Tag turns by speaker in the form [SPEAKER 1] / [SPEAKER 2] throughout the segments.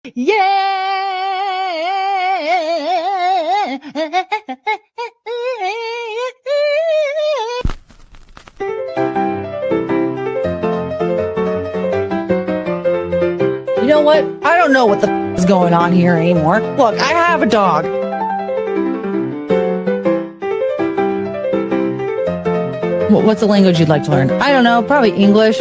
[SPEAKER 1] You know what? I don't know what the is going on here anymore. Look, I have a dog. What's the language you'd like to learn? I don't know. Probably English.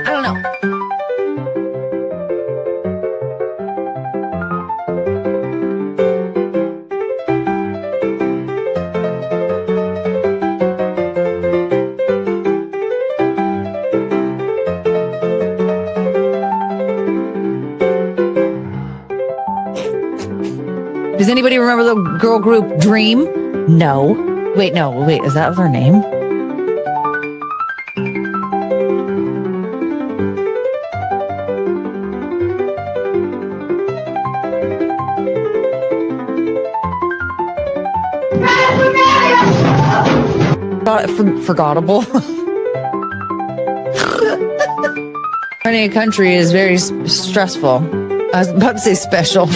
[SPEAKER 1] I don't know. Does anybody remember the girl group Dream? No. Wait, is that their name? Forgettable. Running a country is very stressful. I was about to say special.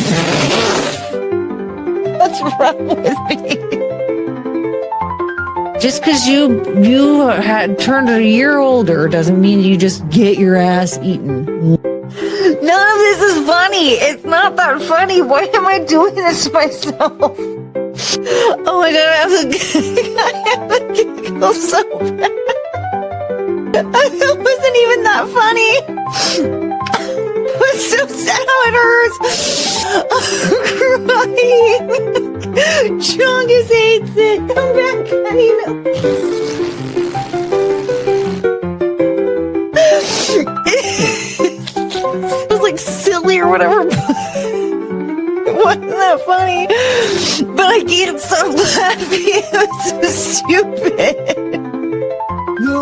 [SPEAKER 1] What's wrong with me? Just because you had turned a year older doesn't mean you just get your ass eaten. None of this is funny. It's not that funny. Why am I doing this to myself? Oh my god, I have to giggle so bad. It wasn't even that funny. It's so sad how it hurts. I'm crying. Chongus hates it. Come back, honey. It was like silly or whatever. It wasn't that funny. But I can't stop laughing. It was so stupid.
[SPEAKER 2] No,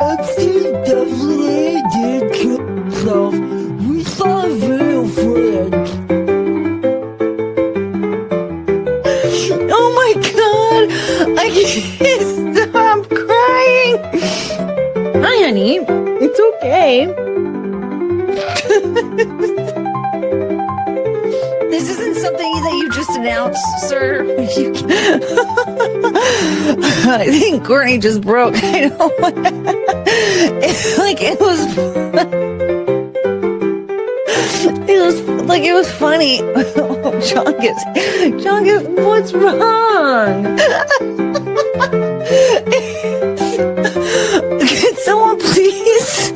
[SPEAKER 2] Epstein definitely did kill himself. We saw video footage.
[SPEAKER 1] Oh my god! I can't stop crying! Hi, honey. It's okay. This isn't something that you just announced, sir. I think Courtney just broke. I know. It was funny. Oh, Chongus, what's wrong? Can someone please?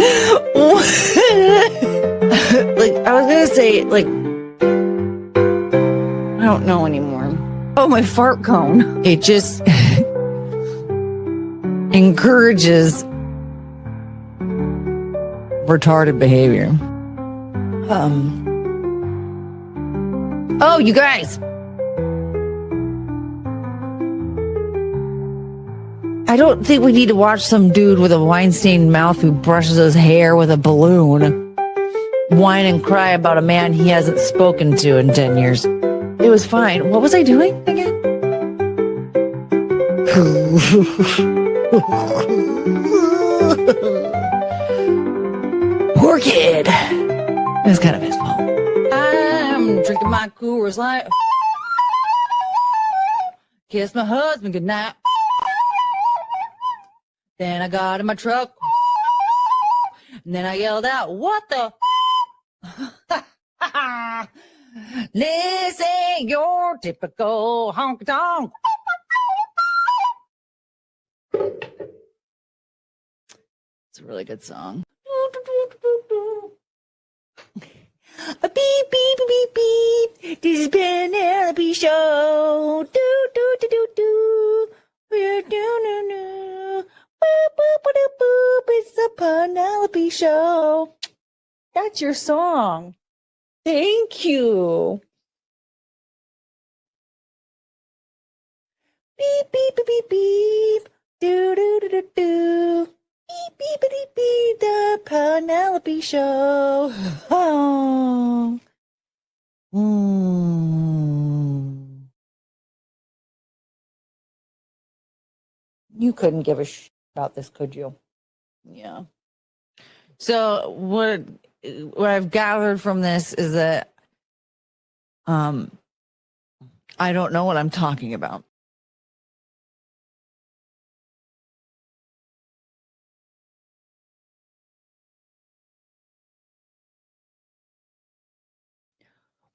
[SPEAKER 1] I was gonna say, I don't know anymore. Oh, my fart cone. It just encourages retarded behavior. Oh, you guys. I don't think we need to watch some dude with a wine-stained mouth who brushes his hair with a balloon whine and cry about a man he hasn't spoken to in 10 years. It was fine. What was I doing again? Poor kid. It was kind of his fault. I'm drinking my Coors Light. Kiss my husband goodnight. Then I got in my truck. And then I yelled out, "What the?" This ain't your typical honky tonk. It's a really good song. A beep, beep, beep, beep, beep. This is Penelope Show. Do, do, do, do, do. We're do, no, no. Boop, boop, boop, boop. It's the Penelope Show. That's your song. Thank you. Beep, beep, beep, beep, beep. Do do do do do. Beep beep beep beep. The Penelope Show. Oh. You couldn't give a about this, could you? Yeah. So what I've gathered from this is that I don't know what I'm talking about.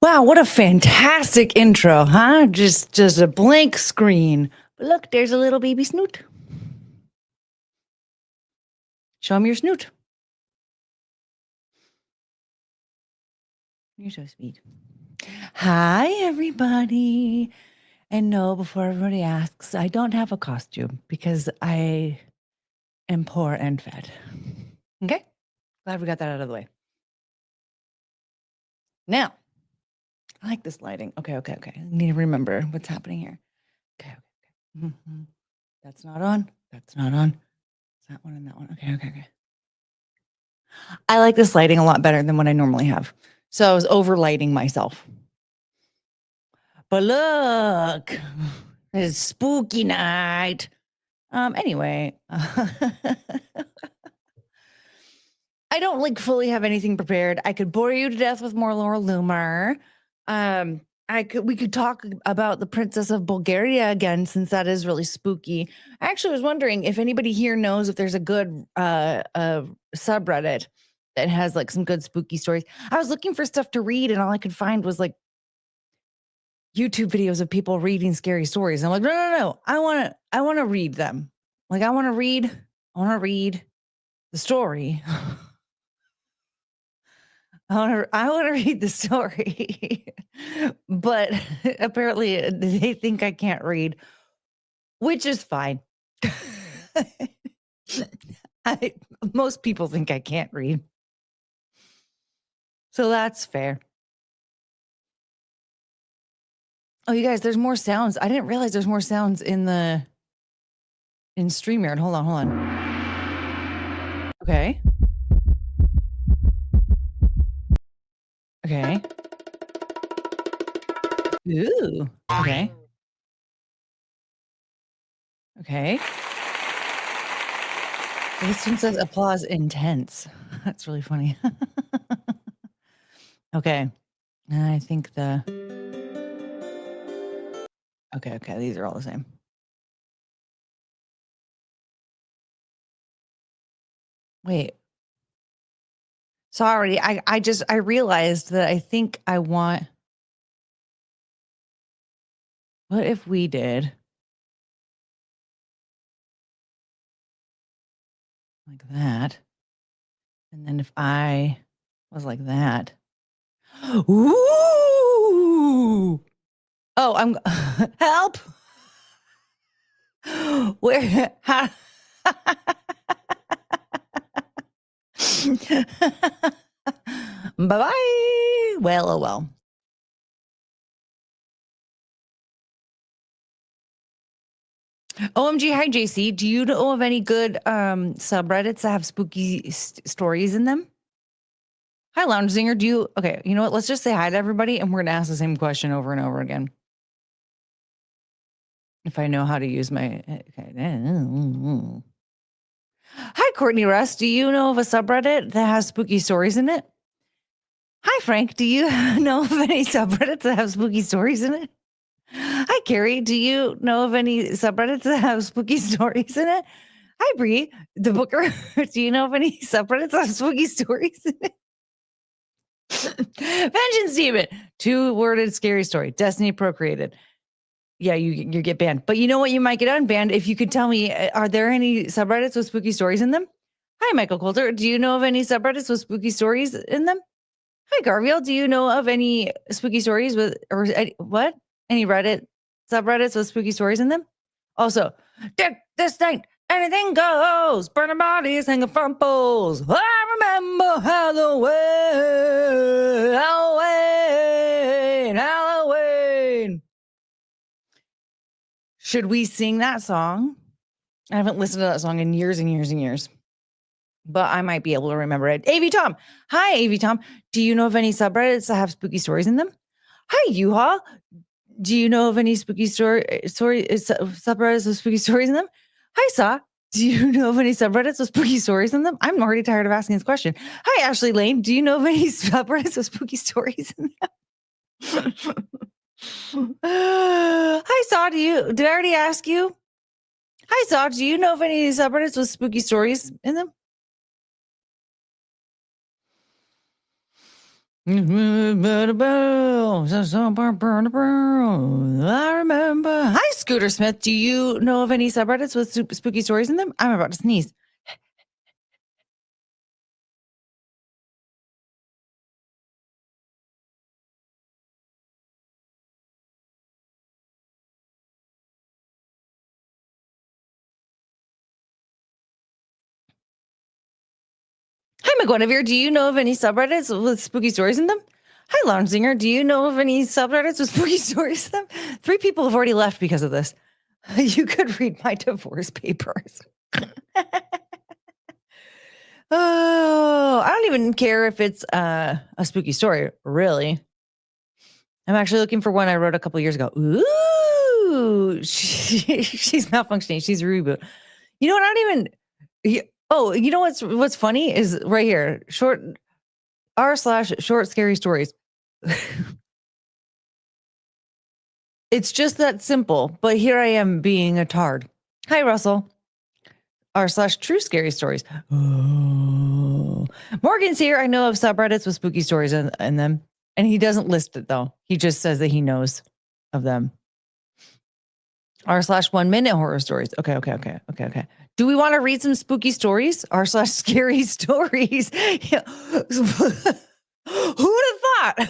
[SPEAKER 1] Wow, what a fantastic intro, huh? Just a blank screen. But look, there's a little baby snoot. Show him your snoot. You're so sweet. Hi, everybody. And no, before everybody asks, I don't have a costume because I am poor and fed. Okay? Glad we got that out of the way. Now, I like this lighting. Okay. I need to remember what's happening here. Okay. Mm-hmm. That's not on. That's not on. It's that one and that one. Okay. I like this lighting a lot better than what I normally have. So I was overlighting myself. But look, it's spooky night. Anyway, I don't like fully have anything prepared. I could bore you to death with more Laura Loomer. We could talk about the Princess of Bulgaria again, since that is really spooky. I actually was wondering if anybody here knows if there's a good subreddit that has like some good spooky stories. I was looking for stuff to read, and all I could find was like YouTube videos of people reading scary stories. I'm like, no. I want to read them. Like I want to read the story. I want to read the story. But apparently they think I can't read, which is fine. Most people think I can't read. So that's fair. Oh, you guys, there's more sounds. I didn't realize there's more sounds in StreamYard. Hold on. Okay. Ooh. Okay. This one says applause intense. That's really funny. Okay. I think Okay, these are all the same. Wait. Sorry, I realized that I think I want. What if we did like that? And then if I was like that. Ooh! Oh, I'm help. Where? How? Bye-bye. Well, oh well. OMG, hi JC. Do you know of any good subreddits that have spooky stories in them? Hi, Lounge Singer. Do you? Okay, you know what? Let's just say hi to everybody, and we're gonna ask the same question over and over again. If I know how to use my. Okay. Hi, Courtney Russ. Do you know of a subreddit that has spooky stories in it? Hi, Frank. Do you know of any subreddits that have spooky stories in it? Hi, Carrie. Do you know of any subreddits that have spooky stories in it? Hi, Bree. The Booker. Do you know of any subreddits that have spooky stories in it? Vengeance Demon. 2-worded scary story. Destiny procreated. Yeah, you get banned. But you know what? You might get unbanned if you could tell me, are there any subreddits with spooky stories in them? Hi, Michael Coulter. Do you know of any subreddits with spooky stories in them? Hi, Garfield. Do you know of any spooky stories with, or what? Any Reddit subreddits with spooky stories in them? Also, this night, anything goes. Burning bodies hanging from poles. I remember Halloween. Should we sing that song? I haven't listened to that song in years and years and years, but I might be able to remember it. AV Tom. Hi, AV Tom. Do you know of any subreddits that have spooky stories in them? Hi, Yuha. Do you know of any spooky subreddits with spooky stories in them? Hi, Saw. Do you know of any subreddits with spooky stories in them? I'm already tired of asking this question. Hi, Ashley Lane. Do you know of any subreddits with spooky stories in them? Hi, Saw. Did I already ask you? Hi, Saw. Do you know of any subreddits with spooky stories in them? I remember. Hi, Scooter Smith. Do you know of any subreddits with spooky stories in them? I'm about to sneeze. Hi, McGuinevere. Do you know of any subreddits with spooky stories in them? Hi, Lounge Singer. Do you know of any subreddits with spooky stories in them? 3 people have already left because of this. You could read my divorce papers. Oh, I don't even care if it's a spooky story, really. I'm actually looking for one I wrote a couple years ago. Ooh, she's malfunctioning. She's a reboot. You know what? I don't even. You know what's funny is right here. r/short scary stories. It's just that simple. But here I am being a tard. Hi, Russell. r/true scary stories. Oh. Morgan's here. I know of subreddits with spooky stories in them. And he doesn't list it, though. He just says that he knows of them. r/1 minute horror stories. Okay. Do we want to read some spooky stories? r/scary stories. Yeah. Who would have thought?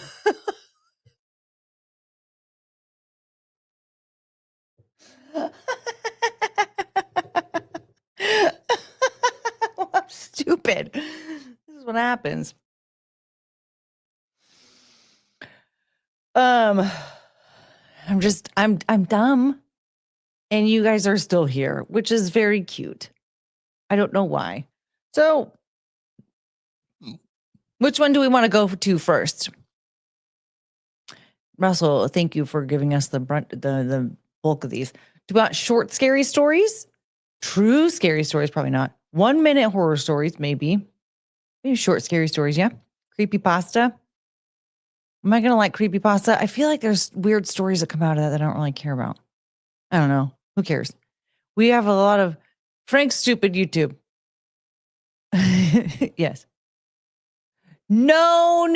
[SPEAKER 1] I'm stupid. This is what happens. I'm dumb. And you guys are still here, which is very cute. I don't know why. So, which one do we want to go to first? Russell, thank you for giving us the bulk of these. Do we want short, scary stories? True scary stories, probably not. 1 minute horror stories, maybe. Maybe short, scary stories, yeah. Creepypasta. Am I going to like creepypasta? I feel like there's weird stories that come out of that I don't really care about. I don't know. Who cares? We have a lot of Frank's stupid YouTube. Yes. No.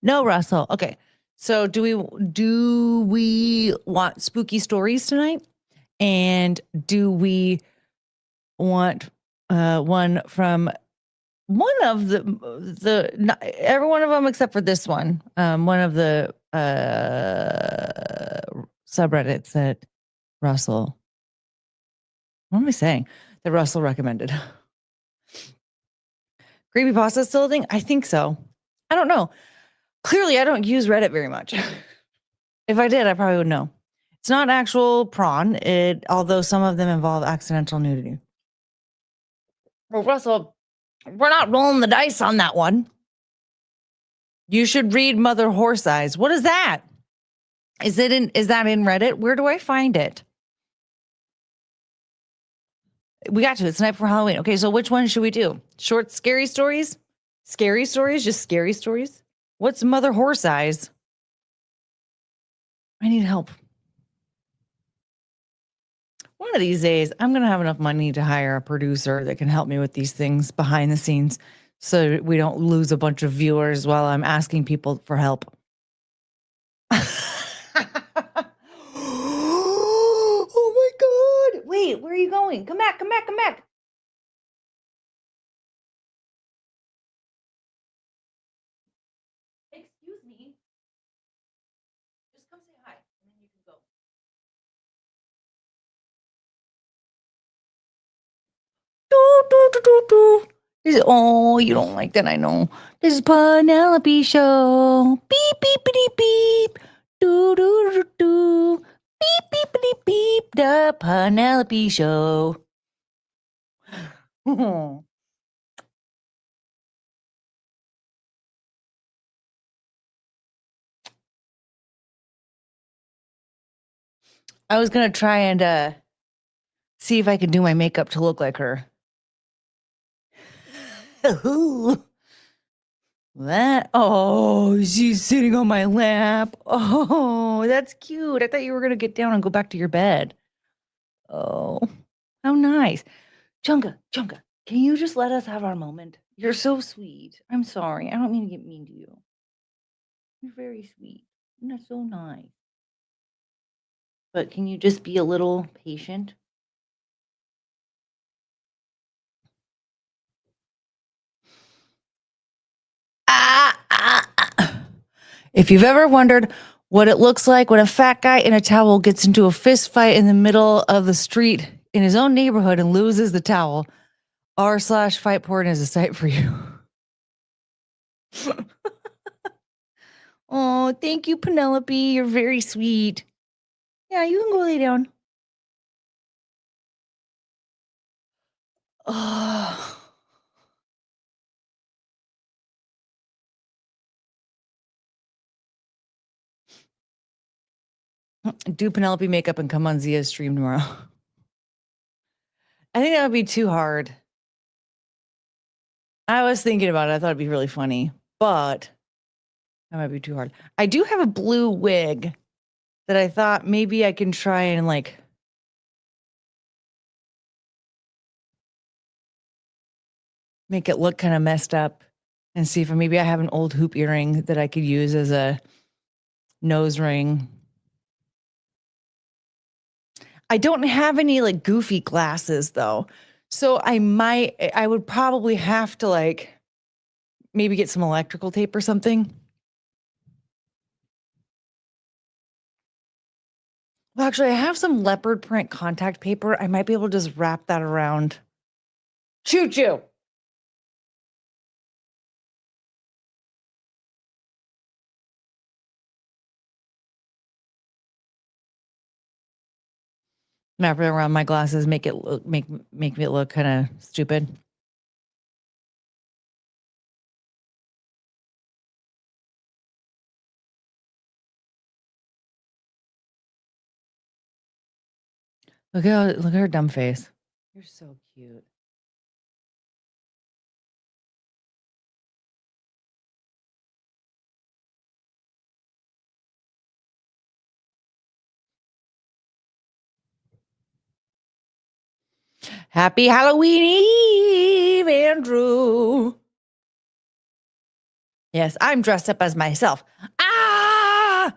[SPEAKER 1] No, Russell. Okay. So do we want spooky stories tonight? And do we want one from one of not, every one of them except for this one, one of the subreddits that Russell, what am I saying? That Russell recommended. Creepypasta is still a thing? I think so. I don't know. Clearly, I don't use Reddit very much. If I did, I probably would know. It's not actual prawn, although some of them involve accidental nudity. Well, Russell, we're not rolling the dice on that one. You should read Mother Horse Eyes. What is that? Is that in Reddit? Where do I find it? We got to. It's night before Halloween. Okay, so which one should we do? Short, scary stories? Scary stories? Just scary stories? What's Mother Horse Eyes? I need help. One of these days, I'm going to have enough money to hire a producer that can help me with these things behind the scenes so we don't lose a bunch of viewers while I'm asking people for help. Oh my God. Wait, where are you going? Come back. Excuse me. Just come say hi, and then you can go. Oh, you don't like that, I know. This is Penelope Show. Beep, beep, beep, beep. Do, do, do, do. Beep, beep, beep, beep. The Penelope Show. I was going to try and see if I could do my makeup to look like her. That, oh, she's sitting on my lap. Oh, that's cute. I thought you were going to get down and go back to your bed. Oh, how nice. Chunga, can you just let us have our moment? You're so sweet. I'm sorry. I don't mean to get mean to you. You're very sweet. You're so nice. But can you just be a little patient? If you've ever wondered what it looks like when a fat guy in a towel gets into a fist fight in the middle of the street in his own neighborhood and loses the towel, r/fight porn is a site for you. Oh, thank you, Penelope. You're very sweet. Yeah, you can go lay down. Oh. Do Penelope makeup and come on Zia's stream tomorrow. I think that would be too hard. I was thinking about it. I thought it'd be really funny, but that might be too hard. I do have a blue wig that I thought maybe I can try and like make it look kind of messed up and see if maybe I have an old hoop earring that I could use as a nose ring. I don't have any like goofy glasses though. So I would probably have to like maybe get some electrical tape or something. Well, actually, I have some leopard print contact paper. I might be able to just wrap that around. Choo choo. Wrap it around my glasses, make it look make it look kind of stupid. Look at her dumb face. You're so cute. Happy Halloween Eve, Andrew. Yes, I'm dressed up as myself. Ah!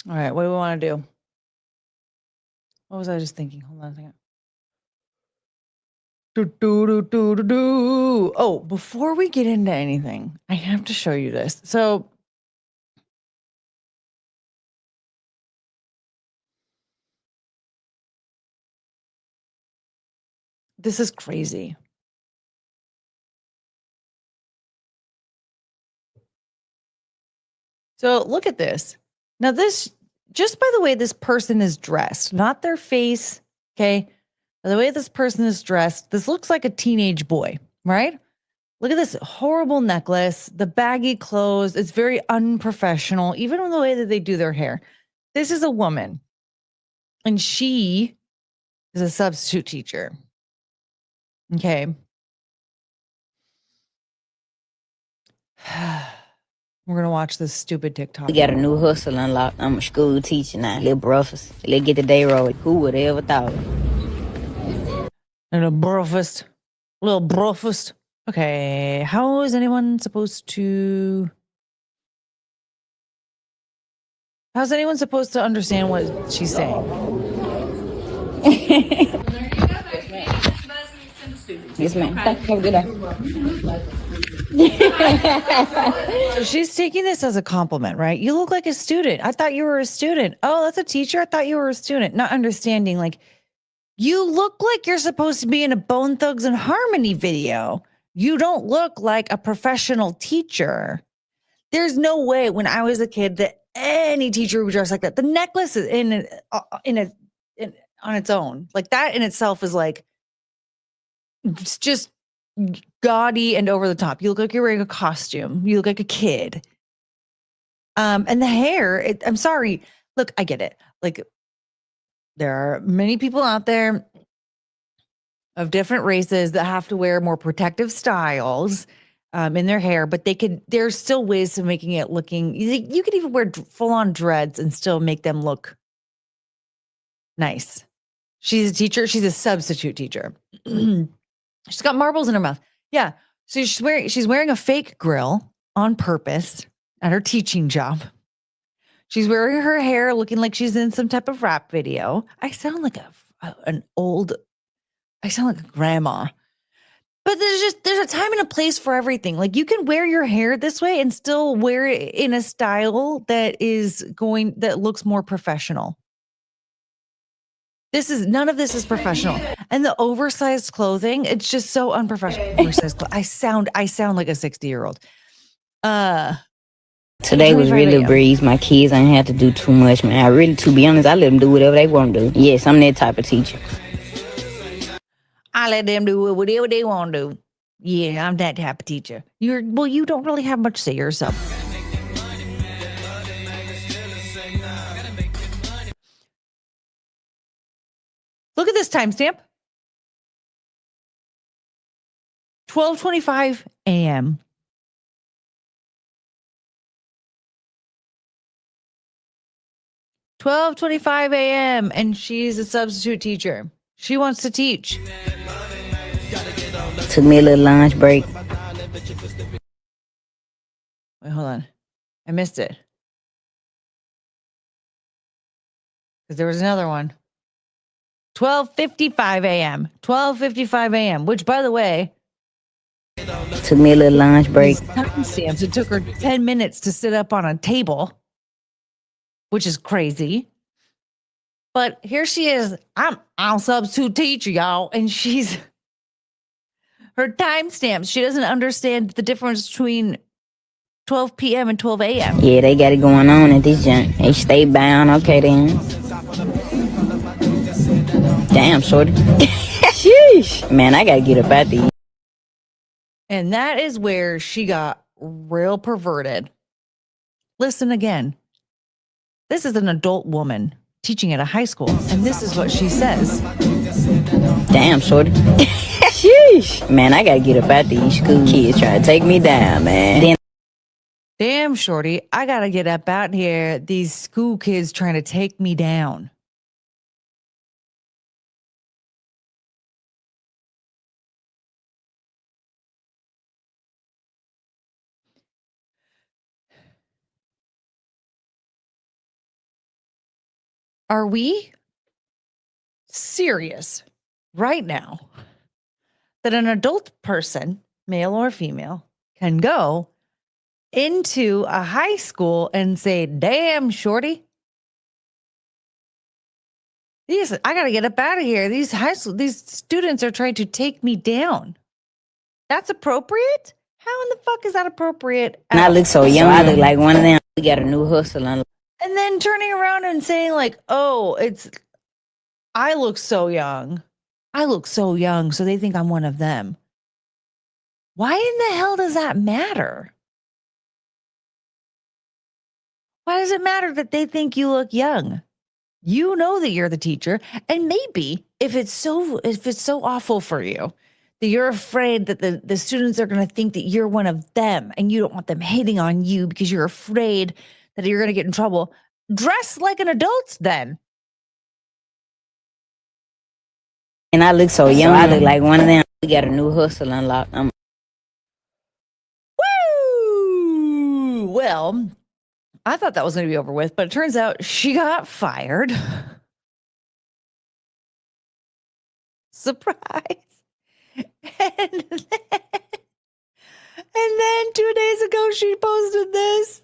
[SPEAKER 1] All right, what do we want to do? What was I just thinking? Hold on a second. Oh, before we get into anything, I have to show you this. So this is crazy. So look at this. Now this, just by the way this person is dressed, not their face, okay? By the way this person is dressed, this looks like a teenage boy, right? Look at this horrible necklace, the baggy clothes. It's very unprofessional, even in the way that they do their hair. This is a woman, and she is a substitute teacher. Okay. We're going to watch this stupid TikTok.
[SPEAKER 3] We got a new hustle unlocked. I'm a school teacher now. Little breakfast. Let's get the day rolling. Who would have ever thought?
[SPEAKER 1] And a breakfast. Little breakfast. Okay. How is anyone supposed to... How's anyone supposed to understand what she's saying?
[SPEAKER 3] Yes, ma'am. Thank you. Have a good day.
[SPEAKER 1] So she's taking this as a compliment, right? You look like a student. I thought you were a student. Oh, that's a teacher. I thought you were a student. Not understanding, like, you look like you're supposed to be in a Bone Thugs and Harmony video. You don't look like a professional teacher. There's no way when I was a kid that any teacher would dress like that. The necklace is on its own. Like, that in itself is like, it's just gaudy and over the top. You look like you're wearing a costume. You look like a kid. And the hair, I'm sorry. Look, I get it. Like, there are many people out there of different races that have to wear more protective styles in their hair, but there's still ways of making it looking, you could even wear full on dreads and still make them look nice. She's a teacher. She's a substitute teacher. She's got marbles in her mouth. Yeah. So she's wearing a fake grill on purpose at her teaching job. She's wearing her hair looking like she's in some type of rap video. I sound like I sound like a grandma. But there's a time and a place for everything. Like, you can wear your hair this way and still wear it in a style that looks more professional. None of this is professional. And the oversized clothing, it's just so unprofessional. Oversized I sound like a 60-year-old.
[SPEAKER 3] Today was really a breeze. My kids ain't had to do too much, man. To be honest, I let them do whatever they want to do. Yes, I'm that type of teacher.
[SPEAKER 1] I let them do whatever they want to do. Yeah, I'm that type of teacher. You don't really have much to say yourself. Look at this timestamp. 12:25 a.m. $12:25 a.m. and she's a substitute teacher. She wants to teach.
[SPEAKER 3] Took me a little lunch break.
[SPEAKER 1] Wait, hold on. I missed it. Because there was another one. 12:55 a.m. 12:55 a.m. Which, by the way,
[SPEAKER 3] took me a little lunch break.
[SPEAKER 1] Timestamps. It took her 10 minutes to sit up on a table, which is crazy. But here she is. I'm a substitute teacher, y'all, and her timestamps. She doesn't understand the difference between 12 p.m. and 12 a.m.
[SPEAKER 3] Yeah, they got it going on at this junk. They stay bound. Okay, then. Damn, shorty. Sheesh. Man, I got to get up out there.
[SPEAKER 1] And that is where she got real perverted. Listen again. This is an adult woman teaching at a high school, and this is what she says.
[SPEAKER 3] Damn, shorty. Sheesh. Man, I got to get up out there. These school kids trying to take me down, man.
[SPEAKER 1] Damn, shorty, I got to get up out here. These school kids trying to take me down. Are we serious right now that an adult person, male or female, can go into a high school and say, damn, shorty, I got to get up out of here. These students are trying to take me down. That's appropriate? How in the fuck is that appropriate?
[SPEAKER 3] And I look so young. I look like one of them. We got a new hustle on.
[SPEAKER 1] And then turning around and saying like, oh, I look so young. I look so young, so they think I'm one of them. Why in the hell does that matter? Why does it matter that they think you look young? You know that you're the teacher, and maybe if it's so awful for you that you're afraid that the students are going to think that you're one of them, and you don't want them hating on you because you're afraid that you're going to get in trouble, dress like an adult then.
[SPEAKER 3] And I look so young. I look like one of them. We got a new hustle unlocked.
[SPEAKER 1] Woo! Well, I thought that was going to be over with, but it turns out she got fired. Surprise. And then 2 days ago, she posted this.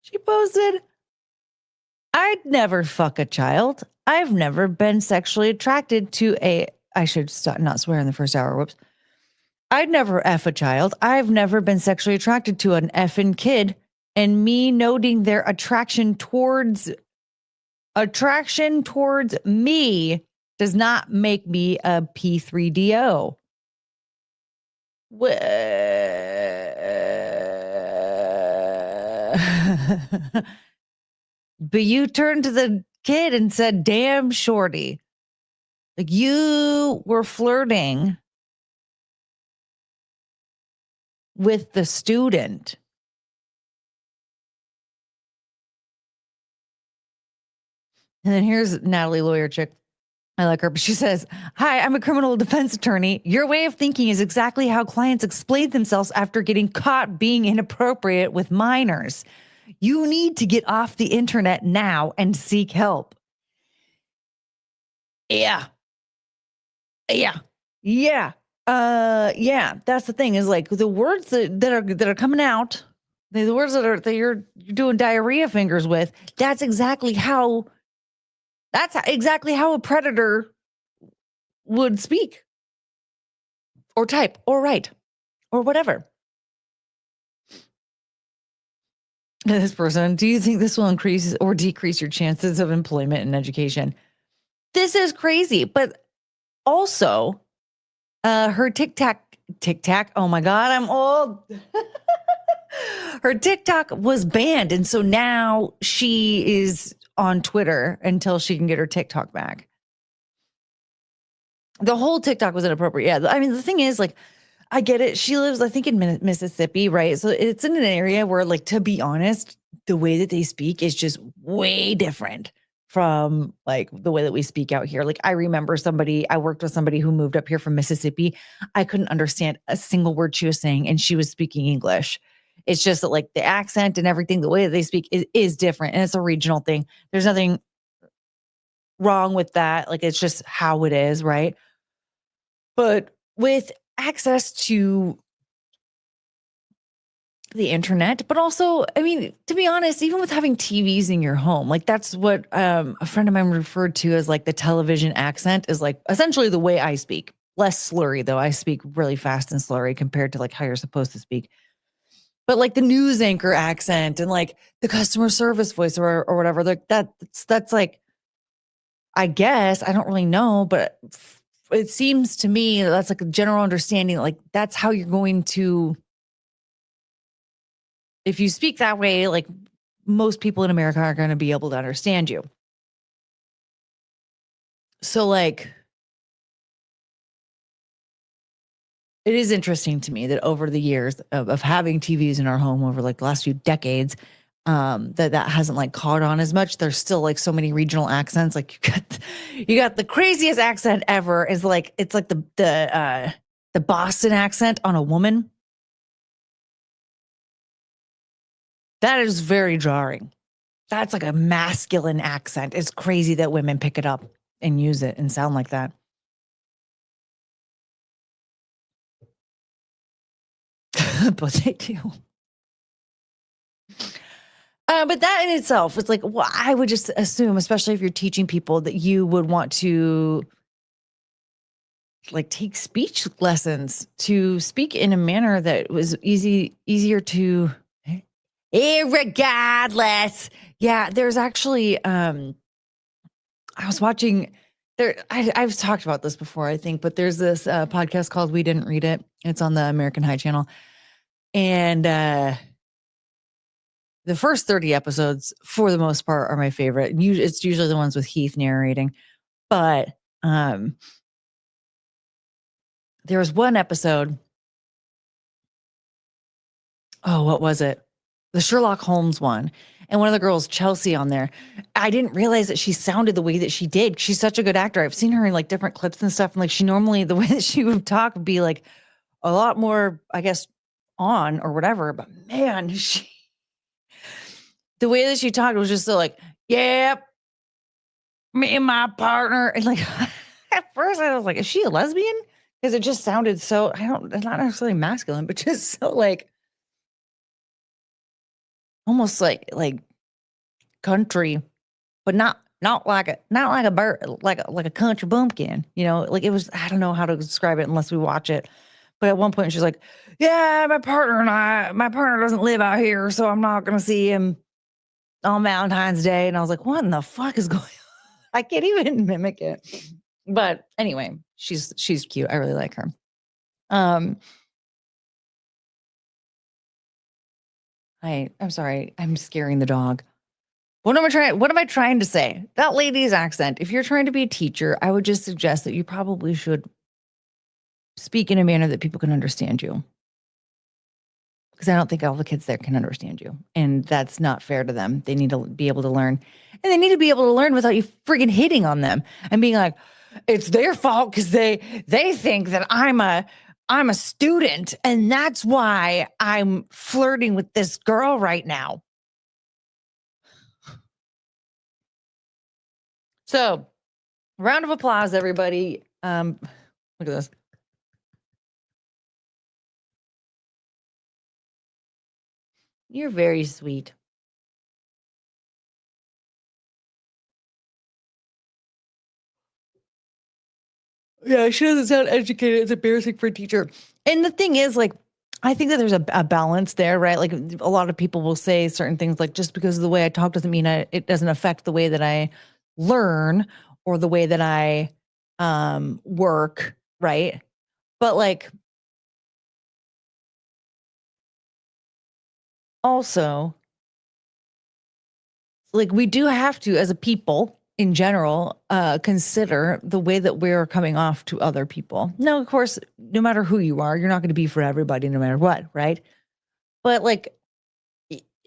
[SPEAKER 1] She posted, I'd never fuck a child. I've never been sexually attracted to I should stop, not swear in the first hour. Whoops. I'd never F a child. I've never been sexually attracted to an effing kid. And me noting their attraction towards me does not make me a P3DO. But you turned to the kid and said, damn, shorty. Like, you were flirting with the student. And then here's Natalie, lawyer chick. I like her, but she says, hi, I'm a criminal defense attorney. Your way of thinking is exactly how clients explain themselves after getting caught being inappropriate with minors. You need to get off the internet now and seek help. Yeah. That's the thing is like the words that are coming out, the words that you're doing diarrhea fingers with. That's exactly how a predator would speak or type or write or whatever. This person, do you think this will increase or decrease your chances of employment and education? This is crazy, but also her TikTok. Oh my God, I'm old. Her TikTok was banned. And so now she is on Twitter until she can get her TikTok back. The whole TikTok was inappropriate. Yeah. I mean, the thing is, like, I get it. She lives, I think, in Mississippi, right? So it's in an area where, like, to be honest, the way that they speak is just way different from like the way that we speak out here. Like, I remember I worked with somebody who moved up here from Mississippi. I couldn't understand a single word she was saying, and she was speaking English. It's just that, like, the accent and everything, the way that they speak is different, and it's a regional thing. There's nothing wrong with that. Like, it's just how it is, right? But with access to the internet, but also, I mean, to be honest, even with having TVs in your home, like that's what a friend of mine referred to as like the television accent is like essentially the way I speak. Less slurry though. I speak really fast and slurry compared to like how you're supposed to speak. But like the news anchor accent and like the customer service voice or whatever, like that's like, I guess, I don't really know, but it seems to me that's like a general understanding. Like that's how you're going to, if you speak that way, like most people in America are going to be able to understand you. So like, it is interesting to me that over the years of having TVs in our home over like the last few decades, that hasn't like caught on as much. There's still like so many regional accents. Like you got the craziest accent ever is like, it's like the Boston accent on a woman. That is very jarring. That's like a masculine accent. It's crazy that women pick it up and use it and sound like that. But they do. But that in itself is like, well, I would just assume, especially if you're teaching people, that you would want to like take speech lessons to speak in a manner that was easier to. Regardless. Yeah, there's actually I was watching there. I've talked about this before, I think, but there's this podcast called We Didn't Read It. It's on the American High channel. And the first 30 episodes, for the most part, are my favorite. It's usually the ones with Heath narrating. But there was one episode. Oh, what was it? The Sherlock Holmes one. And one of the girls, Chelsea, on there. I didn't realize that she sounded the way that she did. She's such a good actor. I've seen her in like different clips and stuff. And like she normally, the way that she would talk would be like a lot more, I guess, on or whatever. But man, the way that she talked was just so like, yep, me and my partner. And like, at first I was like, is she a lesbian? Because it just sounded so, not necessarily masculine, but just so like, almost like country, but not like a bird, like a country bumpkin, like it was, I don't know how to describe it unless we watch it. But at one point she's like, yeah, my partner doesn't live out here, so I'm not gonna see him on Valentine's Day. And I was like, what in the fuck is going on? I can't even mimic it. But anyway, she's cute. I really like her. I'm sorry. I'm scaring the dog. What am I trying to say? That lady's accent. If you're trying to be a teacher, I would just suggest that you probably should speak in a manner that people can understand you. Because I don't think all the kids there can understand you. And that's not fair to them. They need to be able to learn. And they need to be able to learn without you friggin' hitting on them and being like, it's their fault because they think that I'm a student and that's why I'm flirting with this girl right now. So, round of applause, everybody. Look at this. You're very sweet. Yeah, she doesn't sound educated. It's embarrassing for a teacher. And the thing is, like, I think that there's a balance there, right? Like, a lot of people will say certain things, like, just because of the way I talk doesn't mean it doesn't affect the way that I learn or the way that I work, right? But like, also, like, we do have to, as a people in general, consider the way that we're coming off to other people. Now, of course, no matter who you are, you're not going to be for everybody, no matter what, right? But like,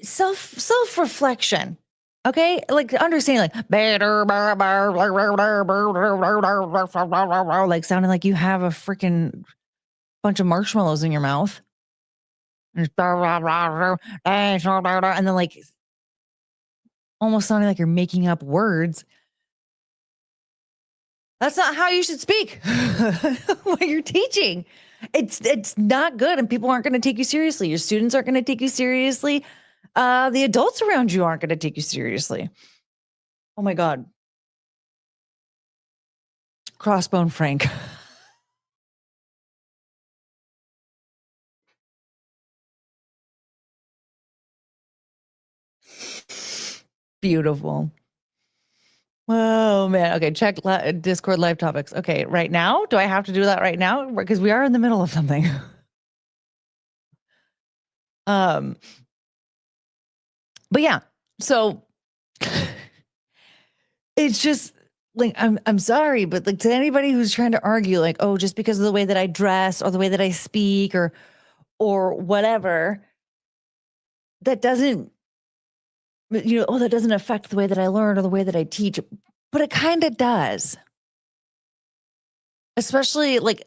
[SPEAKER 1] self reflection, okay? Like understanding, like sounding like you have a freaking bunch of marshmallows in your mouth, and then like almost sounding like you're making up words. That's not how you should speak when you're teaching. It's not good, and people aren't going to take you seriously. Your students aren't going to take you seriously. The adults around you aren't going to take you seriously. Oh my God. Crossbone Frank. Beautiful. Oh man. Okay, check Discord live topics. Okay, right now? Do I have to do that right now? Because we are in the middle of something. But yeah, so it's just like I'm sorry, but like to anybody who's trying to argue, like, oh, just because of the way that I dress or the way that I speak or whatever, that doesn't that doesn't affect the way that I learn or the way that I teach. But it kind of does. Especially like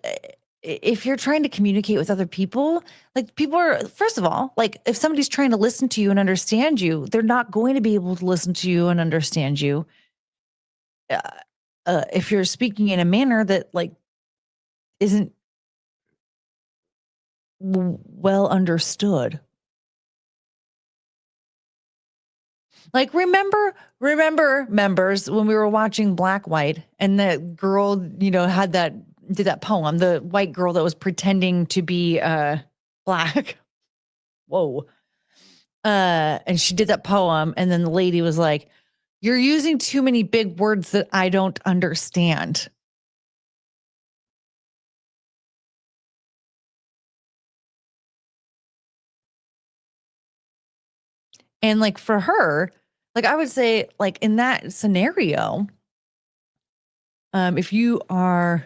[SPEAKER 1] if you're trying to communicate with other people, like people are, first of all, like if somebody's trying to listen to you and understand you, they're not going to be able to listen to you and understand you if you're speaking in a manner that like isn't well understood. Like remember members when we were watching Black White and that girl, did that poem, the white girl that was pretending to be black. Whoa. And she did that poem and then the lady was like, "You're using too many big words that I don't understand." And like for her, like I would say like in that scenario, if you are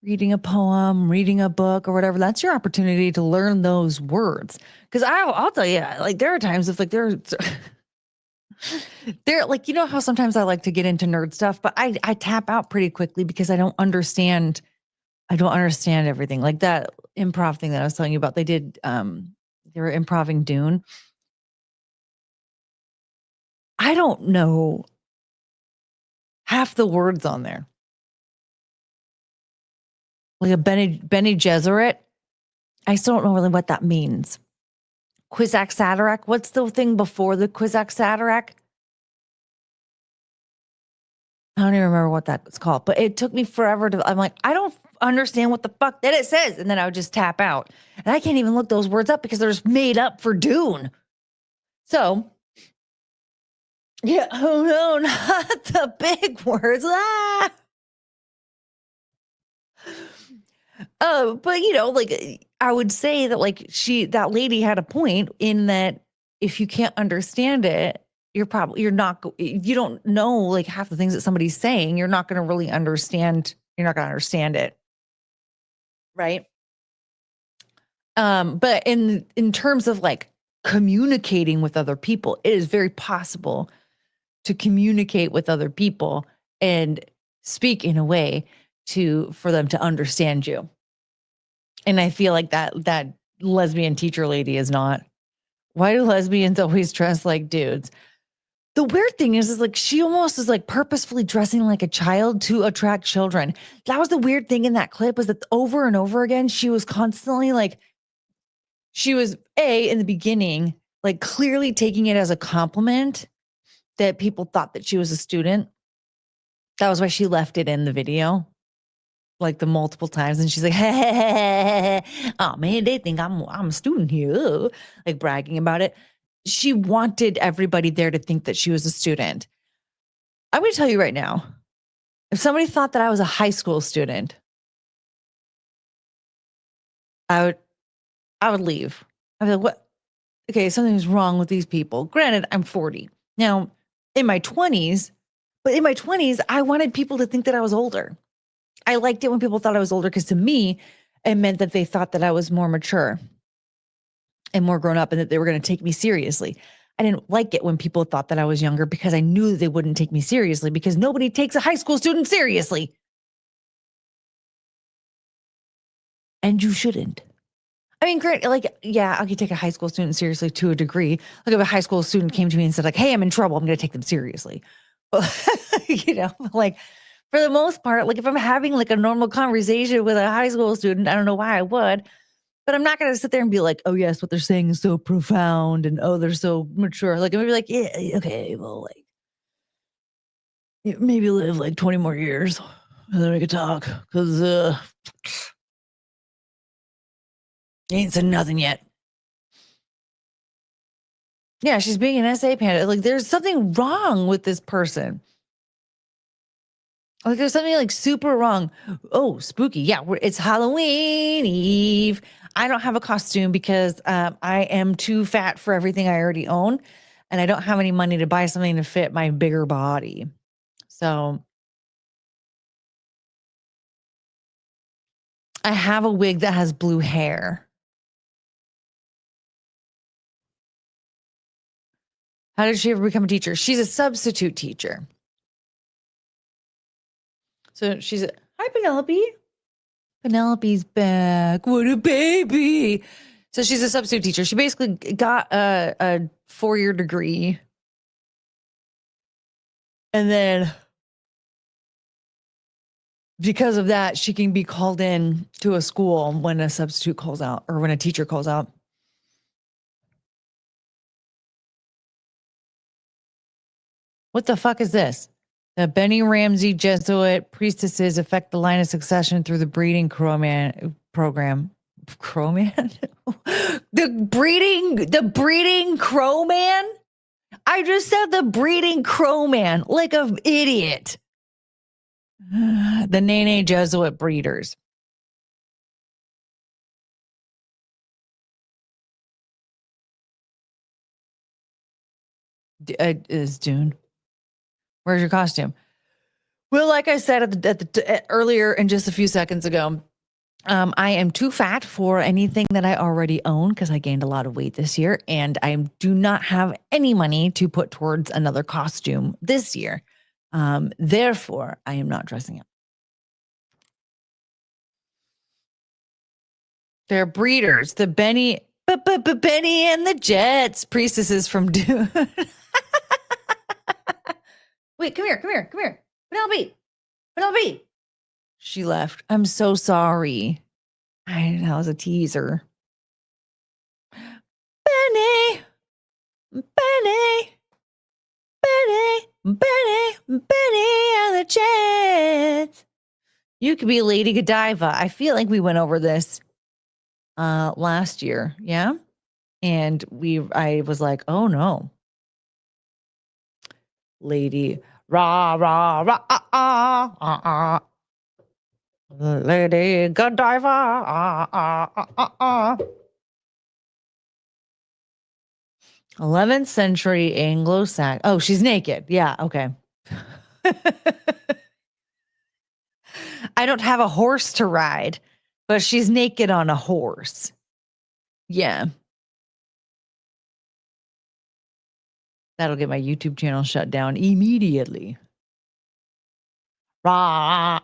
[SPEAKER 1] reading a poem, reading a book or whatever, that's your opportunity to learn those words. Cause I'll tell you, like there are times if like they're like, how sometimes I like to get into nerd stuff, but I tap out pretty quickly because I don't understand everything. Like that improv thing that I was telling you about. They were improving Dune. I don't know half the words on there. like a Benny Gesserit. I still don't know really what that means. Kwisatz Haderach. What's the thing before the Kwisatz Haderach? I don't even remember what that's called, but it took me forever I'm like, I don't understand what the fuck that it says. And then I would just tap out. And I can't even look those words up because they're just made up for Dune. So, yeah, oh no, not the big words. Ah! But like I would say that like that lady had a point in that if you can't understand it, you're not, if you don't know like half the things that somebody's saying, you're not going to really understand. You're not going to understand it. Right. But in terms of like communicating with other people, it is very possible to communicate with other people and speak in a way for them to understand you. And I feel like that lesbian teacher lady is not. Why do lesbians always dress like dudes? The weird thing is like she almost is like purposefully dressing like a child to attract children. That was the weird thing in that clip, was that over and over again, she was constantly like, she was in the beginning, like clearly taking it as a compliment that people thought that she was a student. That was why she left it in the video, like the multiple times. And she's like, hey, oh man, they think I'm a student here, like bragging about it. She wanted everybody there to think that she was a student. I'm going to tell you right now, if somebody thought that I was a high school student, I would leave. I'd be like, what? Okay, something's wrong with these people. Granted, I'm 40. Now, in my 20s, I wanted people to think that I was older. I liked it when people thought I was older because to me, it meant that they thought that I was more mature and more grown up and that they were going to take me seriously. I didn't like it when people thought that I was younger because I knew they wouldn't take me seriously because nobody takes a high school student seriously. And you shouldn't. I mean, great. Like, yeah, I could take a high school student seriously to a degree. Like if a high school student came to me and said like, hey, I'm in trouble, I'm going to take them seriously. Like for the most part, like if I'm having like a normal conversation with a high school student, I don't know why I would, but I'm not going to sit there and be like, oh yes, what they're saying is so profound and oh, they're so mature. Like I'm gonna be like, yeah, okay, well, like maybe live like 20 more years and then we could talk because ain't said nothing yet. Yeah, she's being an essay panda. Like there's something wrong with this person. Like there's something like super wrong. Oh, spooky. Yeah, it's Halloween Eve. I don't have a costume because I am too fat for everything I already own. And I don't have any money to buy something to fit my bigger body. So I have a wig that has blue hair. How did she ever become a teacher? She's a substitute teacher. So she's hi, Penelope. Penelope's back. What a baby. So she's a substitute teacher. She basically got a 4-year degree. And then because of that, she can be called in to a school when a substitute calls out or when a teacher calls out. What the fuck is this? The Benny Ramsey Jesuit priestesses affect the line of succession through the breeding program. Crowman? the breeding crowman? I just said the breeding crowman, like an idiot. The Nene Jesuit breeders. Is Dune. Where's your costume? Well, like I said earlier and just a few seconds ago, I am too fat for anything that I already own because I gained a lot of weight this year, and I do not have any money to put towards another costume this year. Therefore, I am not dressing up. They're breeders. The Benny and the Jets priestesses from Dune. Wait, come here. Penelope. She left. I'm so sorry. That was a teaser. Benny, Benny, Benny, Benny, Benny, and the Jets. You could be Lady Godiva. I feel like we went over this last year, yeah. And I was like, oh no, Lady rah rah rah Lady Godiva 11th century Anglo-Saxon. Oh, she's naked. Yeah, okay. I don't have a horse to ride, but she's naked on a horse. Yeah. That'll get my YouTube channel shut down immediately. Rah,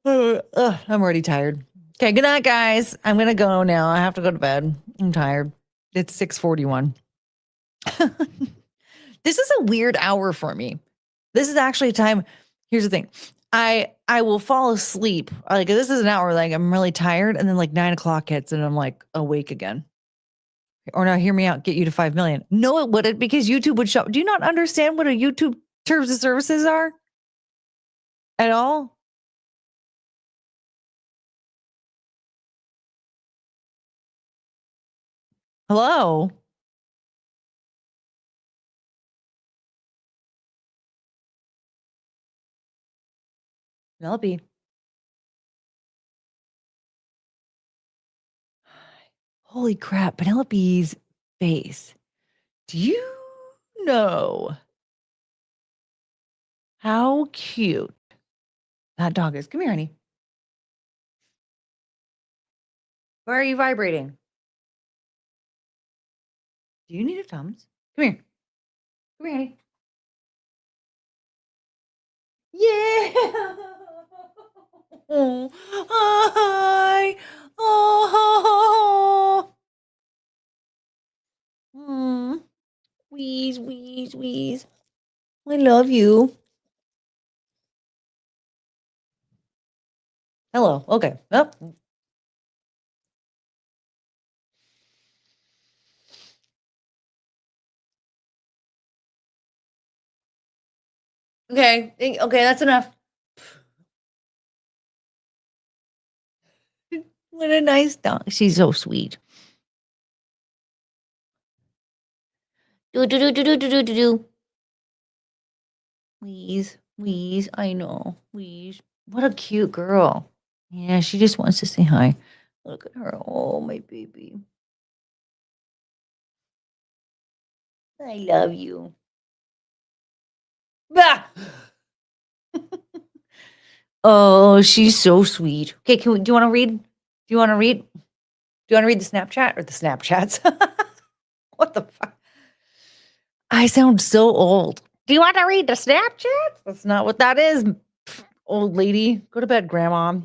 [SPEAKER 1] I'm already tired. Okay, good night, guys. I'm going to go now. I have to go to bed. I'm tired. It's 6:41. This is a weird hour for me. This is actually a time. Here's the thing. I will fall asleep. Like, this is an hour, like, I'm really tired. And then, like, 9 o'clock hits and I'm, like, awake again. Or now, hear me out, get you to 5 million. No, it wouldn't, because YouTube would show. Do you not understand what a YouTube terms of services are at all? Hello? Penelope. Holy crap, Penelope's face. Do you know how cute that dog is? Come here, honey. Why are you vibrating? Do you need a Tums? Come here. Come here, honey. Yeah. Oh, hi. Oh. Wheeze, wheeze, wheeze. I love you. Hello. Okay. Oh. Okay. Okay, that's enough. What a nice dog. She's so sweet. Do do do do do do do do do. Wheeze, wheeze. I know. Wheeze. What a cute girl. Yeah, she just wants to say hi. Look at her. Oh, my baby. I love you. Bah! Oh, she's so sweet. Okay, do you want to read? Do you want to read? Do you want to read the Snapchat or the Snapchats? What the fuck? I sound so old. Do you want to read the Snapchat? That's not what that is, old lady. Go to bed, grandma.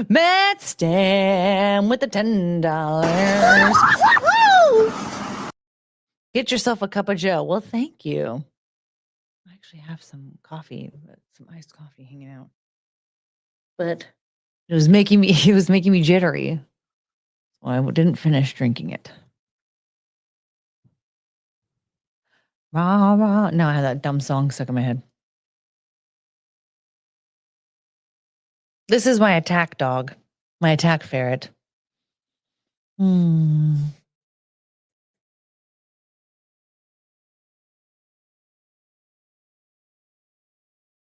[SPEAKER 1] Matt Stam with the $10. Get yourself a cup of Joe. Well, thank you. I actually have some coffee, some iced coffee hanging out. But it was making me jittery. So I didn't finish drinking it. Rah, rah. Now I have that dumb song stuck in my head. This is my attack dog, my attack ferret.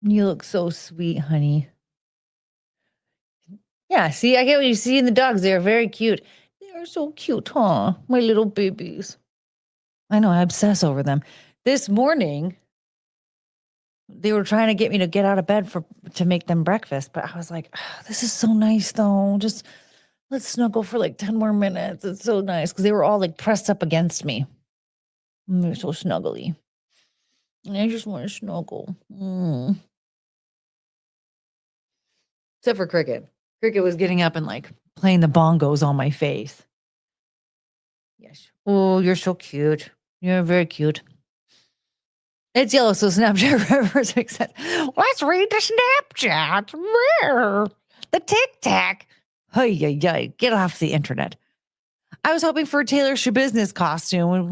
[SPEAKER 1] You look so sweet, honey. Yeah, see, I get what you see in the dogs. They are very cute. They are so cute, huh? My little babies. I know, I obsess over them. This morning, they were trying to get me to get out of bed to make them breakfast, but I was like, oh, this is so nice, though. Just let's snuggle for like 10 more minutes. It's so nice, because they were all like pressed up against me. And they're so snuggly. And I just want to snuggle. Except for Cricket. Cricket was getting up and like playing the bongos on my face. Yes. Oh, you're so cute. You're very cute. It's yellow, so Snapchat reference makes sense. Let's read the Snapchat. The Tic Tac. Hey, get off the internet. I was hoping for a Taylor Business costume.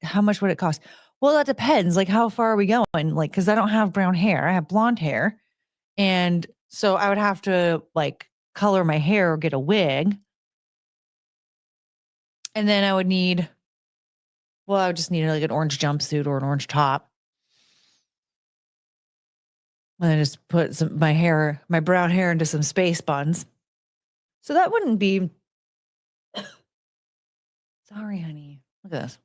[SPEAKER 1] How much would it cost? Well, that depends. Like, how far are we going? Like, because I don't have brown hair. I have blonde hair. And so I would have to like color my hair or get a wig. And then I would I would just need like an orange jumpsuit or an orange top. And then just put my brown hair into some space buns. So that wouldn't be. Sorry, honey. Look at this.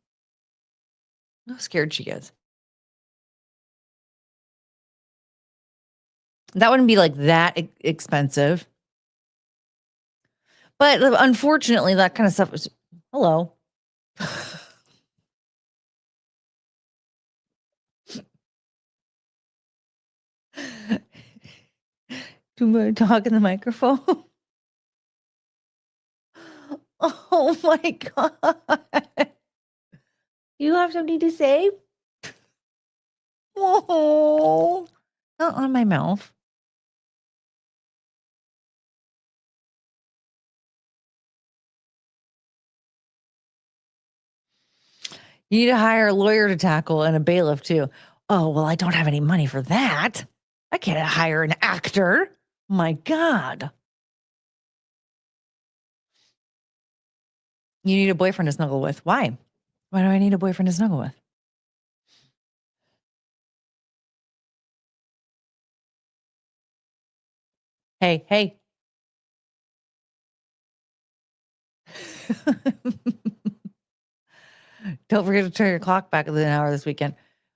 [SPEAKER 1] Look how scared she gets. That wouldn't be like that expensive. But unfortunately, that kind of stuff is. Hello. Too much talk in the microphone. Oh my God. You have something to say? Oh, not on my mouth. You need to hire a lawyer to tackle and a bailiff too. Oh, well, I don't have any money for that. I can't hire an actor. My God. You need a boyfriend to snuggle with. Why? Why do I need a boyfriend to snuggle with? Hey. Don't forget to turn your clock back within an hour this weekend.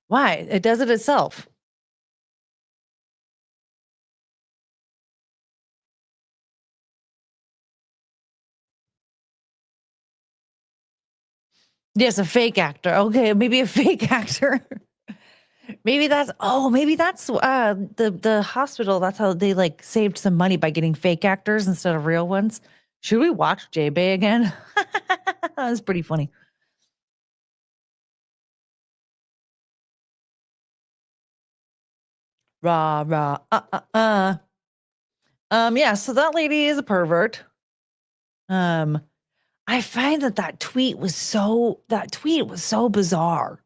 [SPEAKER 1] Why? It does it itself. Yes, a fake actor. Okay, maybe a fake actor. maybe that's the hospital. That's how they like saved some money by getting fake actors instead of real ones. Should we watch J-Bay again? That was pretty funny. Rah. Yeah, so that lady is a pervert. I find that tweet was so bizarre.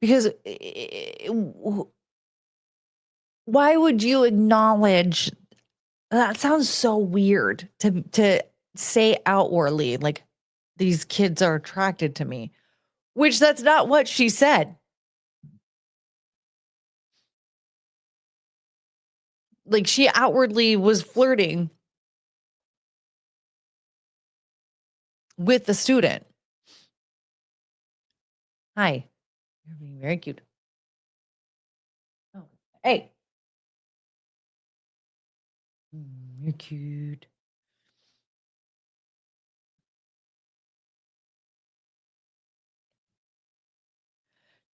[SPEAKER 1] Because why would you acknowledge that? Sounds so weird to say outwardly, like these kids are attracted to me, which that's not what she said. Like she outwardly was flirting with the student. Hi. You're being very cute. Oh, hey. You're cute.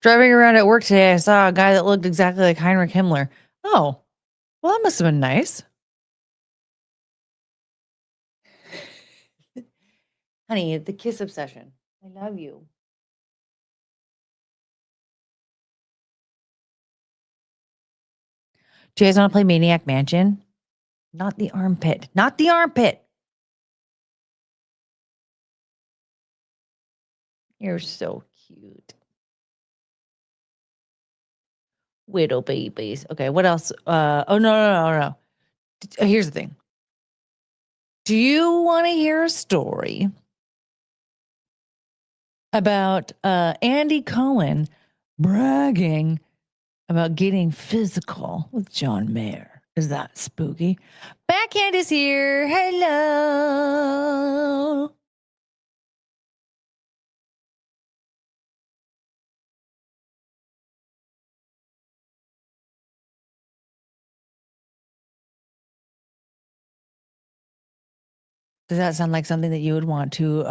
[SPEAKER 1] Driving around at work today, I saw a guy that looked exactly like Heinrich Himmler. Oh, well, that must have been nice. Honey, the kiss obsession. I love you. Do you guys want to play Maniac Mansion? Not the armpit. Not the armpit. You're so cute. Widow babies. Okay, what else? No. Here's the thing. Do you want to hear a story about Andy Cohen bragging about getting physical with John Mayer? Is that spooky? Backhand is here. Hello. Does that sound like something that you would want to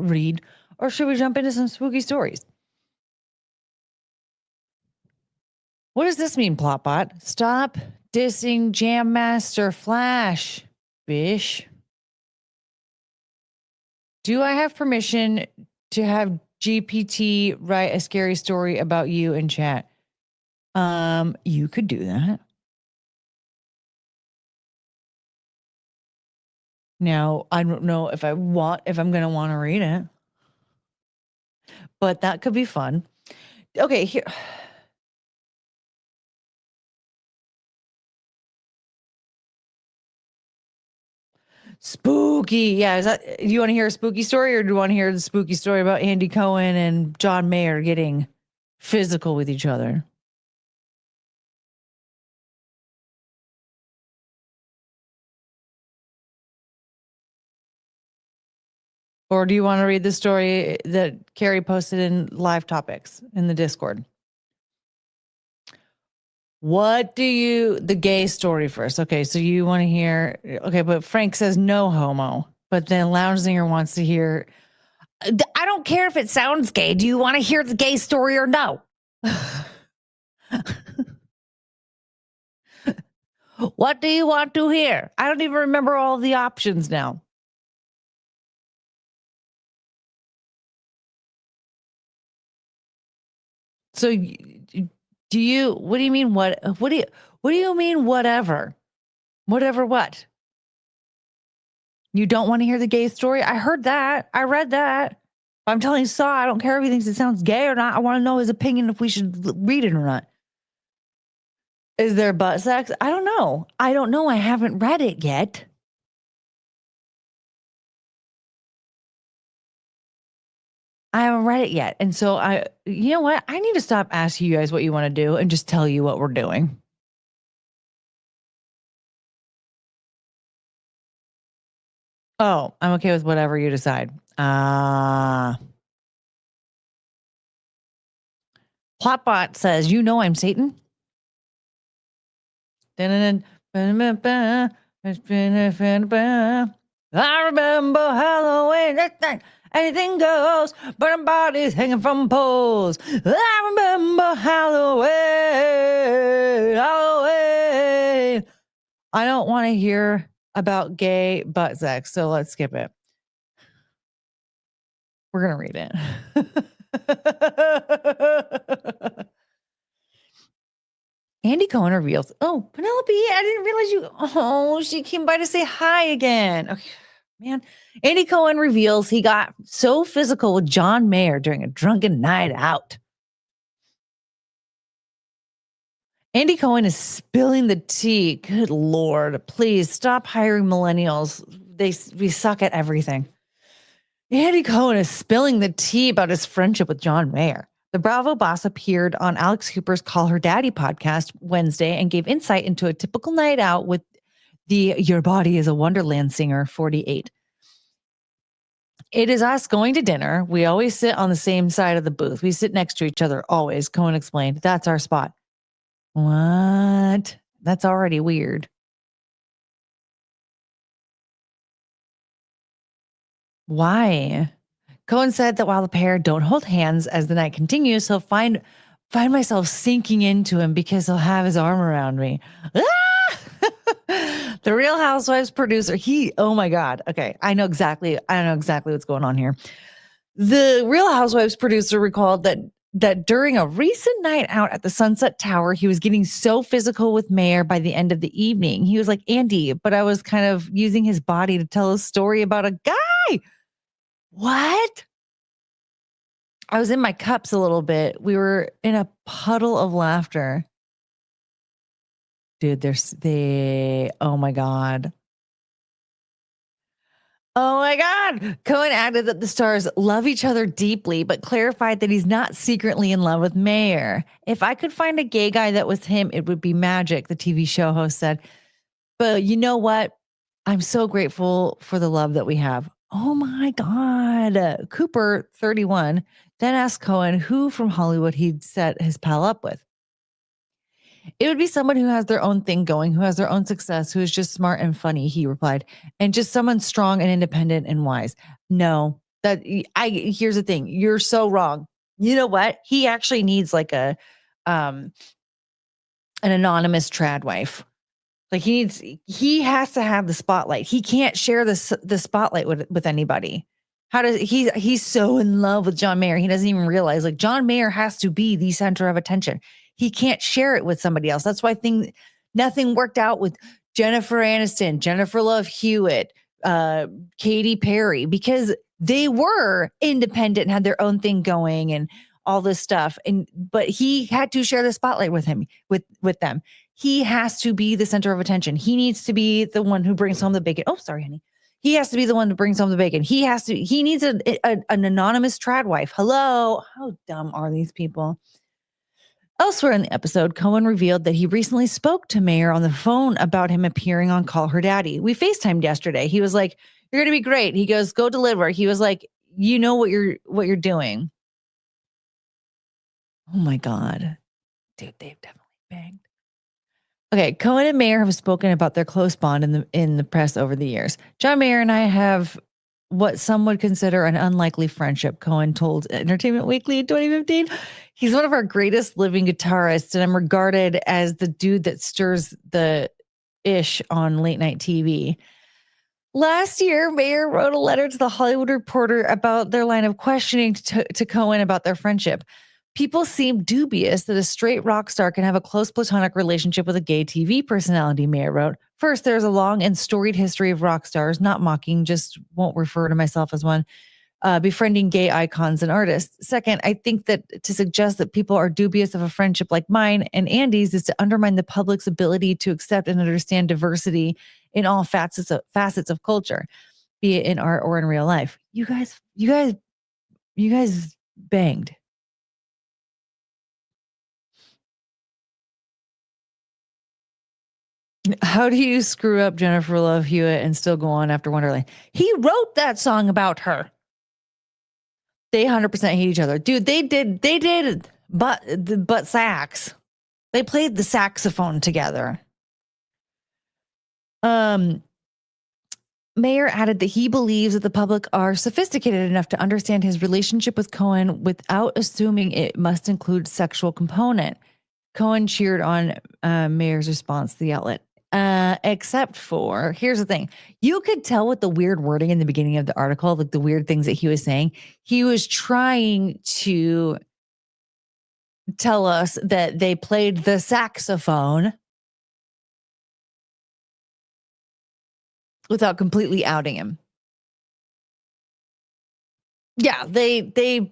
[SPEAKER 1] read? Or should we jump into some spooky stories? What does this mean, Plotbot? Stop dissing Jam Master Flash, bish. Do I have permission to have GPT write a scary story about you in chat? You could do that. Now, I don't know if I'm going to want to read it, but that could be fun. Okay, here. Spooky. Yeah. Do you want to hear a spooky story, or do you want to hear the spooky story about Andy Cohen and John Mayer getting physical with each other? Or do you want to read the story that Carrie posted in live topics in the Discord? The gay story first. Okay, so you want to hear, okay, but Frank says no homo, but then Lounge wants to hear, I don't care if it sounds gay. Do you want to hear the gay story or no? What do you want to hear? I don't even remember all the options now. So what do you mean what do you mean whatever? Whatever what? You don't want to hear the gay story? I heard that. I read that. I'm telling Saw, I don't care if he thinks it sounds gay or not. I want to know his opinion if we should read it or not. Is there butt sex? I don't know. I haven't read it yet. I haven't read it yet. And so you know what? I need to stop asking you guys what you want to do and just tell you what we're doing. Oh, I'm okay with whatever you decide. Plotbot says, you know I'm Satan. I remember Halloween. Anything goes, burning bodies hanging from poles. I remember Halloween. I don't want to hear about gay butt sex, so let's skip it. We're going to read it. Andy Cohen reveals, oh, Penelope, I didn't realize she came by to say hi again. Okay, man. Andy Cohen reveals he got so physical with John Mayer during a drunken night out. Andy Cohen is spilling the tea. Good Lord, please stop hiring millennials. We suck at everything. Andy Cohen is spilling the tea about his friendship with John Mayer. The Bravo boss appeared on Alex Cooper's Call Her Daddy podcast Wednesday and gave insight into a typical night out with the Your Body is a Wonderland singer, 48. It is us going to dinner. We always sit on the same side of the booth. We sit next to each other always, Cohen explained. That's our spot. What? That's already weird. Why? Cohen said that while the pair don't hold hands as the night continues, he'll find myself sinking into him because he'll have his arm around me. The Real Housewives producer, oh my God. Okay, I know exactly what's going on here. The Real Housewives producer recalled that during a recent night out at the Sunset Tower, he was getting so physical with Mayer by the end of the evening. He was like, Andy, but I was kind of using his body to tell a story about a guy. What? I was in my cups a little bit. We were in a puddle of laughter. Dude, oh my God. Oh my God. Cohen added that the stars love each other deeply, but clarified that he's not secretly in love with Mayer. If I could find a gay guy that was him, it would be magic, the TV show host said. But you know what? I'm so grateful for the love that we have. Oh my God. Cooper, 31, then asked Cohen who from Hollywood he'd set his pal up with. It would be someone who has their own thing going, who has their own success, who is just smart and funny, he replied, and just someone strong and independent and wise. No, here's the thing. You're so wrong. You know what? He actually needs like an anonymous trad wife. Like he has to have the spotlight. He can't share the spotlight with anybody. How does he's so in love with John Mayer. He doesn't even realize like John Mayer has to be the center of attention. He can't share it with somebody else. That's why nothing worked out with Jennifer Aniston, Jennifer Love Hewitt, Katy Perry, because they were independent and had their own thing going and all this stuff. But he had to share the spotlight with them. He has to be the center of attention. He needs to be the one who brings home the bacon. Oh, sorry, honey. He has to be the one that brings home the bacon. He needs an anonymous trad wife. Hello. How dumb are these people? Elsewhere in the episode, Cohen revealed that he recently spoke to Mayer on the phone about him appearing on Call Her Daddy. We FaceTimed yesterday. He was like, "You're going to be great." He goes, "Go deliver." He was like, "You know what you're doing." Oh my God. Dude, they've definitely banged. Okay, Cohen and Mayer have spoken about their close bond in the press over the years. John Mayer and I have what some would consider an unlikely friendship, Cohen told Entertainment Weekly in 2015. He's one of our greatest living guitarists, and I'm regarded as the dude that stirs the ish on late night TV. Last year, Mayer wrote a letter to the Hollywood Reporter about their line of questioning to Cohen about their friendship. People seem dubious that a straight rock star can have a close platonic relationship with a gay TV personality, Mayer wrote. First, there's a long and storied history of rock stars, not mocking, just won't refer to myself as one, befriending gay icons and artists. Second, I think that to suggest that people are dubious of a friendship like mine and Andy's is to undermine the public's ability to accept and understand diversity in all facets of culture, be it in art or in real life. You guys banged. How do you screw up Jennifer Love Hewitt and still go on after Wonderland? He wrote that song about her. They 100% hate each other. Dude, they did butt sax. They played the saxophone together. Mayer added that he believes that the public are sophisticated enough to understand his relationship with Cohen without assuming it must include sexual component. Cohen cheered on Mayer's response to the outlet. Except for, here's the thing. You could tell with the weird wording in the beginning of the article, like the weird things that he was saying. He was trying to tell us that they played the saxophone without completely outing him. Yeah, they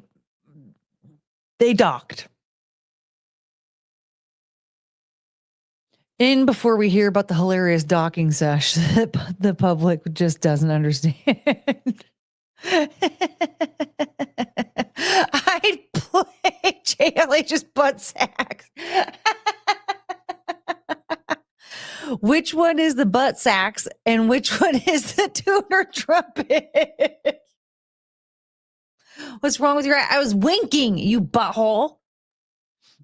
[SPEAKER 1] docked. In before we hear about the hilarious docking sesh that the public just doesn't understand. I'd play JLH's butt sax. Which one is the butt sax and which one is the tuner trumpet? What's wrong with your eye? I was winking, you butthole.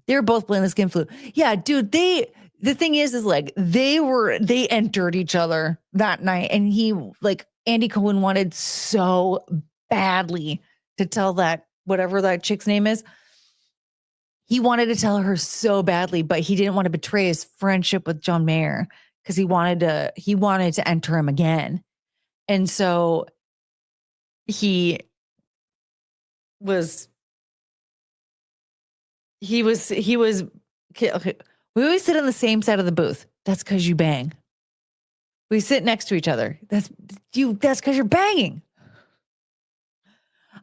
[SPEAKER 1] They were both playing the skin flute. Yeah, dude, the thing is like they entered each other that night, and Andy Cohen wanted so badly to tell that whatever that chick's name is. He wanted to tell her so badly, but he didn't want to betray his friendship with John Mayer because he wanted to enter him again. And so he was okay. We always sit on the same side of the booth. That's because you bang. We sit next to each other. That's because you're banging.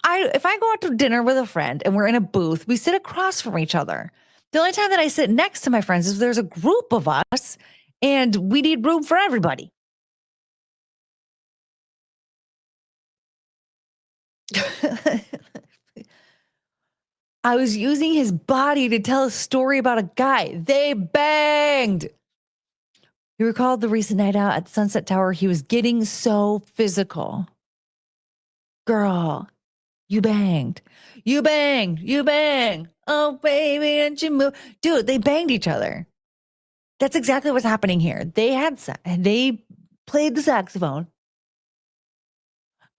[SPEAKER 1] If I go out to dinner with a friend and we're in a booth, we sit across from each other. The only time that I sit next to my friends is if there's a group of us and we need room for everybody. I was using his body to tell a story about a guy. They banged. You recall the recent night out at the Sunset Tower? He was getting so physical. Girl, you banged. You banged. You banged. Oh, baby, don't you move. Dude, they banged each other. That's exactly what's happening here. They played the saxophone.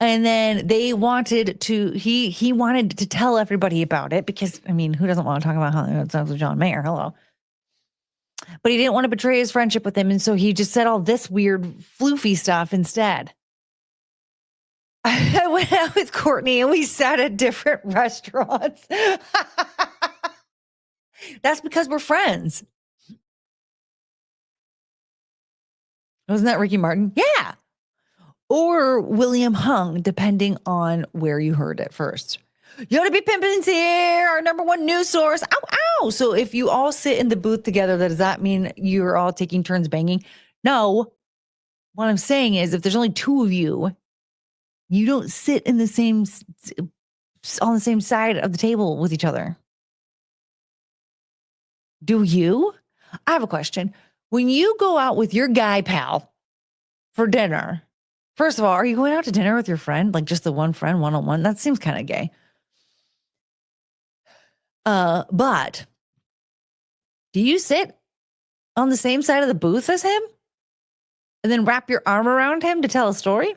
[SPEAKER 1] And then he wanted to tell everybody about it because, I mean, who doesn't want to talk about how it sounds with John Mayer? Hello. But he didn't want to betray his friendship with him. And so he just said all this weird floofy stuff instead. I went out with Courtney and we sat at different restaurants. That's because we're friends. Wasn't that Ricky Martin? Yeah. Or William Hung, depending on where you heard it first. You ought to be pimpins here, our number one news source. Ow, ow. So if you all sit in the booth together, does that mean you're all taking turns banging? No. What I'm saying is if there's only two of you, you don't sit in the same on the same side of the table with each other. Do you? I have a question. When you go out with your guy pal for dinner, first of all, are you going out to dinner with your friend? Like just the one friend, one-on-one? That seems kind of gay. But do you sit on the same side of the booth as him and then wrap your arm around him to tell a story?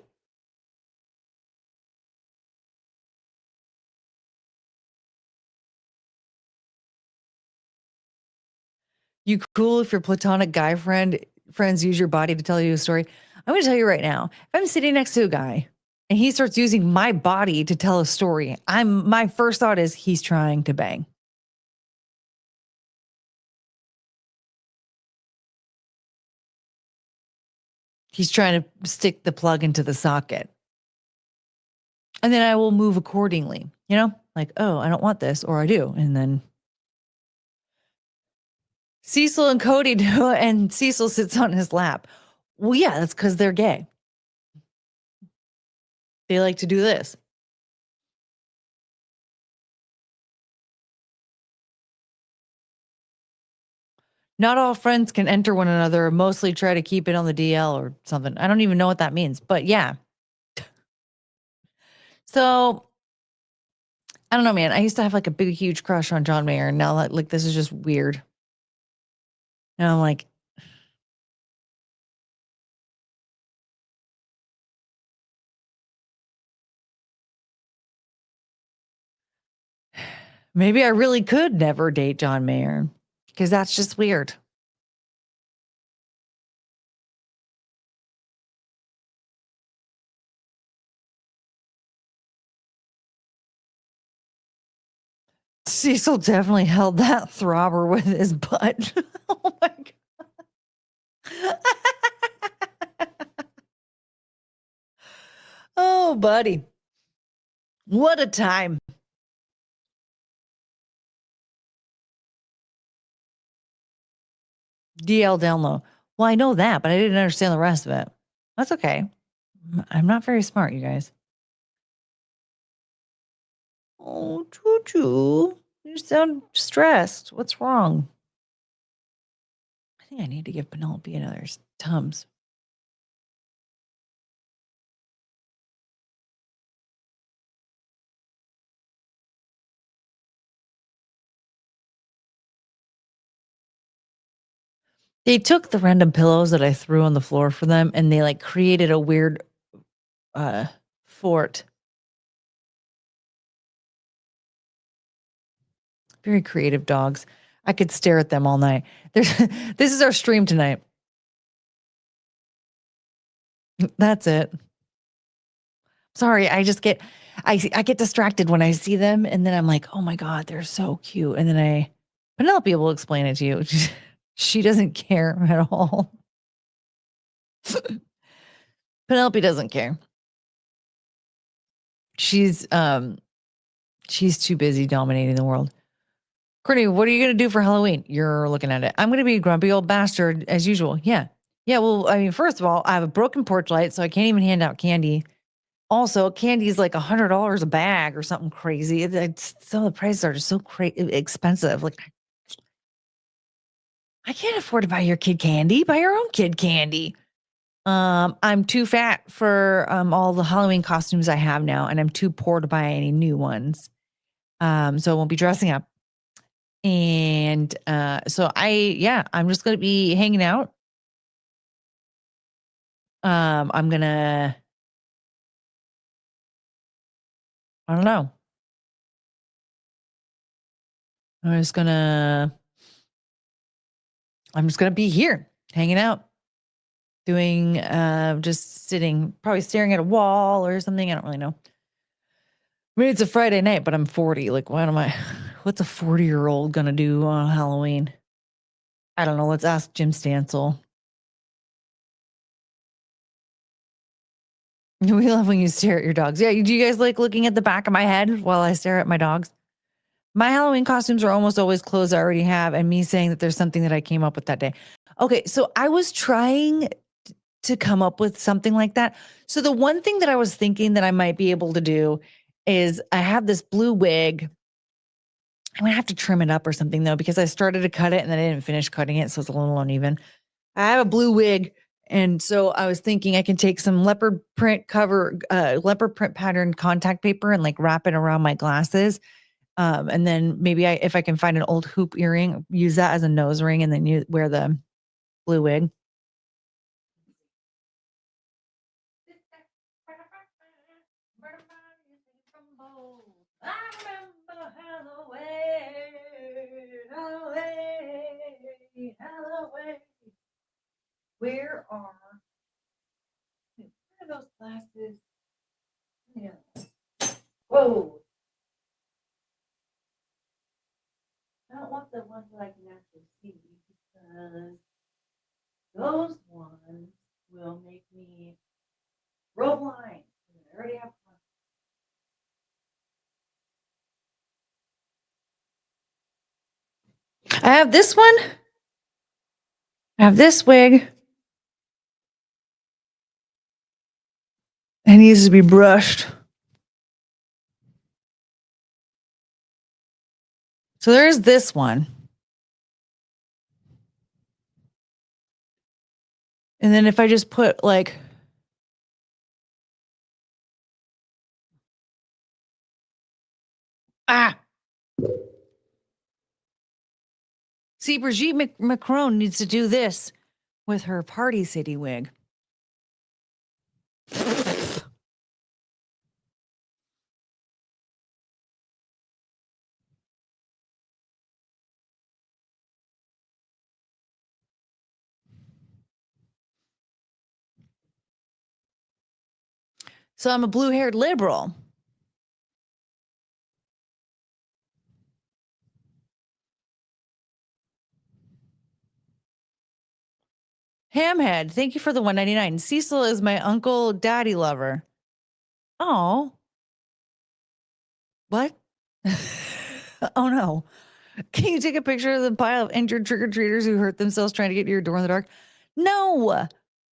[SPEAKER 1] You cool if your platonic guy friends use your body to tell you a story? I'm going to tell you right now, if I'm sitting next to a guy and he starts using my body to tell a story, my first thought is he's trying to bang. He's trying to stick the plug into the socket. And then I will move accordingly, like, oh, I don't want this, or I do. And then Cecil and Cody do, and Cecil sits on his lap. Well, yeah, that's because they're gay. They like to do this. Not all friends can enter one another, mostly try to keep it on the DL or something. I don't even know what that means, but yeah. So, I don't know, man. I used to have like a big, huge crush on John Mayer. And now like this is just weird. And I'm like, maybe I really could never date John Mayer because that's just weird. Cecil definitely held that throbber with his butt. Oh my God. Oh, buddy. What a time. DL down low. Well, I know that, but I didn't understand the rest of it. That's okay. I'm not very smart, you guys. Oh, Choo-Choo. You sound stressed. What's wrong? I think I need to give Penelope another Tums. They took the random pillows that I threw on the floor for them and they like created a weird fort. Very creative dogs. I could stare at them all night. This is our stream tonight. That's it. Sorry, I just get I get distracted when I see them and then I'm like, "Oh my God, they're so cute." And then Penelope will explain it to you. She doesn't care at all. Penelope doesn't care. She's too busy dominating the world. Courtney, what are you going to do for Halloween? You're looking at it. I'm going to be a grumpy old bastard as usual. Yeah. Yeah, well, I mean, first of all, I have a broken porch light, so I can't even hand out candy. Also, candy is like $100 a bag or something crazy. Some of the prices are just so expensive. Like, I can't afford to buy your kid candy. Buy your own kid candy. I'm too fat for all the Halloween costumes I have now, and I'm too poor to buy any new ones. So I won't be dressing up. And so I'm just gonna be hanging out. I'm gonna, I don't know. I'm just gonna I'm just going to be here hanging out, doing, just sitting, probably staring at a wall or something. I don't really know. I mean, it's a Friday night, but I'm 40. Like, what's a 40-year-old going to do on Halloween? I don't know. Let's ask Jim Stansel. We love when you stare at your dogs. Yeah. Do you guys like looking at the back of my head while I stare at my dogs? My Halloween costumes are almost always clothes I already have, and me saying that there's something that I came up with that day. Okay. So I was trying to come up with something like that. So the one thing that I was thinking that I might be able to do is I have this blue wig. I'm gonna have to trim it up or something though, because I started to cut it and then I didn't finish cutting it, so it's a little uneven. I have a blue wig, and so I was thinking I can take some leopard print pattern contact paper and like wrap it around my glasses. And then maybe if I can find an old hoop earring, use that as a nose ring, and then you wear the blue wig. I remember Halloween. Where are those glasses? Yeah. Whoa. I don't want the ones that I can actually see, because those ones will make me roll blind. I already have one. I have this one. I have this wig. It needs to be brushed. So there's this one. And then if I just put like, see, Brigitte Macron needs to do this with her Party City wig. So I'm a blue-haired liberal. Hamhead, thank you for the $1.99. Cecil is my uncle daddy lover. Oh. What? Oh no. Can you take a picture of the pile of injured trick-or-treaters who hurt themselves trying to get to your door in the dark? No.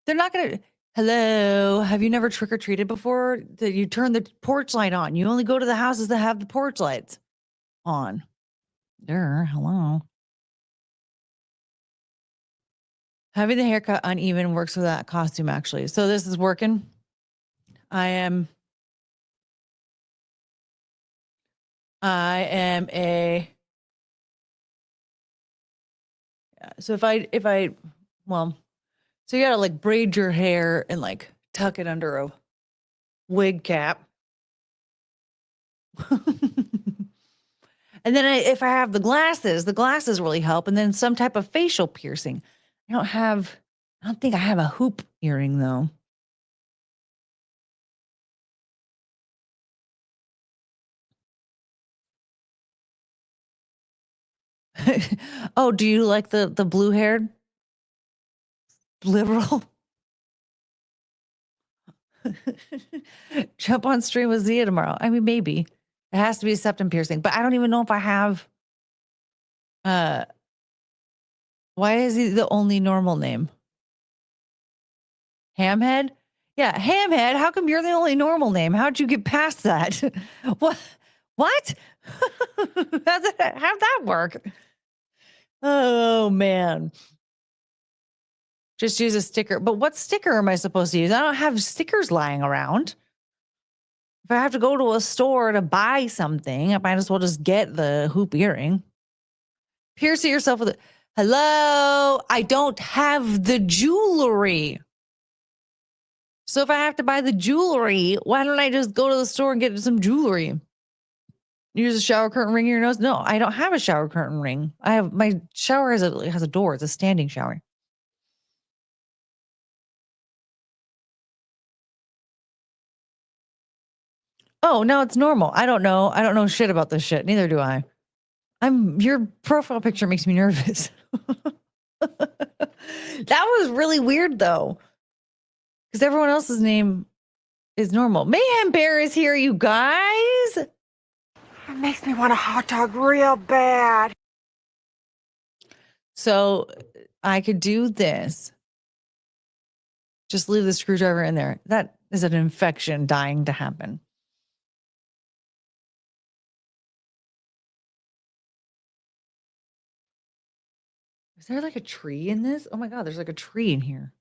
[SPEAKER 1] They're not gonna. Hello. Have you never trick-or-treated before? That you turn the porch light on. You only go to the houses that have the porch lights on. Hello. Having the haircut uneven works with that costume, actually. So this is working. I am a. So if I, well, so you gotta like braid your hair and like tuck it under a wig cap. And then if I have the glasses really help. And then some type of facial piercing. I don't think I have a hoop earring though. Oh, do you like the blue haired liberal? Jump on stream with Zia tomorrow. I mean, maybe. It has to be a septum piercing, but I don't even know if I have. Why is he the only normal name? Hamhead? Yeah, Hamhead. How come you're the only normal name? How'd you get past that? What? How'd that work? Oh man. Just use a sticker. But what sticker am I supposed to use? I don't have stickers lying around. If I have to go to a store to buy something, I might as well just get the hoop earring. Pierce it yourself with it. Hello, I don't have the jewelry. So if I have to buy the jewelry, why don't I just go to the store and get some jewelry? use a shower curtain ring in your nose? No, I don't have a shower curtain ring. My shower has a door. It's a standing shower. Oh, no, it's normal. I don't know. I don't know shit about this shit. Neither do I. Your profile picture makes me nervous. That was really weird though. Because everyone else's name is normal. Mayhem Bear is here, you guys.
[SPEAKER 4] It makes me want a hot dog real bad.
[SPEAKER 1] So I could do this. Just leave the screwdriver in there. That is an infection dying to happen. Is there like a tree in this? Oh my God, there's like a tree in here.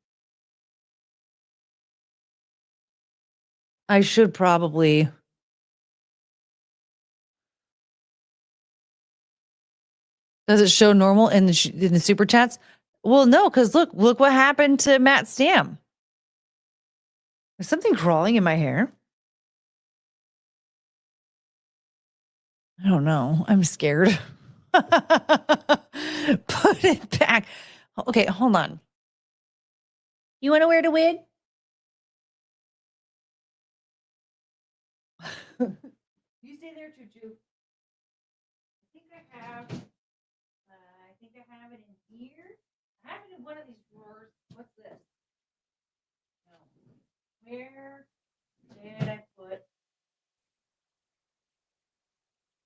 [SPEAKER 1] I should probably. Does it show normal in the super chats? Well, no, because look what happened to Matt Stam. There's something crawling in my hair. I don't know. I'm scared. Put it back. Okay, hold on. You want to wear the wig? You stay there, Choo Choo. I think I have it in here. I have it in one of these drawers. What's this? No. Where did I put?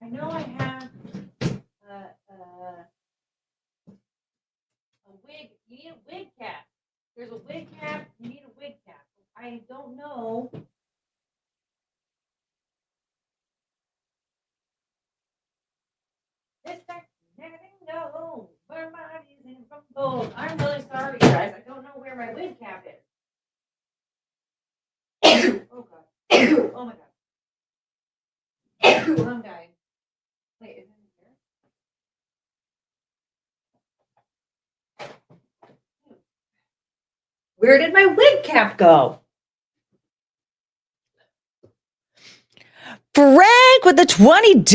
[SPEAKER 1] I know I have a wig. You need a wig cap. There's a wig cap. You need a wig cap. I don't know. This back never know where my body's in from gold. I'm really sorry, guys. I don't know where my wig cap is. Oh God. Oh my God. I'm dying. Wait, is it in here? Where did my wig cap go? Frank with the $20.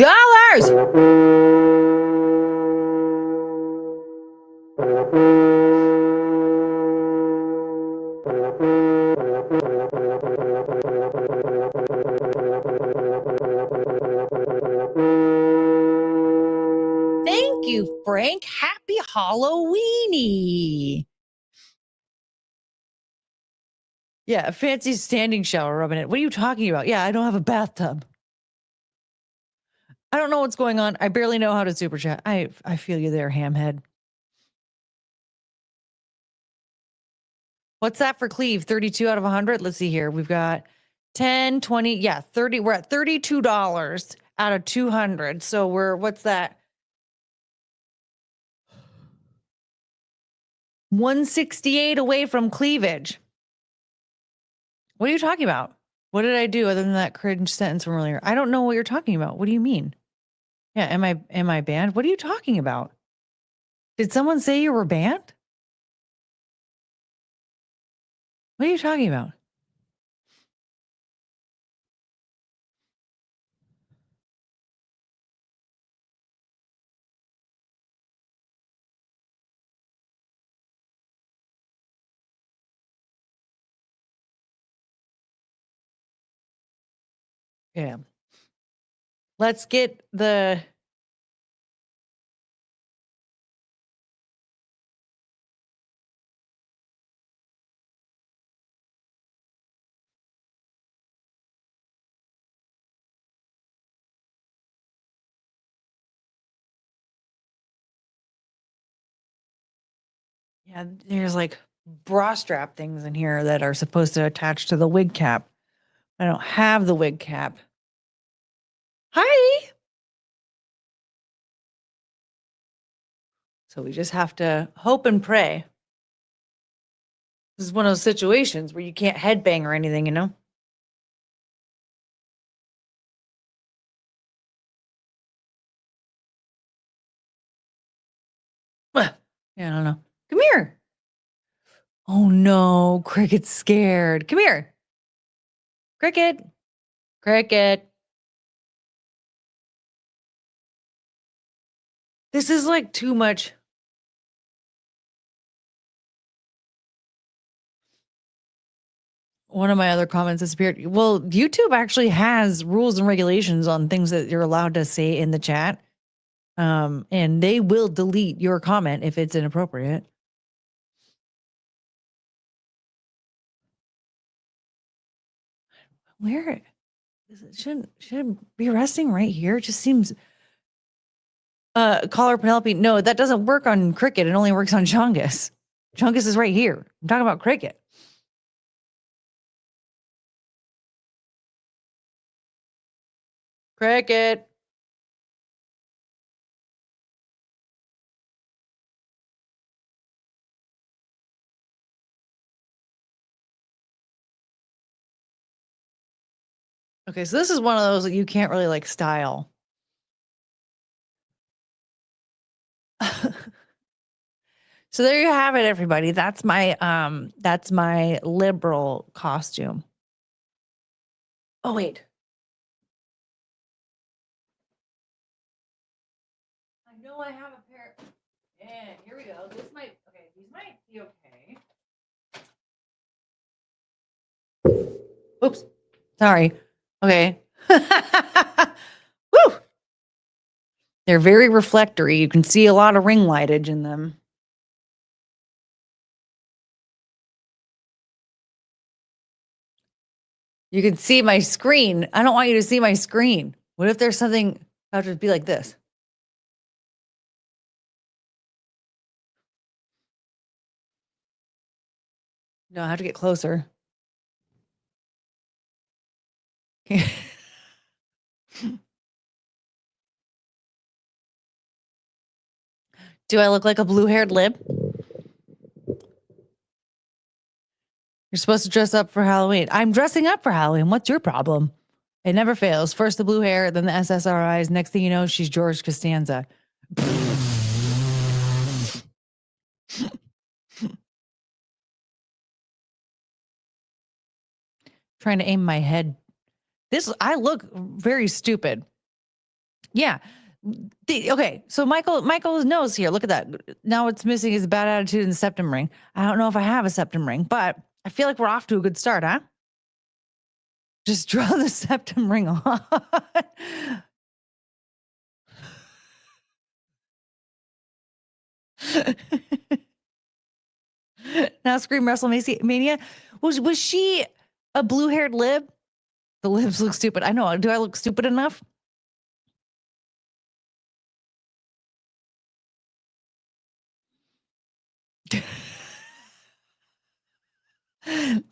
[SPEAKER 1] Thank you, Frank. Happy Halloweeny. Yeah, a fancy standing shower rubbing it. What are you talking about? Yeah, I don't have a bathtub. I don't know what's going on. I barely know how to super chat. I feel you there, hamhead. What's that for Cleve? 32 out of 100? Let's see here. We've got 10, 20. Yeah, 30. We're at $32 out of 200. So what's that? 168 away from cleavage. What are you talking about? What did I do other than that cringe sentence from earlier? I don't know what you're talking about. What do you mean? Yeah, am I banned? What are you talking about? Did someone say you were banned? What are you talking about? Yeah. Let's get the Yeah, there's like bra strap things in here that are supposed to attach to the wig cap. I don't have the wig cap. Hi. So we just have to hope and pray. This is one of those situations where you can't headbang or anything, you know? Yeah, I don't know. Come here. Oh no, Cricket's scared. Come here. Cricket. Cricket. This is like too much. One of my other comments disappeared. Well, YouTube actually has rules and regulations on things that you're allowed to say in the chat. And they will delete your comment if it's inappropriate. Where is it? Shouldn't be resting right here. It just seems caller Penelope. No, that doesn't work on Cricket. It only works on Chungus. Chungus is right here. I'm talking about Cricket. Cricket. Okay, so this is one of those that you can't really like style. So there you have it, everybody. That's my liberal costume. Oh wait. I know I have a pair. Yeah, here we go. These might be okay. Oops. Sorry. Okay. Woo! They're very reflectory. You can see a lot of ring lightage in them. You can see my screen. I don't want you to see my screen. What if there's something I have to be like this? No, I have to get closer. Do I look like a blue-haired lib? You're supposed to dress up for Halloween. I'm dressing up for Halloween. What's your problem? It never fails. First the blue hair, then the SSRIs. Next thing you know, she's George Costanza. Trying to aim my head. I look very stupid. Yeah. Okay, so Michael's nose here. Look at that. Now it's missing his bad attitude and septum ring. I don't know if I have a septum ring, but I feel like we're off to a good start, huh? Just draw the septum ring on. Now Scream WrestleMania. Was she a blue-haired lib? The libs look stupid. I know. Do I look stupid enough?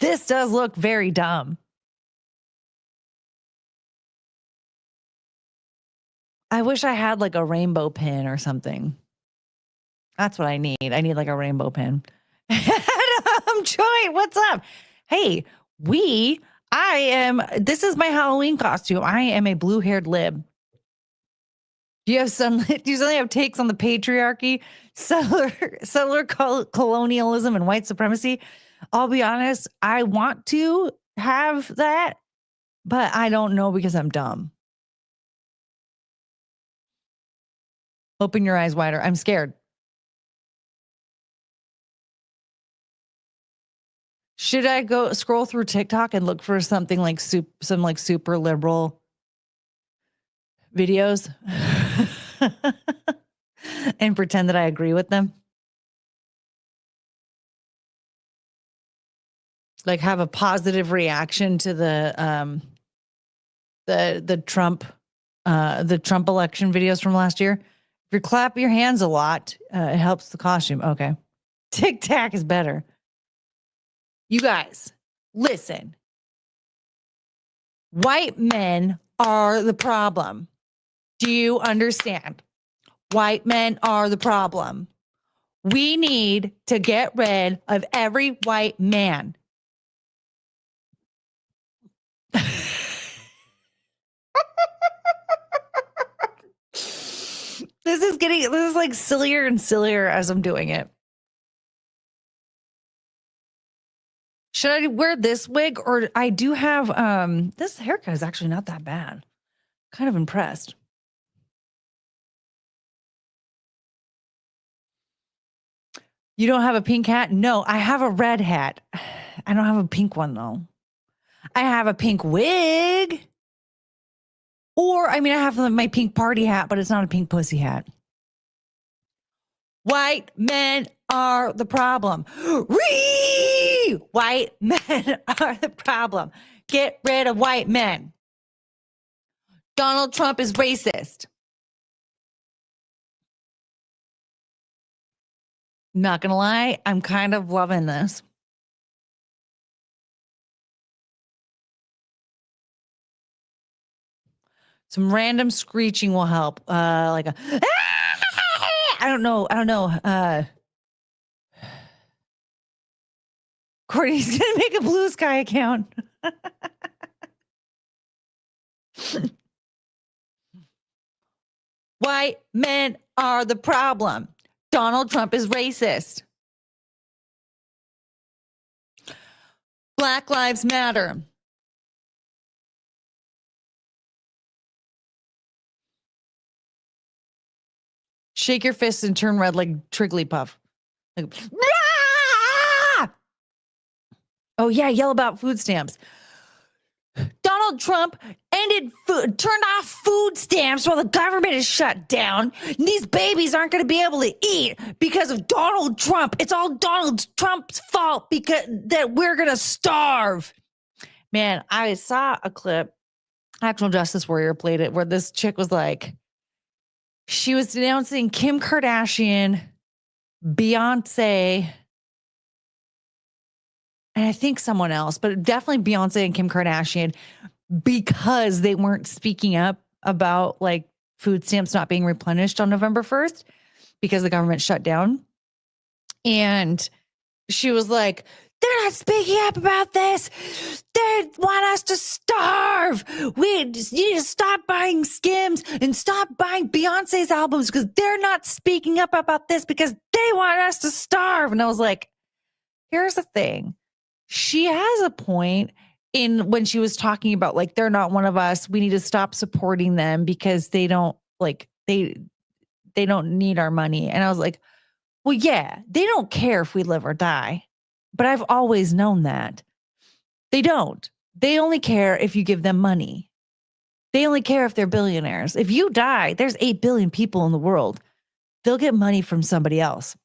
[SPEAKER 1] This does look very dumb. I wish I had like a rainbow pin or something. That's what I need. I need like a rainbow pin. Joy, what's up? Hey, this is my Halloween costume. I am a blue-haired lib. Do you suddenly have takes on the patriarchy, settler colonialism, and white supremacy? I'll be honest, I want to have that, but I don't know because I'm dumb. Open your eyes wider. I'm scared. Should I go scroll through TikTok and look for something like some like super liberal videos and pretend that I agree with them? Like have a positive reaction to the Trump election videos from last year. If you clap your hands a lot, it helps the costume. Okay. Tic Tac is better. You guys, listen. White men are the problem. Do you understand? White men are the problem. We need to get rid of every white man. This is like sillier and sillier as I'm doing it. Should I wear this wig, or I do have this haircut is actually not that bad. Kind of impressed. You don't have a pink hat? No, I have a red hat. I don't have a pink one though. I have a pink wig. Or, I have my pink party hat, but it's not a pink pussy hat. White men are the problem. White men are the problem. Get rid of white men. Donald Trump is racist. Not gonna lie, I'm kind of loving this. Some random screeching will help. Like a I don't know. Courtney's gonna make a Blue Sky account. White men are the problem. Donald Trump is racist. Black Lives Matter. Shake your fists and turn red like Trigglypuff. Like, oh yeah, yell about food stamps. Donald Trump turned off food stamps while the government is shut down. And these babies aren't going to be able to eat because of Donald Trump. It's all Donald Trump's fault because that we're going to starve. Man, I saw a clip. Actual Justice Warrior played it where this chick was like, she was denouncing Kim Kardashian, Beyonce, and I think someone else, but definitely Beyonce and Kim Kardashian, because they weren't speaking up about like food stamps not being replenished on November 1st because the government shut down. And she was like, they're not speaking up about this. They want us to starve. We just need to stop buying Skims and stop buying Beyonce's albums because they're not speaking up about this because they want us to starve. And I was like, here's the thing. She has a point in when she was talking about like, they're not one of us. We need to stop supporting them because they don't like, they don't need our money. And I was like, well, yeah, they don't care if we live or die. But I've always known that. They don't. They only care if you give them money. They only care if they're billionaires. If you die, there's 8 billion people in the world. They'll get money from somebody else.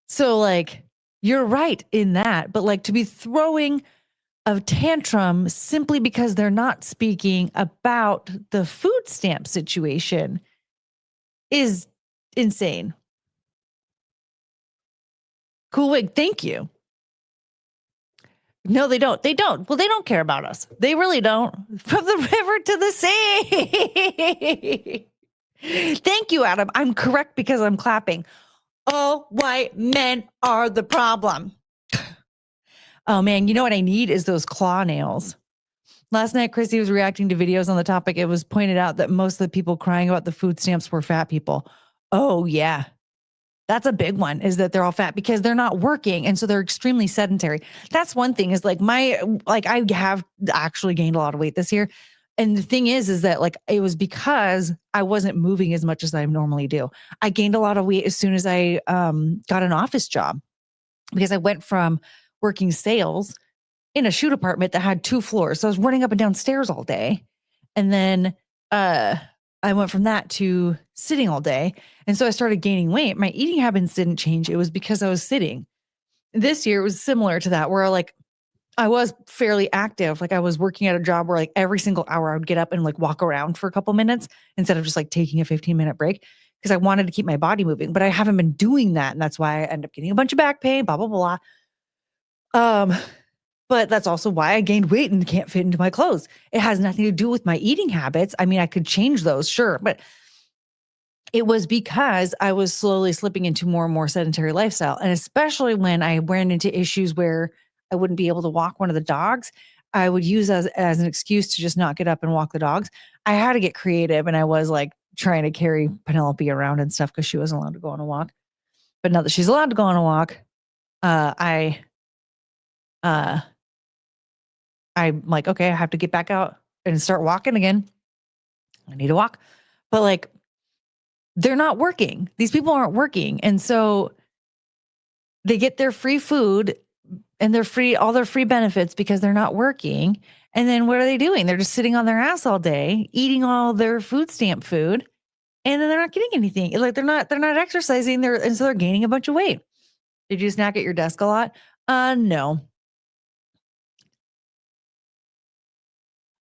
[SPEAKER 1] So like, you're right in that. But like to be throwing a tantrum simply because they're not speaking about the food stamp situation is insane. Cool wig, thank you. No, they don't. They don't. Well, they don't care about us. They really don't. From the river to the sea. Thank you, Adam. I'm correct because I'm clapping. All white men are the problem. Oh, man. You know what I need is those claw nails. Last night, Chrissy was reacting to videos on the topic. It was pointed out that most of the people crying about the food stamps were fat people. Oh, yeah. That's a big one, is that they're all fat because they're not working. And so they're extremely sedentary. That's one thing is like I have actually gained a lot of weight this year. And the thing is that like, it was because I wasn't moving as much as I normally do. I gained a lot of weight as soon as I got an office job because I went from working sales in a shoe department that had 2 floors. So I was running up and down stairs all day. And then, I went from that to sitting all day. And so I started gaining weight. My eating habits didn't change. It was because I was sitting. This year it was similar to that where like I was fairly active. Like I was working at a job where like every single hour I would get up and like walk around for a couple minutes instead of just like taking a 15-minute break because I wanted to keep my body moving, but I haven't been doing that. And that's why I end up getting a bunch of back pain, blah, blah, blah. But that's also why I gained weight and can't fit into my clothes. It has nothing to do with my eating habits. I mean, I could change those, sure. But it was because I was slowly slipping into more and more sedentary lifestyle. And especially when I ran into issues where I wouldn't be able to walk one of the dogs, I would use as an excuse to just not get up and walk the dogs. I had to get creative. And I was like trying to carry Penelope around and stuff because she wasn't allowed to go on a walk. But now that she's allowed to go on a walk, I'm like, okay, I have to get back out and start walking again. I need to walk. But like, they're not working. These people aren't working. And so they get their free food and all their free benefits because they're not working. And then what are they doing? They're just sitting on their ass all day, eating all their food stamp food, and then they're not getting anything. Like they're not exercising. And so they're gaining a bunch of weight. Did you snack at your desk a lot? No.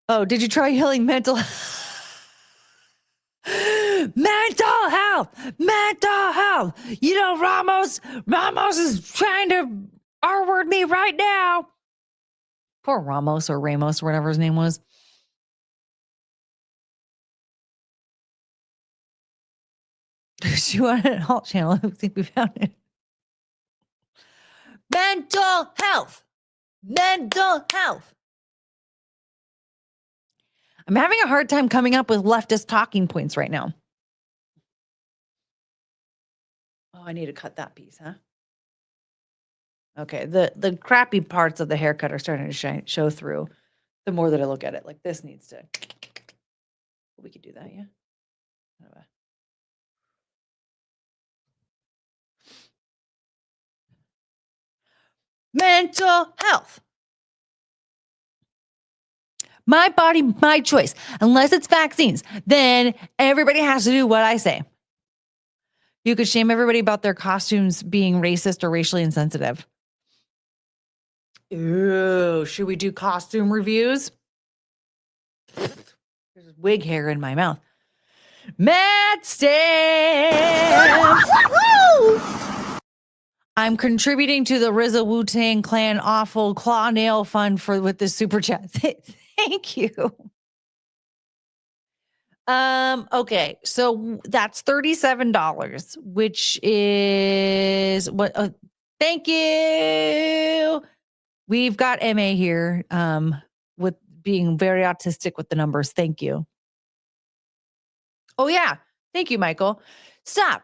[SPEAKER 1] Oh, did you try yelling mental mental health? Mental health. You know, Ramos is trying to R-word me right now. Poor Ramos or Ramos or whatever his name was. She wanted an alt channel. I think we found it. Mental health. Mental health. I'm having a hard time coming up with leftist talking points right now. Oh, I need to cut that piece, huh? Okay, the crappy parts of the haircut are starting to show through the more that I look at it. Like this needs to, we could do that, yeah? Mental health. My body, my choice. Unless it's vaccines, then everybody has to do what I say. You could shame everybody about their costumes being racist or racially insensitive. Ooh, should we do costume reviews? There's wig hair in my mouth. Matt Stamp! I'm contributing to the RZA Wu-Tang Clan Awful Claw Nail Fund with the super chat. Thank you. Okay, so that's $37, which is what? Thank you. We've got MA here, with being very autistic with the numbers. Thank you. Oh yeah, thank you, Michael. Stop.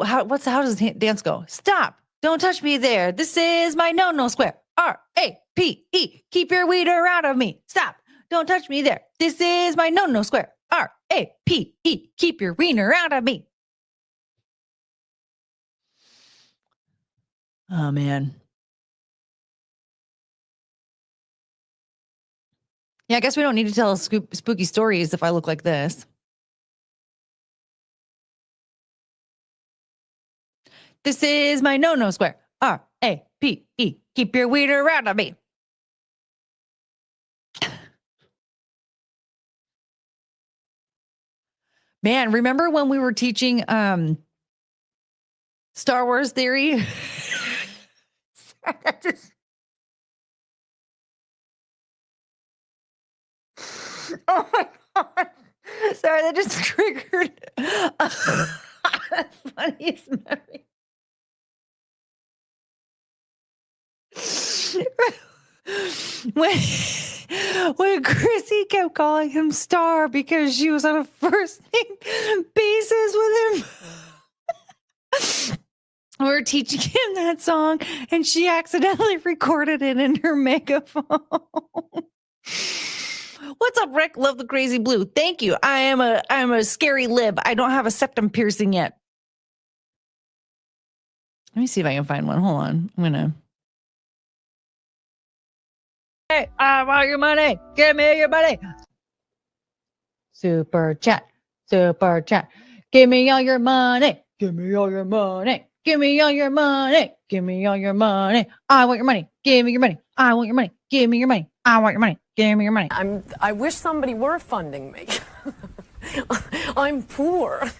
[SPEAKER 1] How does the dance go? Stop. Don't touch me there. This is my no square. R-A-P-E. Keep your weeder out of me. Stop. Don't touch me there. This is my no square. R-A-P-E. Keep your wiener out of me. Oh, man. Yeah, I guess we don't need to tell spooky stories if I look like this. This is my no square. R-A-P-E. Keep your weeder out of me. Man, remember when we were teaching Star Wars theory? Oh my God. Sorry, that just triggered the funniest memory. When Chrissy kept calling him Star because she was on a first name basis with him. We were teaching him that song and she accidentally recorded it in her megaphone. What's up, Rick? Love the crazy blue. Thank you. I'm a scary lib. I don't have a septum piercing yet. Let me see if I can find one. Hold on. I'm gonna. Hey, I want your money. Give me your money. Super chat. Super chat. Give me all your money. Give me all your money. Give me all your money. Give me all your money. I want your money. Give me your money. I want your money. Give me your money. I want your money. Give me your money.
[SPEAKER 5] I wish somebody were funding me. I'm poor.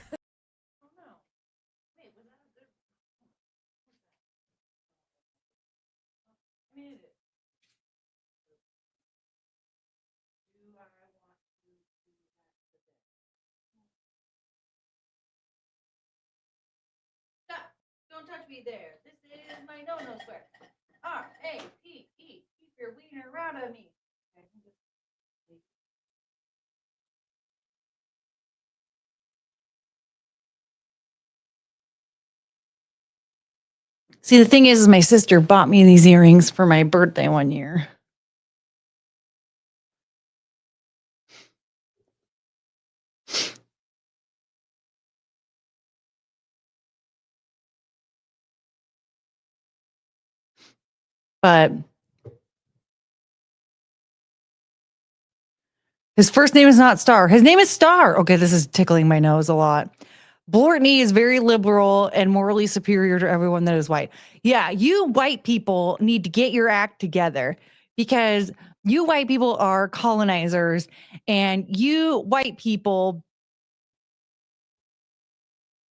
[SPEAKER 1] Stop. Don't touch me there. This is my no square. R-A-P-E. Keep your wiener out of me. See, the thing is my sister bought me these earrings for my birthday one year. But his first name is not Star. His name is Star. Okay, this is tickling my nose a lot. Courtney is very liberal and morally superior to everyone that is white. Yeah, you white people need to get your act together because you white people are colonizers and you white people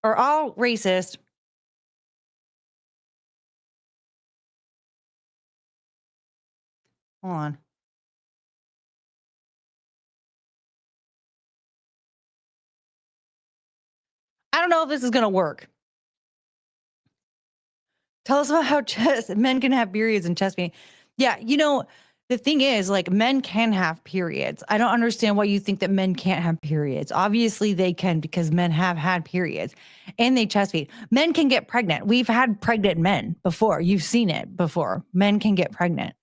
[SPEAKER 1] are all racist. Hold on. I don't know if this is going to work. Tell us about how men can have periods and chest pain. Yeah, the thing is, like, men can have periods. I don't understand why you think that men can't have periods. Obviously, they can because men have had periods and they chest feed. Men can get pregnant. We've had pregnant men before. You've seen it before. Men can get pregnant.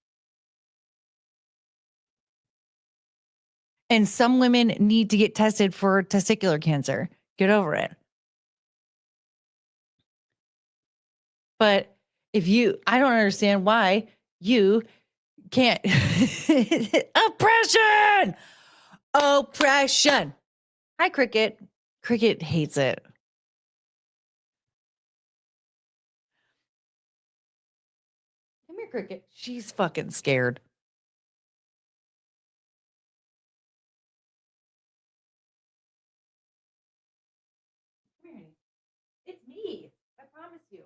[SPEAKER 1] And some women need to get tested for testicular cancer. Get over it. But I don't understand why you can't. Oppression. Hi, Cricket. Cricket hates it. Come here, Cricket. She's fucking scared. It's me. I promise you.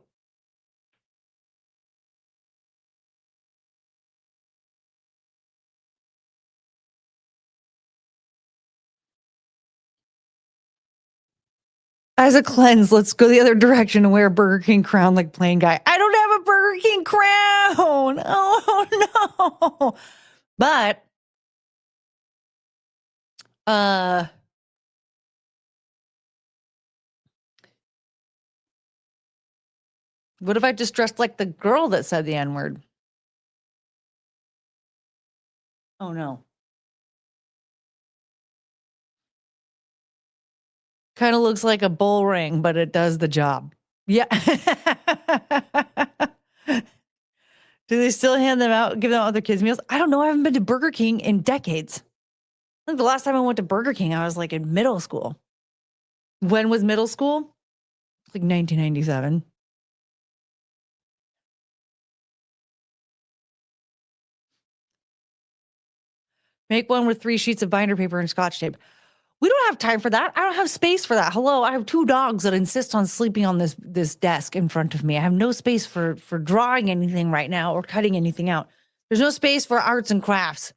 [SPEAKER 1] As a cleanse, let's go the other direction and wear a Burger King crown like plain guy. I don't have a Burger King crown. Oh no. But what if I just dressed like the girl that said the N-word? Oh no. Kind of looks like a bull ring, but it does the job. Yeah. Do they still hand them out, give them out other kids' meals? I don't know. I haven't been to Burger King in decades. I think the last time I went to Burger King, I was like in middle school. When was middle school? Like 1997. Make one with 3 sheets of binder paper and Scotch tape. We don't have time for that. I don't have space for that. Hello, I have 2 dogs that insist on sleeping on this desk in front of me. I have no space for drawing anything right now or cutting anything out. There's no space for arts and crafts.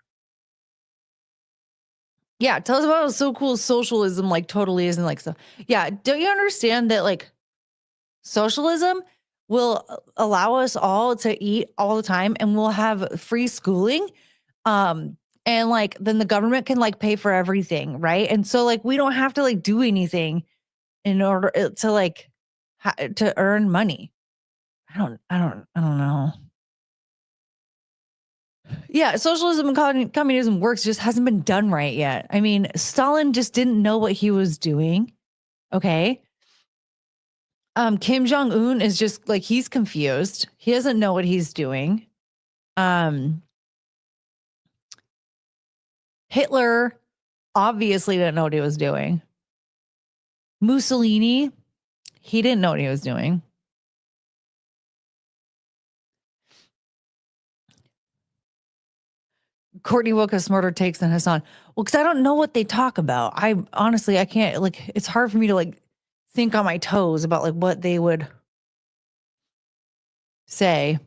[SPEAKER 1] Yeah, tell us about how so cool socialism like totally isn't like stuff. Yeah, don't you understand that like socialism will allow us all to eat all the time and we'll have free schooling? And like then the government can like pay for everything, right? And so like we don't have to like do anything in order to like to earn money. I don't know. Yeah, socialism and communism works, just hasn't been done right yet. I mean, Stalin just didn't know what he was doing. Okay. Kim Jong-un is just like he's confused. He doesn't know what he's doing. Hitler obviously didn't know what he was doing. Mussolini, he didn't know what he was doing. Courtney Woke has smarter takes than Hassan. Well, because I don't know what they talk about. I honestly, I can't, like, it's hard for me to like think on my toes about like what they would say.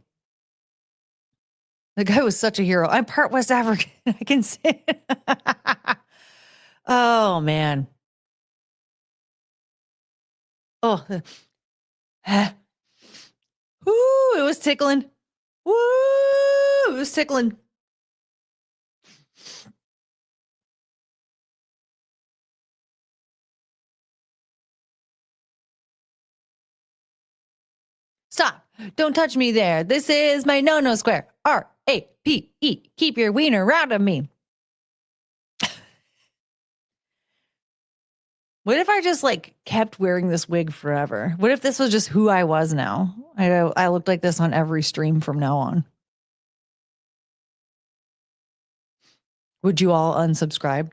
[SPEAKER 1] The guy was such a hero. I'm part West African. I can say it. Oh, man. Oh. Woo, it was tickling. Woo, it was tickling. Stop. Don't touch me there. This is my no-no square. R-A-P-E. Keep your wiener out of me. What if I just like kept wearing this wig forever? What if this was just who I was now? I looked like this on every stream from now on. Would you all unsubscribe?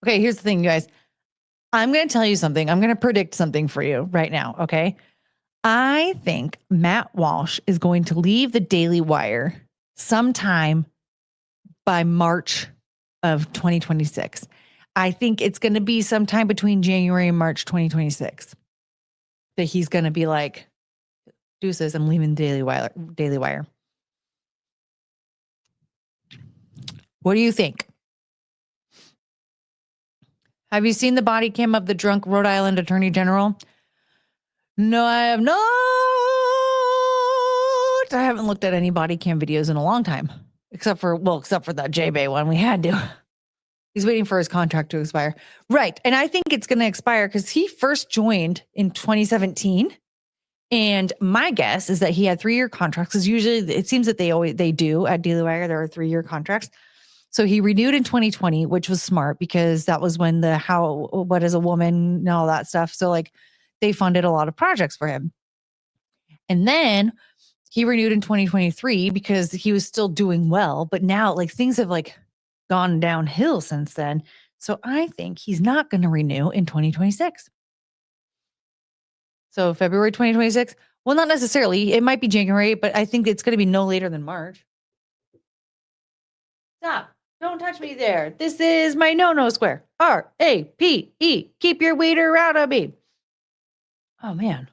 [SPEAKER 1] Okay, here's the thing, you guys. I'm going to tell you something. I'm going to predict something for you right now, okay? I think Matt Walsh is going to leave the Daily Wire sometime by March of 2026. I think it's going to be sometime between January and March 2026 that he's going to be like, deuces, I'm leaving Daily Wire. Daily Wire. What do you think? Have you seen the body cam of the drunk Rhode Island Attorney General? No, I have not. I haven't looked at any body cam videos in a long time, except for that J-Bay one we had to. He's waiting for his contract to expire. Right. And I think it's going to expire because he first joined in 2017. And my guess is that he had 3-year contracts, because usually it seems that they do at Daily Wire, there are 3-year contracts. So he renewed in 2020, which was smart because that was when the what is a woman and all that stuff. So like they funded a lot of projects for him. And then he renewed in 2023 because he was still doing well. But now like things have like gone downhill since then. So I think he's not going to renew in 2026. So February 2026. Well, not necessarily. It might be January, but I think it's going to be no later than March. Stop. Don't touch me there. This is my no-no square. R-A-P-E. Keep your weeder out of me. Oh, man.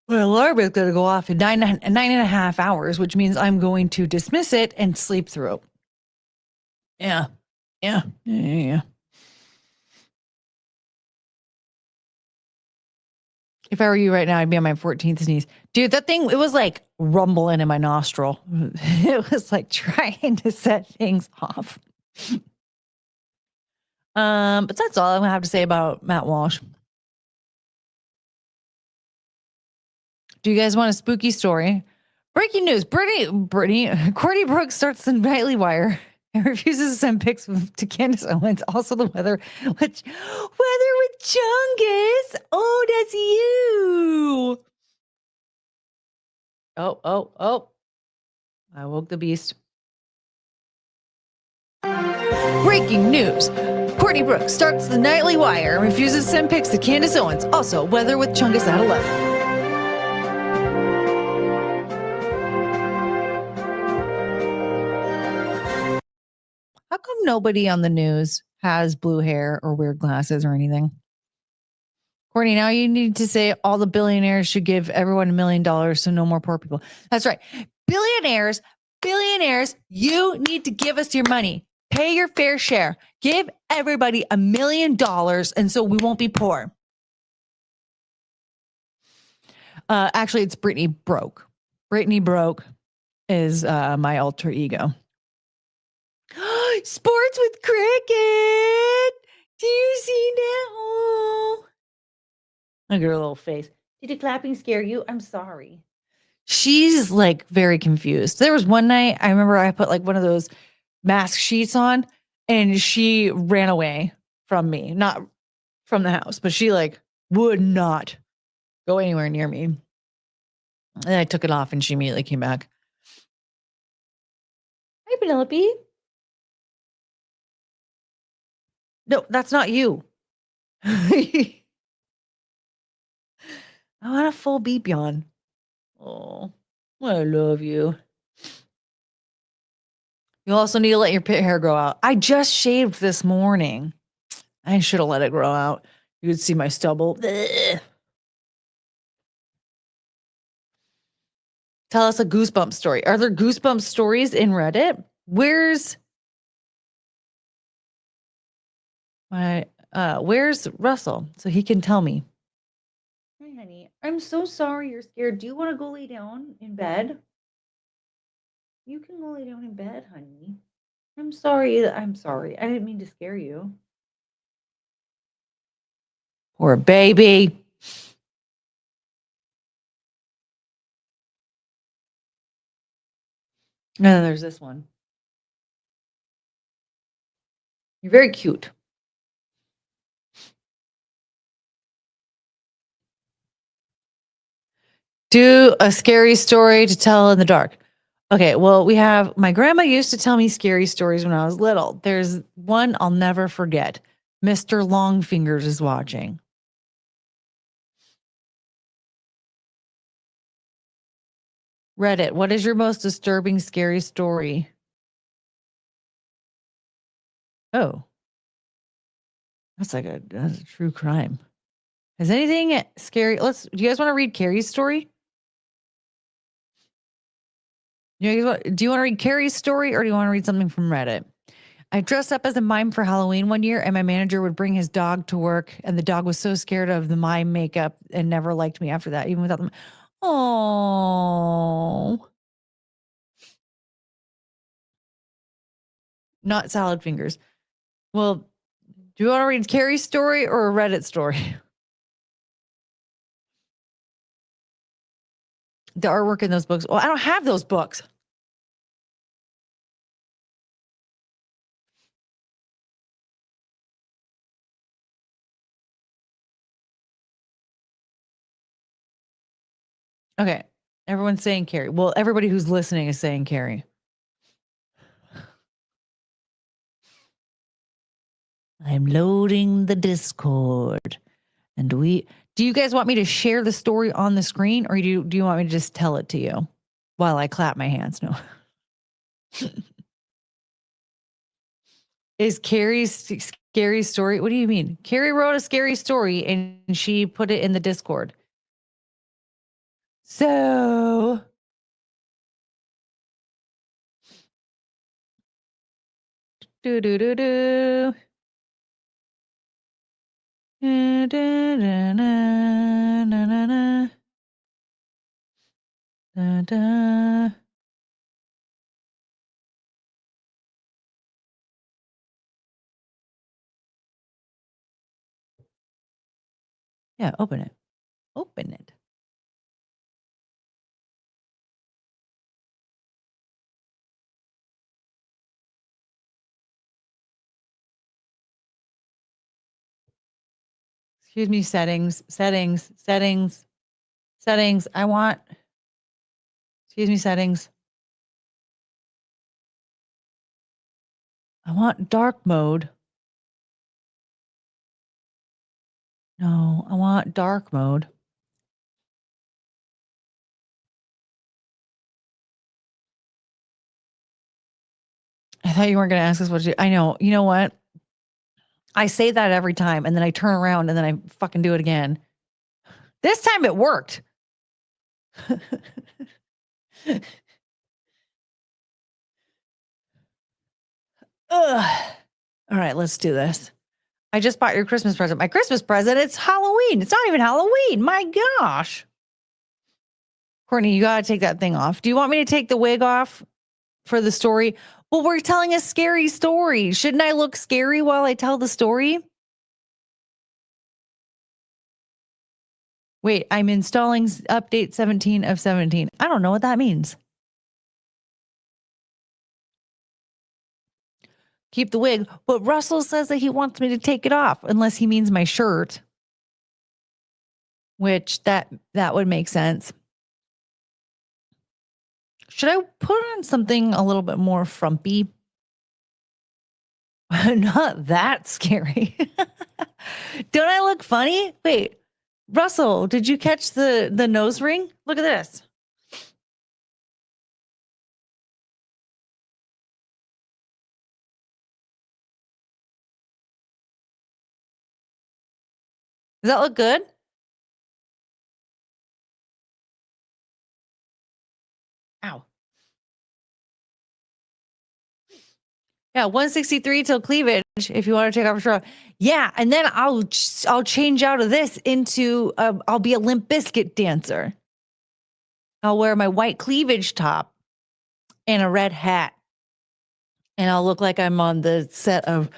[SPEAKER 1] Well, alarm is going to go off in 9.5 hours, which means I'm going to dismiss it and sleep through it. Yeah. If I were you right now, I'd be on my 14th sneeze. Dude, that thing, it was like rumbling in my nostril. It was like trying to set things off. But that's all I'm going to have to say about Matt Walsh. Do you guys want a spooky story? Breaking news. Courtney Brooke starts the nightly wire and refuses to send pics to Candace Owens. Also the weather with Chungus. Oh, that's you. Oh. I woke the beast. Breaking news. Courtney Brooke starts the nightly wire and refuses to send pics to Candace Owens. Also, weather with Chungus at 11. How come nobody on the news has blue hair or weird glasses or anything? Courtney, now you need to say all the billionaires should give everyone $1 million so no more poor people. That's right. Billionaires, you need to give us your money. Pay your fair share. Give everybody $1 million and so we won't be poor. Actually, it's Brittany Broke. Brittany Broke is my alter ego. Sports with cricket. Do you see that? Oh. Look at her little face. Did the clapping scare you? I'm sorry. She's like very confused. There was one night I remember I put like one of those mask sheets on and she ran away from me. Not from the house, but she like would not go anywhere near me. And I took it off and she immediately came back. Hi, Penelope. No, that's not you. I want a full beep yawn. Oh, I love you. You also need to let your pit hair grow out. I just shaved this morning. I should have let it grow out. You could see my stubble. Ugh. Tell us a goosebump story. Are there goosebump stories in Reddit? Where's Russell so he can tell me? Hi, honey. I'm so sorry you're scared. Do you want to go lay down in bed? You can go lay down in bed, honey. I'm sorry. I didn't mean to scare you. Poor baby. And then there's this one. You're very cute. Do a scary story to tell in the dark. Okay, well, we have my grandma used to tell me scary stories when I was little. There's one I'll never forget. Mr. Longfingers is watching. Reddit, what is your most disturbing, scary story? Oh, that's a true crime. Is anything scary? Do you guys want to read Carrie's story? Do you want to read Carrie's story or do you want to read something from Reddit? I dressed up as a mime for Halloween one year and my manager would bring his dog to work and the dog was so scared of the mime makeup and never liked me after that, even without them. Oh, not salad fingers. Well, do you want to read Carrie's story or a Reddit story? The artwork in those books. Well, I don't have those books. Okay. Everyone's saying Carrie. Well, everybody who's listening is saying Carrie. I'm loading the Discord. And do you guys want me to share the story on the screen or do you want me to just tell it to you while I clap my hands? No. Is Carrie's scary story? What do you mean? Carrie wrote a scary story and she put it in the Discord. So do. Da, da, da, na, na, na, na. Da, da. Yeah, open it. Open it. Excuse me, settings. I want, excuse me, settings. I want dark mode. No, I want dark mode. I thought you weren't going to ask us what to do. I know. You know what? I say that every time and then I turn around and then I fucking do it again. This time it worked. Ugh. All right, let's do this. I just bought your Christmas present. My Christmas present, it's Halloween. It's not even Halloween. My gosh. Courtney, you got to take that thing off. Do you want me to take the wig off for the story? Well, we're telling a scary story. Shouldn't I look scary while I tell the story? Wait, I'm installing update 17 of 17. I don't know what that means. Keep the wig. But Russell says that he wants me to take it off unless he means my shirt. Which that would make sense. Should I put on something a little bit more frumpy? Not that scary. Don't I look funny? Wait, Russell, did you catch the nose ring? Look at this. Does that look good? Ow. Yeah, 163 till cleavage if you want to take off your shirt. Yeah, and then I'll change out of this into I'll be a Limp Bizkit dancer. I'll wear my white cleavage top and a red hat. And I'll look like I'm on the set of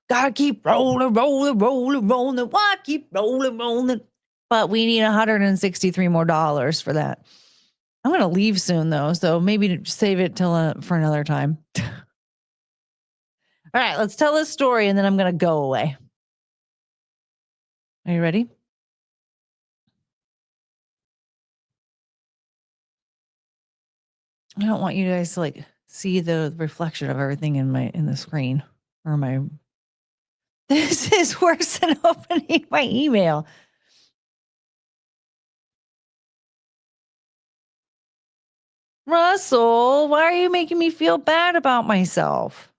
[SPEAKER 1] Gotta Keep Rolling, why keep rolling. But we need $163 more for that. I'm going to leave soon, though, so maybe save it till for another time. All right, let's tell this story, and then I'm going to go away. Are you ready? I don't want you guys to like see the reflection of everything in the screen or my. This is worse than opening my email. Russell, why are you making me feel bad about myself?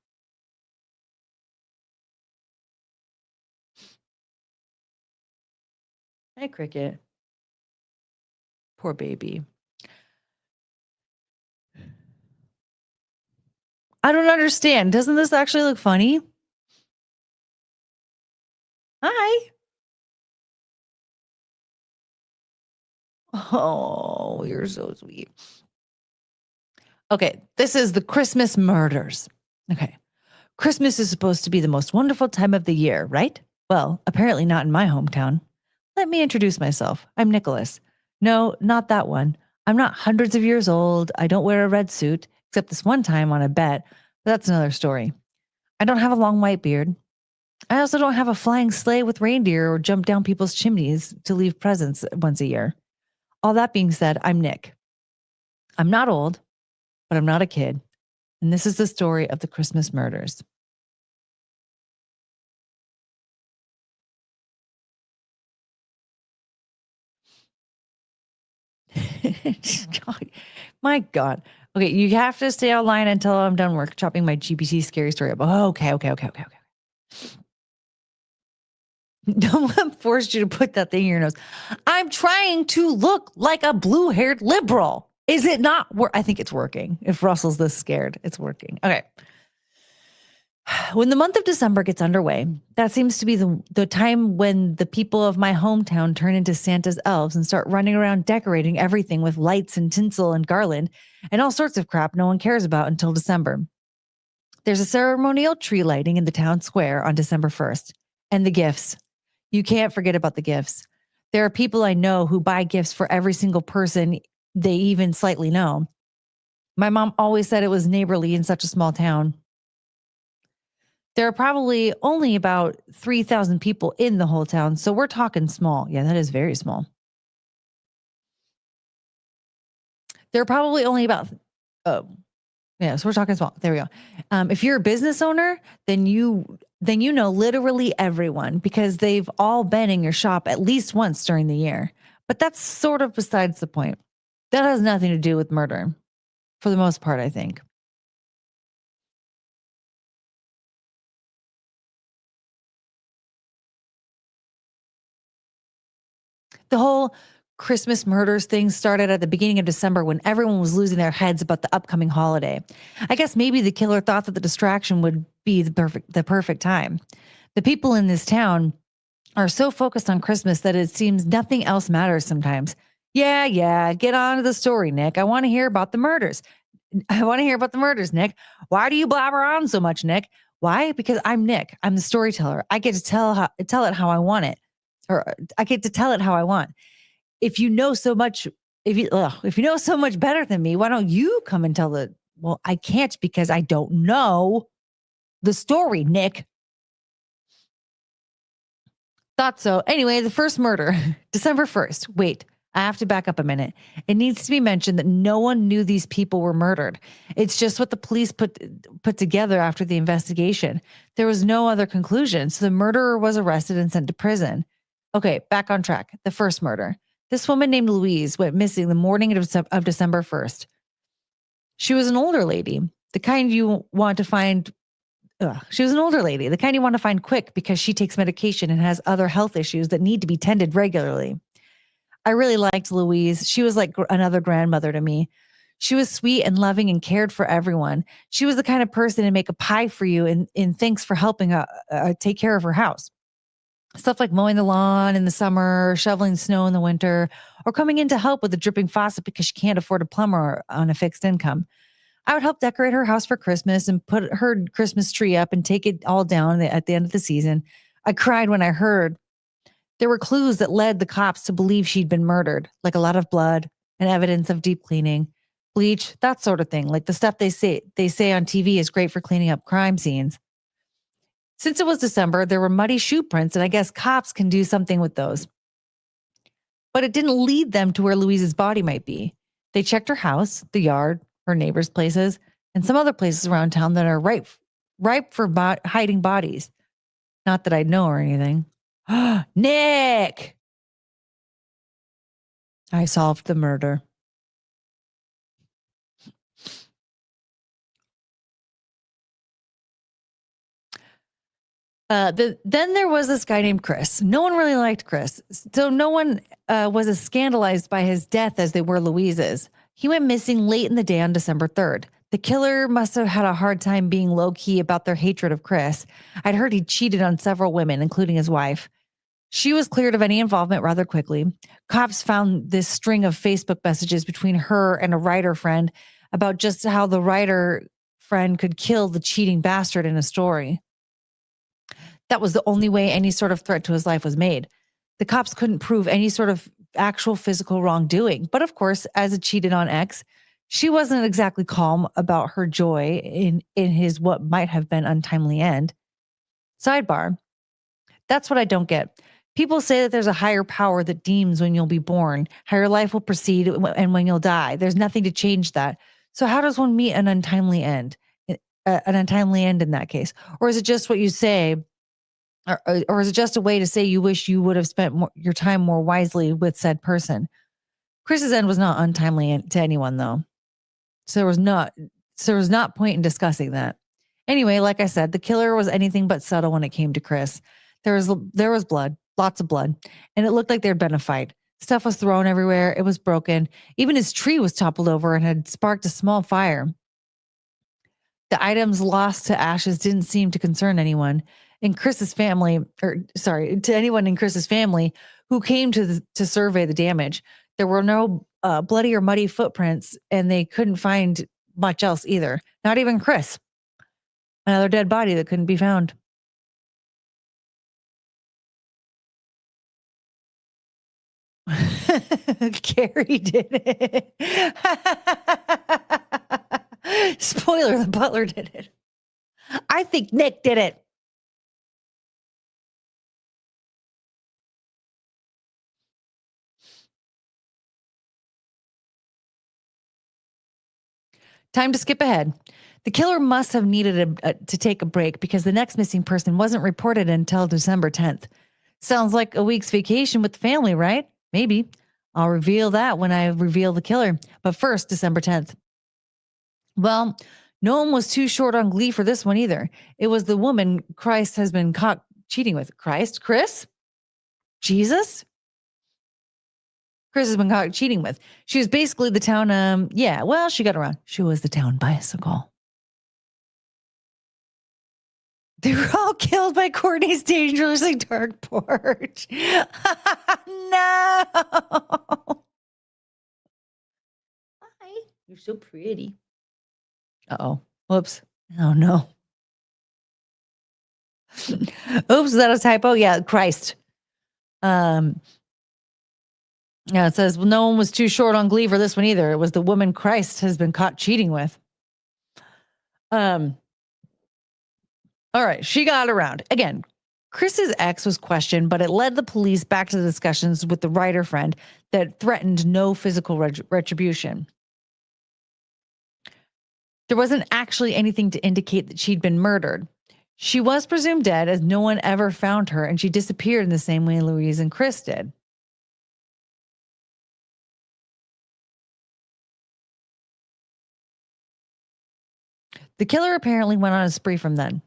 [SPEAKER 1] Hey, Cricket. Poor baby. I don't understand. Doesn't this actually look funny? Hi. Oh, you're so sweet. Okay, this is the Christmas murders. Okay. Christmas is supposed to be the most wonderful time of the year, right? Well, apparently not in my hometown. Let me introduce myself. I'm Nicholas. No, not that one. I'm not hundreds of years old. I don't wear a red suit, except this one time on a bet, but that's another story. I don't have a long white beard. I also don't have a flying sleigh with reindeer or jump down people's chimneys to leave presents once a year. All that being said, I'm Nick. I'm not old, but I'm not a kid. And this is the story of the Christmas murders. God, my God. Okay, you have to stay online until I'm done workshopping my GPT scary story. Okay. No one forced you to put that thing in your nose. I'm trying to look like a blue-haired liberal. Is it not? I think it's working. If Russell's this scared, it's working. Okay. When the month of December gets underway, that seems to be the time when the people of my hometown turn into Santa's elves and start running around decorating everything with lights and tinsel and garland and all sorts of crap no one cares about until December. There's a ceremonial tree lighting in the town square on December 1st. And the gifts. You can't forget about the gifts. There are people I know who buy gifts for every single person they even slightly know. My mom always said it was neighborly in such a small town. There are probably only about 3,000 people in the whole town, so we're talking small. Yeah, that is very small. There are probably only about, so we're talking small. There we go. If you're a business owner, then you know literally everyone because they've all been in your shop at least once during the year. But that's sort of besides the point. That has nothing to do with murder, for the most part, I think. The whole Christmas murders thing started at the beginning of December when everyone was losing their heads about the upcoming holiday. I guess maybe the killer thought that the distraction would be the perfect time. The people in this town are so focused on Christmas that it seems nothing else matters sometimes. Yeah, get on to the story, Nick. I want to hear about the murders. Nick. Why do you blabber on so much, Nick? Why? Because I'm Nick. I'm the storyteller. I get to tell it how I want it. Or I get to tell it how I want. If you know so much, if you know so much better than me, why don't you come and tell the? Well, I can't because I don't know the story, Nick. Thought so. Anyway, the first murder, December 1st. Wait, I have to back up a minute. It needs to be mentioned that no one knew these people were murdered. It's just what the police put together after the investigation. There was no other conclusion, so the murderer was arrested and sent to prison. Okay, back on track. The first murder. This woman named Louise went missing the morning of December 1st. She was an older lady, the kind you want to find. She was an older lady, the kind you want to find quick because she takes medication and has other health issues that need to be tended regularly. I really liked Louise. She was like another grandmother to me. She was sweet and loving and cared for everyone. She was the kind of person to make a pie for you in thanks for helping take care of her house. Stuff like mowing the lawn in the summer, shoveling snow in the winter, or coming in to help with the dripping faucet because she can't afford a plumber on a fixed income. I would help decorate her house for Christmas and put her Christmas tree up and take it all down at the end of the season. I cried when I heard there were clues that led the cops to believe she'd been murdered, like a lot of blood, and evidence of deep cleaning, bleach, that sort of thing, like the stuff they say on TV is great for cleaning up crime scenes. Since it was December, there were muddy shoe prints, and I guess cops can do something with those. But it didn't lead them to where Louise's body might be. They checked her house, the yard, her neighbors' places, and some other places around town that are ripe for hiding bodies. Not that I'd know or anything. Nick! I solved the murder. Then there was this guy named Chris. No one really liked Chris. So no one was as scandalized by his death as they were Louise's. He went missing late in the day on December 3rd. The killer must have had a hard time being low-key about their hatred of Chris. I'd heard he cheated on several women, including his wife. She was cleared of any involvement rather quickly. Cops found this string of Facebook messages between her and a writer friend about just how the writer friend could kill the cheating bastard in a story. That was the only way any sort of threat to his life was made. The cops couldn't prove any sort of actual physical wrongdoing. But of course, as a cheated on ex, she wasn't exactly calm about her joy in his what might have been untimely end. Sidebar. That's what I don't get. People say that there's a higher power that deems when you'll be born, how your life will proceed, and when you'll die. There's nothing to change that. So how does one meet an untimely end? An untimely end in that case? Or is it just what you say? Or is it just a way to say you wish you would have spent your time more wisely with said person? Chris's end was not untimely to anyone, though. So there was not point in discussing that. Anyway, like I said, the killer was anything but subtle when it came to Chris. There was blood, lots of blood, and it looked like there'd been a fight. Stuff was thrown everywhere. It was broken. Even his tree was toppled over and had sparked a small fire. The items lost to ashes didn't seem to concern anyone. In Chris's family, to anyone in Chris's family who came to survey the damage. There were no bloody or muddy footprints, and they couldn't find much else either. Not even Chris. Another dead body that couldn't be found. Carrie did it. Spoiler, the butler did it. I think Nick did it. Time to skip ahead. The killer must have needed to take a break because the next missing person wasn't reported until December 10th. Sounds like a week's vacation with the family, right? Maybe. I'll reveal that when I reveal the killer. But first, December 10th. Well, no one was too short on glee for this one either. It was the woman Christ has been caught cheating with. Christ? Chris? Jesus? Chris has been caught cheating with. She was basically the town, she got around. She was the town bicycle. They were all killed by Courtney's dangerously dark porch. No. Hi. You're so pretty. Uh-oh. Whoops. Oh, no. Oops, is that a typo? Yeah, Christ. Yeah, it says, well, no one was too short on glee for this one either. It was the woman Christ has been caught cheating with. All right, she got around. Again, Chris's ex was questioned, but it led the police back to the discussions with the writer friend that threatened no physical retribution. There wasn't actually anything to indicate that she'd been murdered. She was presumed dead as no one ever found her, and she disappeared in the same way Louise and Chris did. The killer apparently went on a spree from then.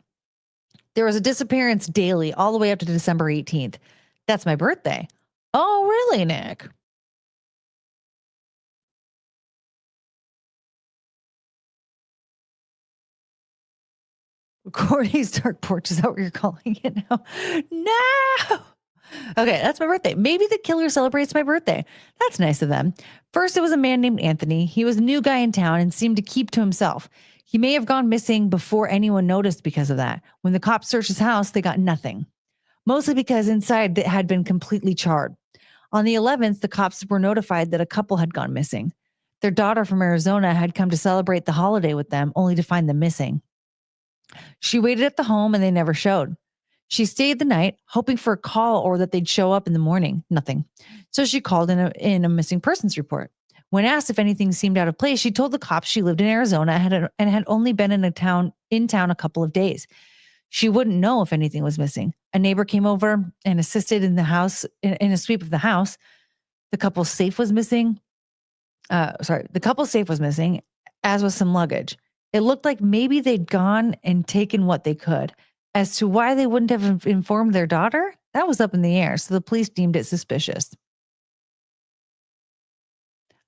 [SPEAKER 1] There was a disappearance daily all the way up to December 18th. That's my birthday. Oh, really, Nick? Courtney's dark porch, is that what you're calling it now? No! Okay, that's my birthday. Maybe the killer celebrates my birthday. That's nice of them. First, it was a man named Anthony. He was a new guy in town and seemed to keep to himself. He may have gone missing before anyone noticed because of that. When the cops searched his house, they got nothing. Mostly because inside it had been completely charred. On the 11th, the cops were notified that a couple had gone missing. Their daughter from Arizona had come to celebrate the holiday with them, only to find them missing. She waited at the home and they never showed. She stayed the night, hoping for a call or that they'd show up in the morning. Nothing. So she called in a missing persons report. When asked if anything seemed out of place, she told the cops she lived in Arizona and had only been in town a couple of days. She wouldn't know if anything was missing. A neighbor came over and assisted in the house in a sweep of the house. The couple's safe was missing. The couple's safe was missing, as was some luggage. It looked like maybe they'd gone and taken what they could. As to why they wouldn't have informed their daughter, that was up in the air, so the police deemed it suspicious.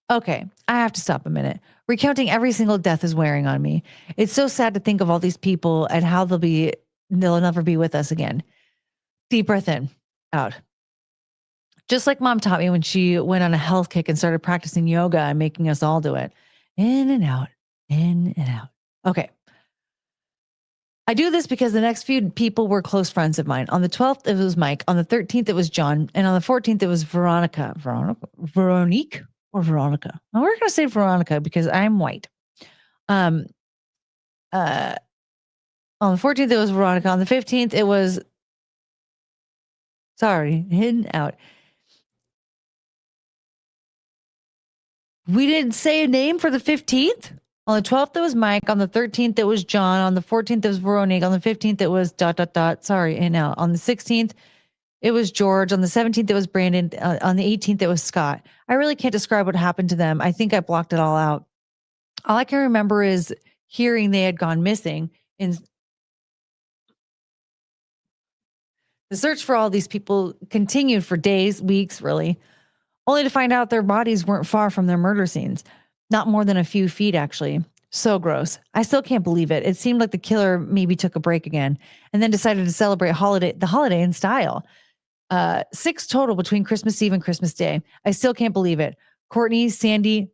[SPEAKER 1] Okay, I have to stop a minute. Recounting every single death is wearing on me. It's so sad to think of all these people and how they'll never be with us again. Deep breath in, out. Just like mom taught me when she went on a health kick and started practicing yoga and making us all do it. In and out, in and out. Okay. I do this because the next few people were close friends of mine. On the 12th, it was Mike. On the 13th, it was John. And on the 14th, it was Veronica. Veronique or Veronica? Well, we're going to say Veronica because I'm white. On the 14th, it was Veronica. On the 15th, it was, in and out. We didn't say a name for the 15th? On the 12th, it was Mike. On the 13th, it was John. On the 14th, it was Veronique. On the 15th, it was ... Sorry, and out. On the 16th, it was George. On the 17th, it was Brandon. On the 18th, it was Scott. I really can't describe what happened to them. I think I blocked it all out. All I can remember is hearing they had gone missing. And the search for all these people continued for days, weeks, really, only to find out their bodies weren't far from their murder scenes. Not more than a few feet, actually. So gross. I still can't believe it. It seemed like the killer maybe took a break again and then decided to celebrate the holiday in style. 6 total between Christmas Eve and Christmas Day. I still can't believe it. Courtney, Sandy,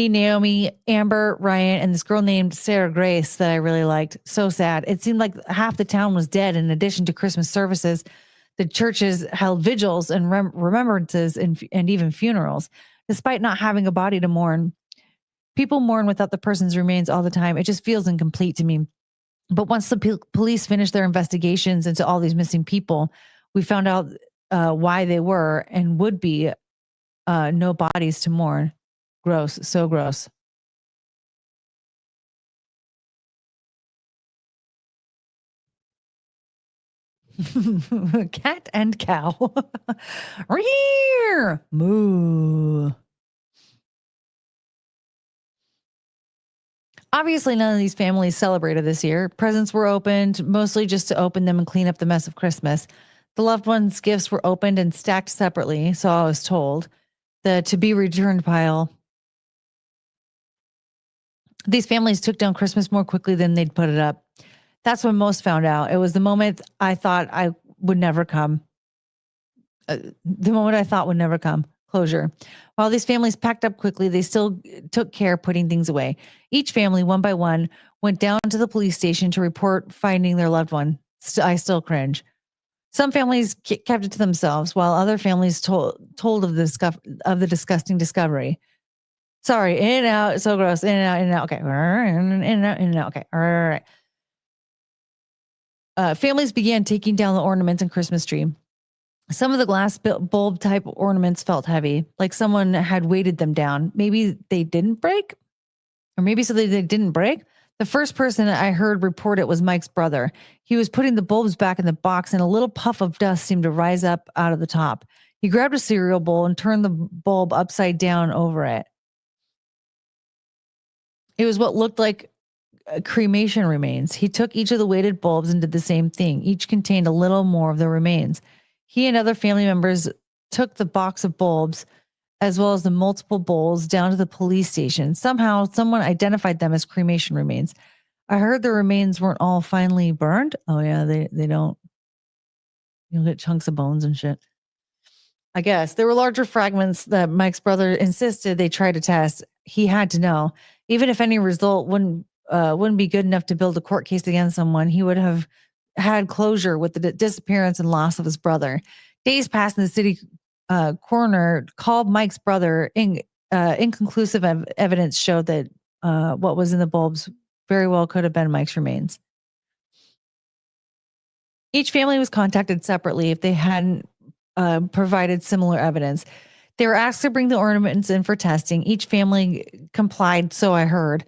[SPEAKER 1] Naomi, Amber, Ryan, and this girl named Sarah Grace that I really liked. So sad. It seemed like half the town was dead. In addition to Christmas services, the churches held vigils and remembrances and even funerals. Despite not having a body to mourn, people mourn without the person's remains all the time. It just feels incomplete to me. But once the police finished their investigations into all these missing people, we found out why they were and would be no bodies to mourn. Gross. So gross. Cat and cow. Moo. Obviously, none of these families celebrated this year. Presents were opened, mostly just to open them and clean up the mess of Christmas. The loved ones' gifts were opened and stacked separately, so I was told. The to-be-returned pile. These families took down Christmas more quickly than they'd put it up. That's when most found out. It was the moment I thought I would never come. Closure. While these families packed up quickly, they still took care putting things away. Each family, one by one, went down to the police station to report finding their loved one. I still cringe. Some families kept it to themselves, while other families told of the disgusting discovery. Sorry, in and out, so gross. In and out, in and out. Okay, in and out, in and out. Okay, all right. Families began taking down the ornaments and Christmas tree. Some of the glass bulb type ornaments felt heavy, like someone had weighted them down. Maybe they didn't break, or maybe so they didn't break. The first person I heard report it was Mike's brother. He was putting the bulbs back in the box, and a little puff of dust seemed to rise up out of the top. He grabbed a cereal bowl and turned the bulb upside down over it. It was what looked like cremation remains. He took each of the weighted bulbs and did the same thing. Each contained a little more of the remains. He and other family members took the box of bulbs as well as the multiple bowls down to the police station. Somehow, someone identified them as cremation remains. I heard the remains weren't all finally burned. Oh yeah, they don't. You'll get chunks of bones and shit. I guess there were larger fragments that Mike's brother insisted they try to test. He had to know, even if any result wouldn't be good enough to build a court case against someone, he would have had closure with the disappearance and loss of his brother. Days passed, and the city coroner called Mike's brother. Inconclusive evidence showed that what was in the bulbs very well could have been Mike's remains. Each family was contacted separately if they hadn't provided similar evidence. They were asked to bring the ornaments in for testing. Each family complied, so I heard.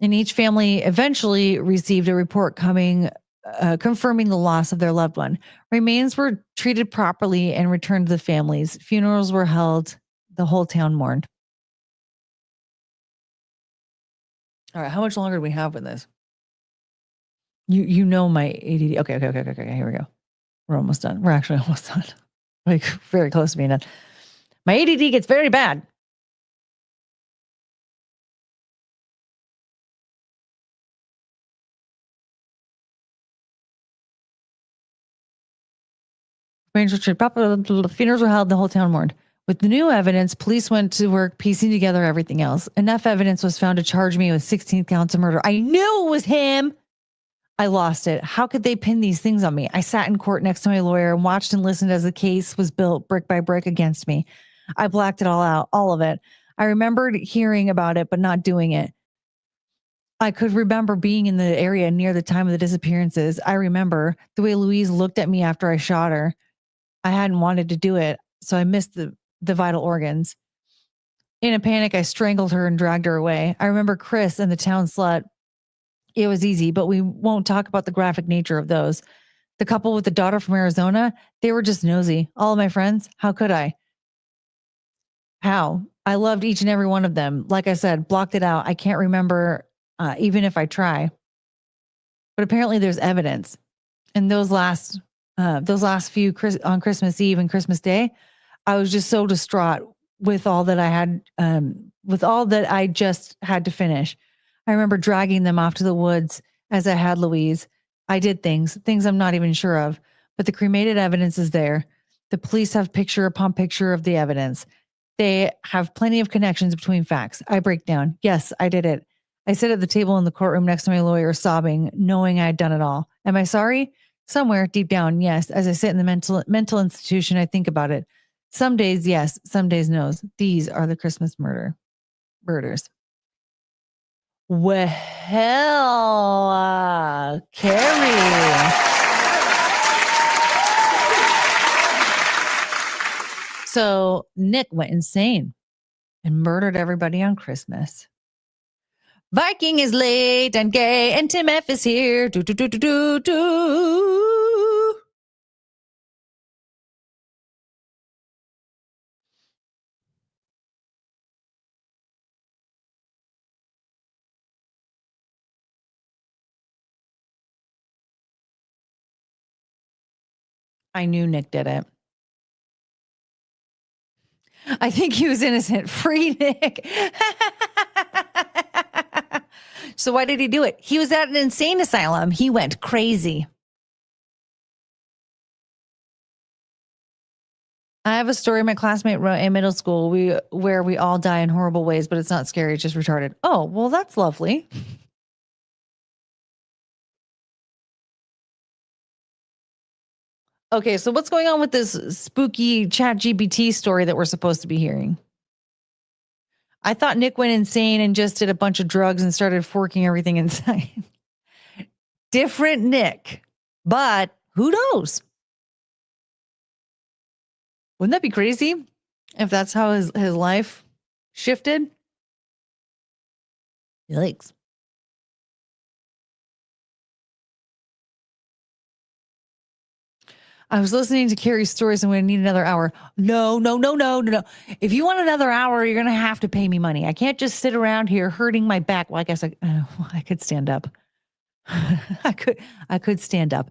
[SPEAKER 1] And each family eventually received a report confirming the loss of their loved one. Remains were treated properly and returned to the families. Funerals were held. The whole town mourned. All right, how much longer do we have with this? You know my ADD. Okay. Here we go. We're almost done. We're actually almost done. Like very close to being done. My ADD gets very bad. Funerals were held. The whole town mourned. With the new evidence, police went to work piecing together everything else. Enough evidence was found to charge me with 16 counts of murder. I knew it was him. I lost it. How could they pin these things on me? I sat in court next to my lawyer and watched and listened as the case was built brick by brick against me. I blacked it all out, all of it. I remembered hearing about it, but not doing it. I could remember being in the area near the time of the disappearances. I remember the way Louise looked at me after I shot her. I hadn't wanted to do it, so I missed the vital organs. In a panic, I strangled her and dragged her away. I remember Chris and the town slut. It was easy, but we won't talk about the graphic nature of those. The couple with the daughter from Arizona, they were just nosy. All of my friends, how could I? How? I loved each and every one of them. Like I said, blocked it out. I can't remember even if I try. But apparently there's evidence. And those last few on Christmas Eve and Christmas Day, I was just so distraught with all that I had, with all that I just had to finish. I remember dragging them off to the woods as I had Louise. I did things I'm not even sure of, but the cremated evidence is there. The police have picture upon picture of the evidence. They have plenty of connections between facts. I break down. Yes, I did it. I sit at the table in the courtroom next to my lawyer, sobbing, knowing I had done it all. Am I sorry? Somewhere deep down, yes. As I sit in the mental institution, I think about it. Some days, yes. Some days, no. These are the Christmas murders. Well, Carrie. So Nick went insane and murdered everybody on Christmas. Viking is late and gay, and Tim F is here. Do, do, do, do, do, do. I knew Nick did it. I think he was innocent. Free Nick. So why did he do it? He was at an insane asylum. He went crazy. I have a story my classmate wrote in middle school where we all die in horrible ways, but it's not scary. It's just retarded. Oh, well, that's lovely. Okay, so what's going on with this spooky ChatGPT story that we're supposed to be hearing? I thought Nick went insane and just did a bunch of drugs and started forking everything inside. Different Nick, but who knows? Wouldn't that be crazy if that's how his life shifted? Yikes. I was listening to Carrie's stories. I'm going to need another hour. No. If you want another hour, you're going to have to pay me money. I can't just sit around here hurting my back. Well, I guess I could stand up. I could stand up.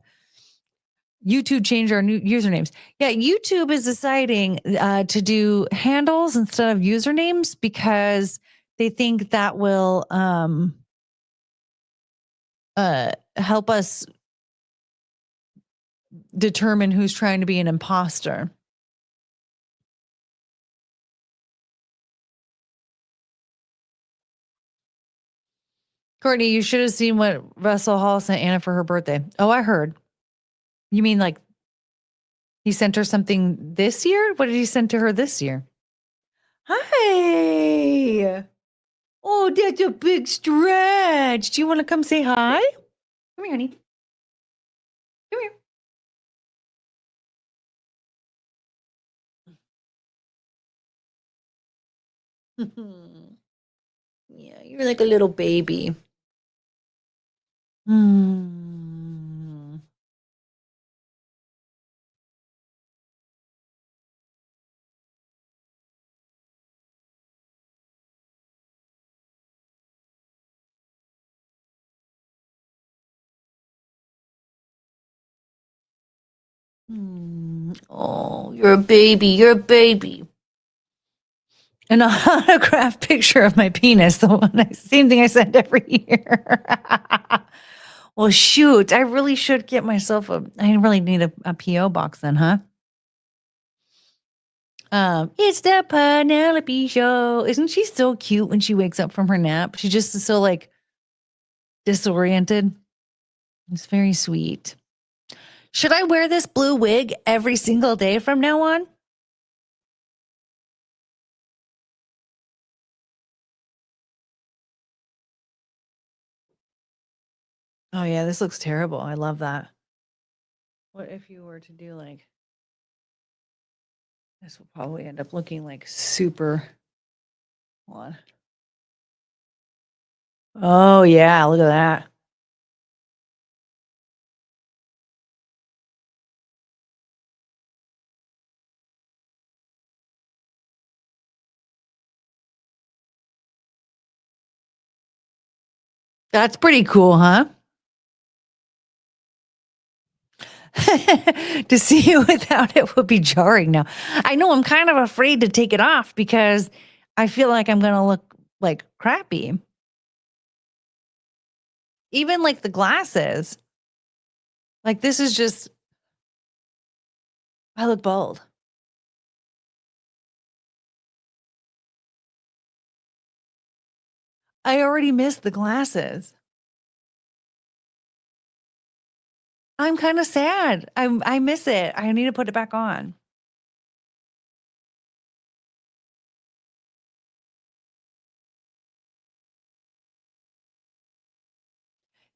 [SPEAKER 1] YouTube changed our new usernames. Yeah, YouTube is deciding to do handles instead of usernames because they think that will help us determine who's trying to be an imposter. Courtney, you should have seen what Russell Hall sent Anna for her birthday. Oh, I heard. You mean like he sent her something this year? What did he send to her this year? Hi. Oh, that's a big stretch. Do you want to come say hi? Come here, honey. Come here. Yeah, you're like a little baby. Hmm. Oh, you're a baby. You're a baby. An autographed picture of my penis. Same thing I send every year. Well, shoot. I really should get myself I really need a P.O. box then, huh? It's the Penelope show. Isn't she so cute when she wakes up from her nap? She just is so like disoriented. It's very sweet. Should I wear this blue wig every single day from now on? Oh yeah, this looks terrible. I love that. What if you were to do like this will probably end up looking like super what? Oh yeah, look at that. That's pretty cool, huh? To see you without it would be jarring now. I know I'm kind of afraid to take it off because I feel like I'm going to look like crappy. Even like the glasses. Like this is just I look bald. I already missed the glasses. I'm kind of sad. I miss it. I need to put it back on.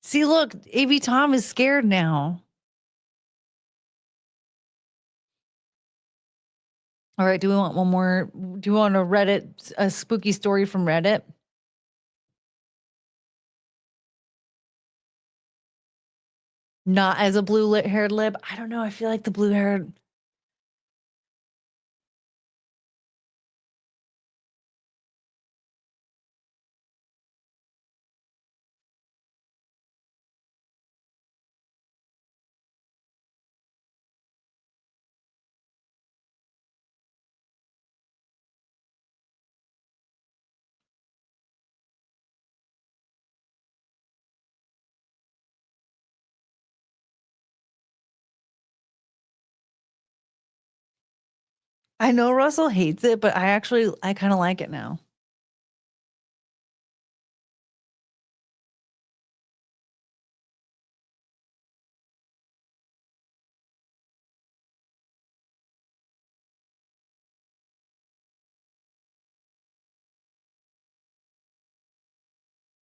[SPEAKER 1] See, look, AV Tom is scared now. All right, do we want one more? Do you want a spooky story from Reddit? Not as a blue haired lib. I don't know. I feel like the blue haired. I know Russell hates it, but I kind of like it now.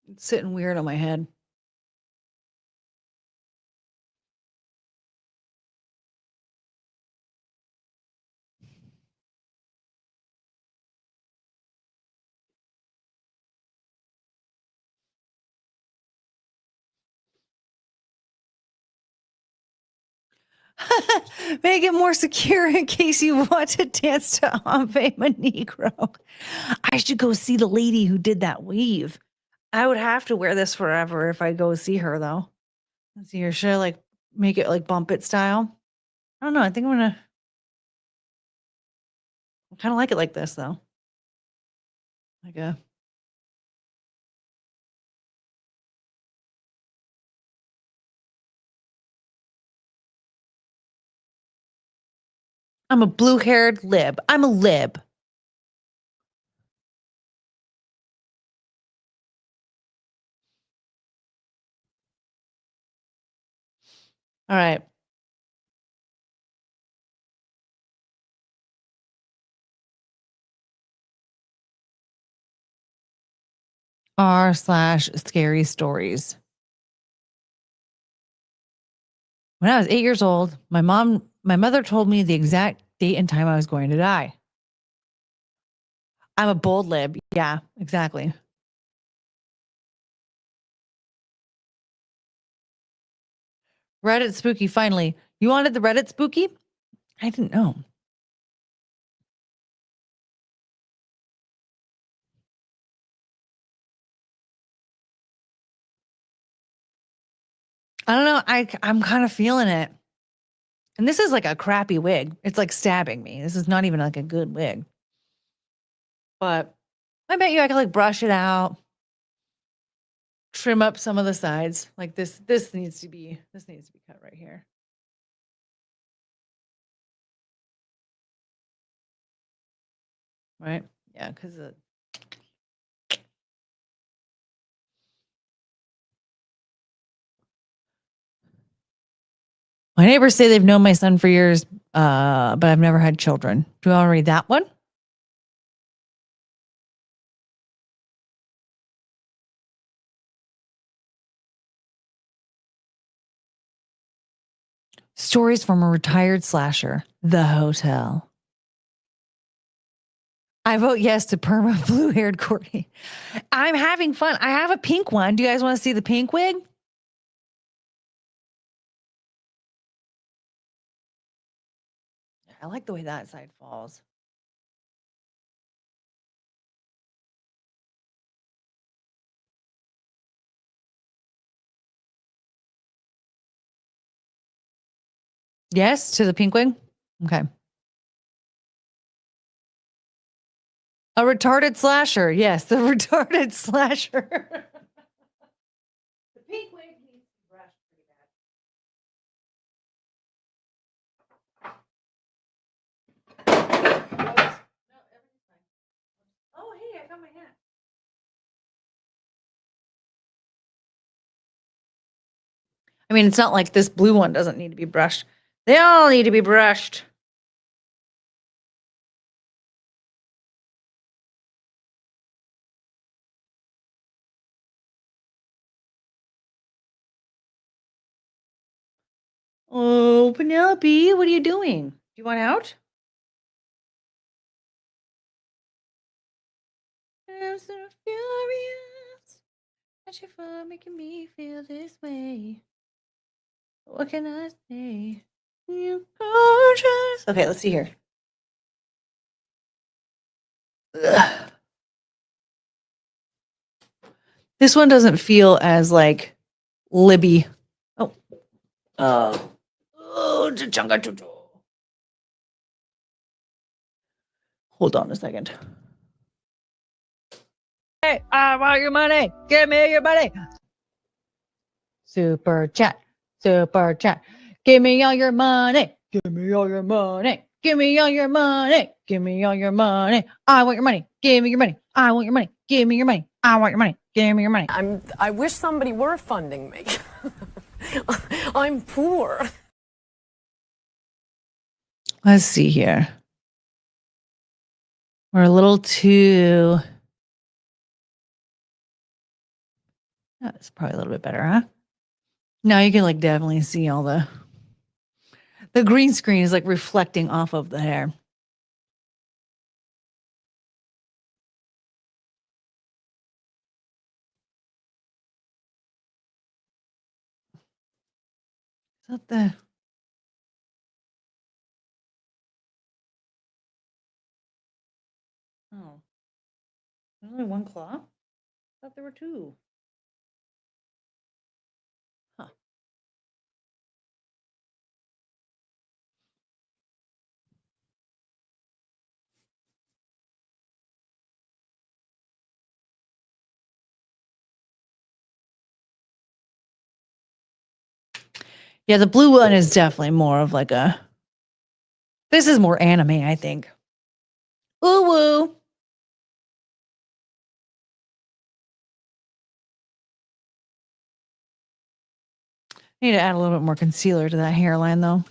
[SPEAKER 1] It's sitting weird on my head. Make it more secure in case you want to dance to Ave Negro. I should go see the lady who did that weave. I would have to wear this forever if I go see her, though. Let's see here. Should I like make it like bump it style? I don't know. I think I kind of like it like this, though. Like a. I'm a blue haired lib. I'm a lib. All right. r/scary stories. When I was 8 years old, my mother told me the exact date and time I was going to die. I'm a bold lib. Yeah, exactly. Reddit spooky, finally. You wanted the Reddit spooky? I didn't know. I don't know. I'm kind of feeling it. And this is like a crappy wig. It's like stabbing me. This is not even like a good wig. But I bet you I could like brush it out, trim up some of the sides. Like this needs to be cut right here. Right? Yeah, because my neighbors say they've known my son for years, but I've never had children. Do you want to read that one? Stories from a retired slasher, The Hotel. I vote yes to perma blue-haired Courtney. I'm having fun. I have a pink one. Do you guys want to see the pink wig? I like the way that side falls. Yes to the pink wig? Okay. A retarded slasher. Yes, the retarded slasher. The pink wig needs to be brushed pretty bad. No, everything's fine. Oh, hey, I got my hat. I mean, it's not like this blue one doesn't need to be brushed. They all need to be brushed. Oh, Penelope, what are you doing? Do you want out? I'm so furious at you for making me feel this way. What can I say? You gorgeous. Okay, let's see here. Ugh. This one doesn't feel as like Libby. Oh. Oh, chunga chuchu. Hold on a second. Hey, I want your money. Give me your money. Super chat. Super chat. Give me all your money. Give me all your money. Give me all your money. Give me all your money. I want your money. Give me your money. I want your money. Give me your money. I want your money. Give me your money.
[SPEAKER 5] I wish somebody were funding me. I'm poor.
[SPEAKER 1] Let's see here. We're a little too. That's probably a little bit better, huh? Now you can like definitely see all the green screen is like reflecting off of the hair. Is that the? Oh, there's only one claw? I thought there were two. Huh. Yeah, the blue one is definitely more of like a. This is more anime, I think. Woo woo. Need to add a little bit more concealer to that hairline though.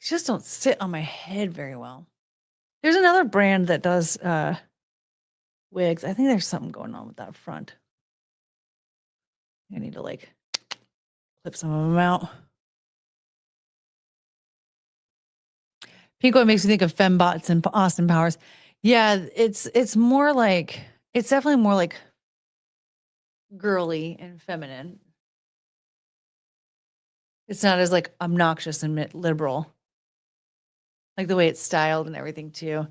[SPEAKER 1] just don't sit on my head very well. There's another brand that does wigs. I think there's something going on with that front. I need to like clip some of them out. Pico makes me think of fembots and Austin Powers. Yeah, it's more like, it's definitely more like girly and feminine. It's not as like obnoxious and liberal. Like the way it's styled and everything too.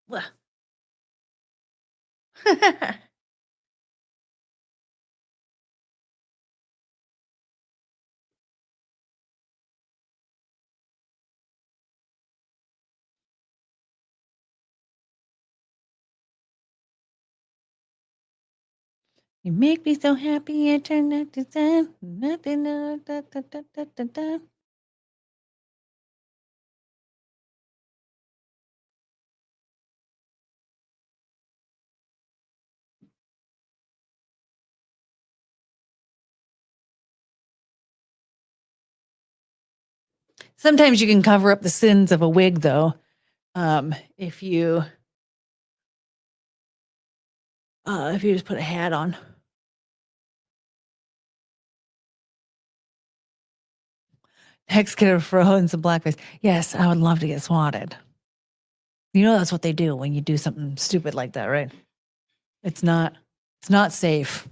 [SPEAKER 1] Blah. You make me so happy, I turn that to sun. Nothing, da, da, da, da, da, da, da. Sometimes you can cover up the sins of a wig, though, if you just put a hat on. Hex get a fro and some blackface. Yes, I would love to get swatted. You know that's what they do when you do something stupid like that, right? It's not safe.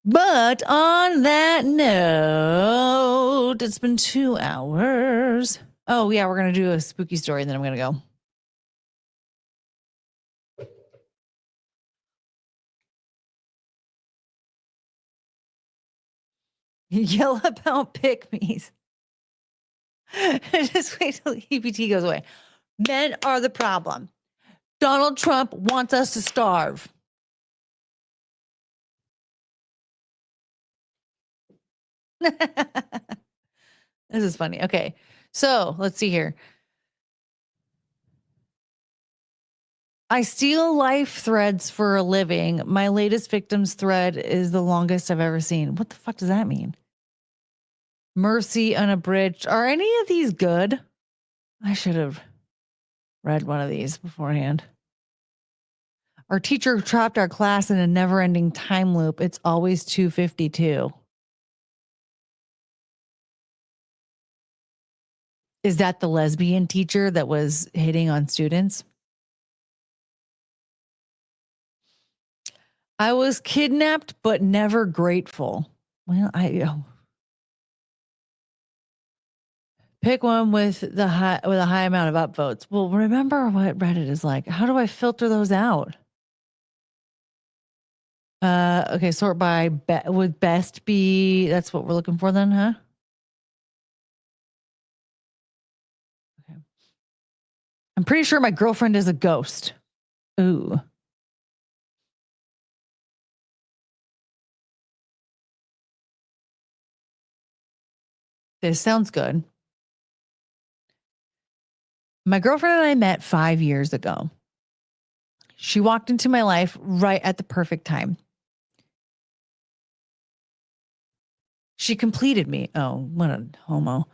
[SPEAKER 1] But on that note, it's been 2 hours. Oh, yeah, we're going to do a spooky story, and then I'm going to go. Yell about pick-me's. Just wait till EPT goes away. Men are the problem. Donald Trump wants us to starve. This is funny. Okay, so let's see here. I steal life threads for a living. My latest victim's thread is the longest I've ever seen. What the fuck does that mean? Mercy Unabridged. Are any of these good? I should have read one of these beforehand. Our teacher trapped our class in a never-ending time loop. It's always 2:52. Is that the lesbian teacher that was hitting on students? I was kidnapped, but never grateful. Well, pick one with a high amount of upvotes. Well, remember what Reddit is like. How do I filter those out? Okay, sort by would best be. That's what we're looking for then, huh? Okay. I'm pretty sure my girlfriend is a ghost. Ooh. This sounds good. My girlfriend and I met 5 years ago. She walked into my life right at the perfect time. She completed me. Oh, what a homo.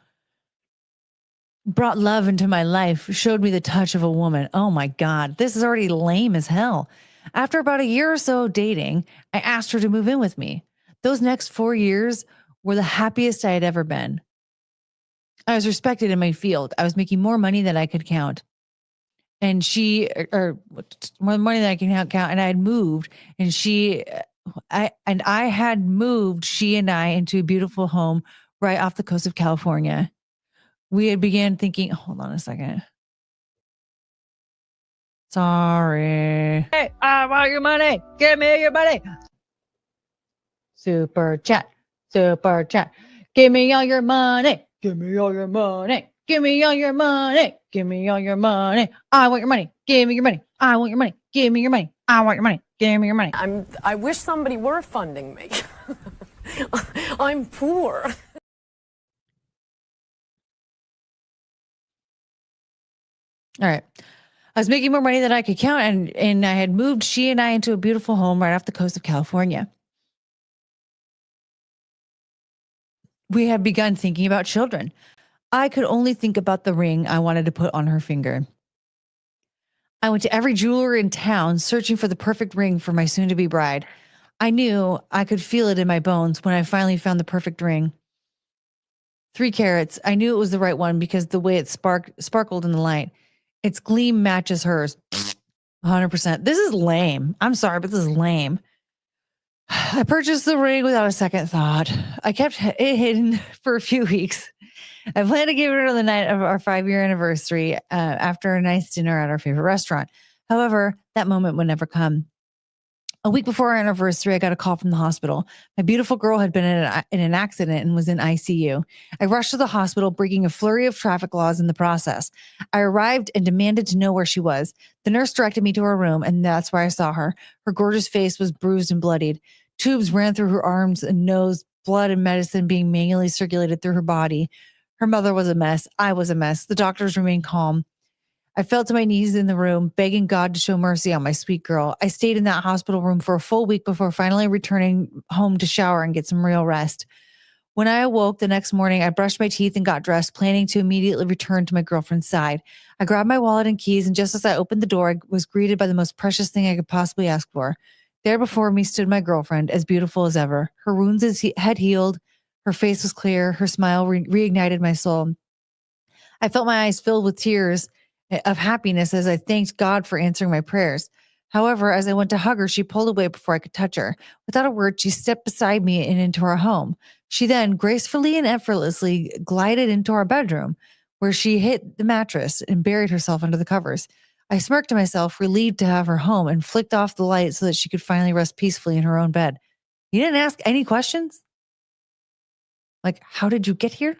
[SPEAKER 1] Brought love into my life, showed me the touch of a woman. Oh my God, this is already lame as hell. After about a year or so dating, I asked her to move in with me. Those next 4 years were the happiest I had ever been. I was respected in my field. I was making more money than I could count. And or more money than I can count. And I had moved, and I had moved, she and I, into a beautiful home right off the coast of California. We had began thinking, hold on a second. Sorry. Hey, I want your money. Give me your money. Super chat. Super chat. Give me all your money. Give me all your money. Give me all your money. Give me all your money. I want your money. Give me your money. I want your money. Give me your money. I want your money. Give me your money.
[SPEAKER 5] I wish somebody were funding me. I'm poor.
[SPEAKER 1] All right. I was making more money than I could count, and I had moved she and I into a beautiful home right off the coast of California. We had begun thinking about children. I could only think about the ring I wanted to put on her finger. I went to every jeweler in town searching for the perfect ring for my soon to be bride. I knew I could feel it in my bones when I finally found the perfect ring. 3 carats. I knew it was the right one because the way it sparkled in the light. Its gleam matches hers. 100%. This is lame. I'm sorry, but this is lame. I purchased the ring without a second thought. I kept it hidden for a few weeks. I plan to give it on the night of our 5-year anniversary after a nice dinner at our favorite restaurant. However, that moment would never come. A week before our anniversary, I got a call from the hospital. My beautiful girl had been in an accident and was in ICU. I rushed to the hospital, breaking a flurry of traffic laws in the process. I arrived and demanded to know where she was. The nurse directed me to her room, and that's where I saw her. Her gorgeous face was bruised and bloodied. Tubes ran through her arms and nose, blood and medicine being manually circulated through her body. Her mother was a mess. I was a mess. The doctors remained calm. I fell to my knees in the room, begging God to show mercy on my sweet girl. I stayed in that hospital room for a full week before finally returning home to shower and get some real rest. When I awoke the next morning, I brushed my teeth and got dressed, planning to immediately return to my girlfriend's side. I grabbed my wallet and keys, and just as I opened the door, I was greeted by the most precious thing I could possibly ask for. There before me stood my girlfriend, as beautiful as ever. Her wounds had healed. Her face was clear. Her smile reignited my soul. I felt my eyes filled with tears of happiness as I thanked God for answering my prayers. However, as I went to hug her, she pulled away before I could touch her. Without a word, she stepped beside me and into our home. She then gracefully and effortlessly glided into our bedroom, where she hit the mattress and buried herself under the covers. I smirked to myself, relieved to have her home, and flicked off the light so that she could finally rest peacefully in her own bed. You didn't ask any questions? Like, how did you get here?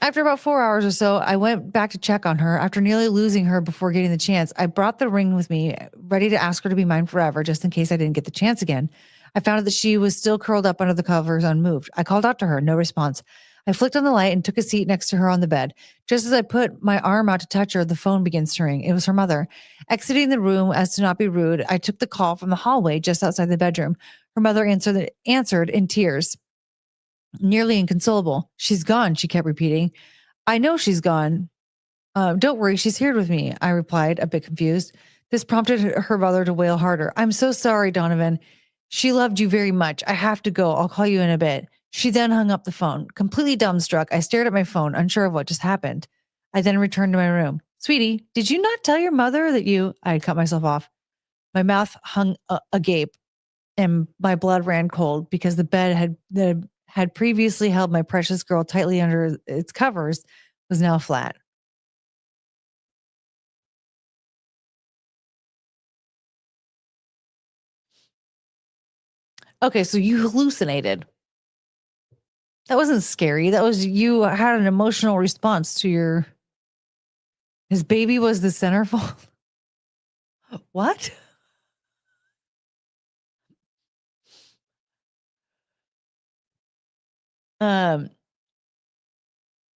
[SPEAKER 1] After about 4 hours or so, I went back to check on her. After nearly losing her before getting the chance, I brought the ring with me, ready to ask her to be mine forever, just in case I didn't get the chance again. I found out that she was still curled up under the covers, unmoved. I called out to her, no response. I flicked on the light and took a seat next to her on the bed. Just as I put my arm out to touch her, the phone begins to ring. It was her mother. Exiting the room as to not be rude, I took the call from the hallway just outside the bedroom. Her mother answered in tears, nearly inconsolable. She's gone, she kept repeating. I know she's gone. Don't worry, she's here with me, I replied, a bit confused. This prompted her mother to wail harder. I'm so sorry, Donovan. She loved you very much. I have to go. I'll call you in a bit. She then hung up the phone. Completely dumbstruck, I stared at my phone, unsure of what just happened. I then returned to my room. Sweetie, did you not tell your mother that you... I had cut myself off. My mouth hung agape, and my blood ran cold because the bed had previously held my precious girl tightly under its covers was now flat. Okay, so you hallucinated. That wasn't scary. That was you had an emotional response to his baby was the centerfold. What? Um,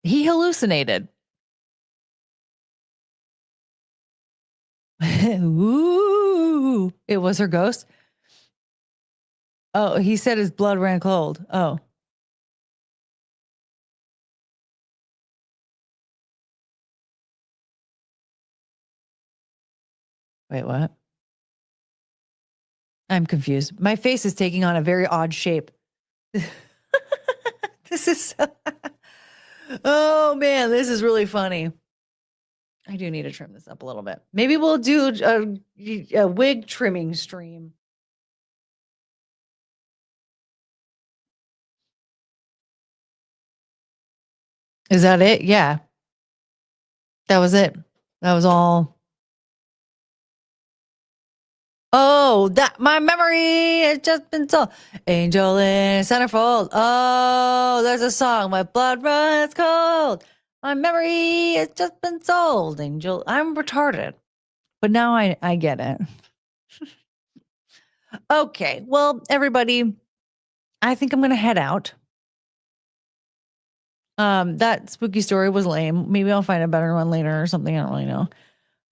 [SPEAKER 1] he hallucinated. Ooh, it was her ghost. Oh, he said his blood ran cold. Oh. Wait, what? I'm confused. My face is taking on a very odd shape. This is oh man, this is really funny. I do need to trim this up a little bit. Maybe we'll do a wig trimming stream. Is that it? Yeah. That was it. That was all. Oh, that my memory has just been told. Angel in centerfold. Oh, there's a song. My blood runs cold. My memory has just been sold. Angel, I'm retarded, but now I get it. Okay, well, everybody, I think I'm gonna head out. That spooky story was lame. Maybe I'll find a better one later or something. I don't really know.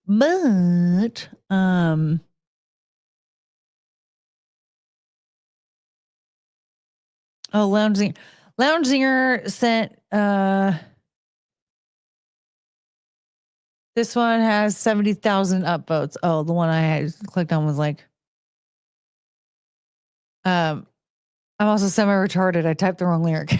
[SPEAKER 1] But oh, Lounginger sent this one has 70,000 upvotes. Oh, the one I had clicked on was like I'm also semi-retarded. I typed the wrong lyric.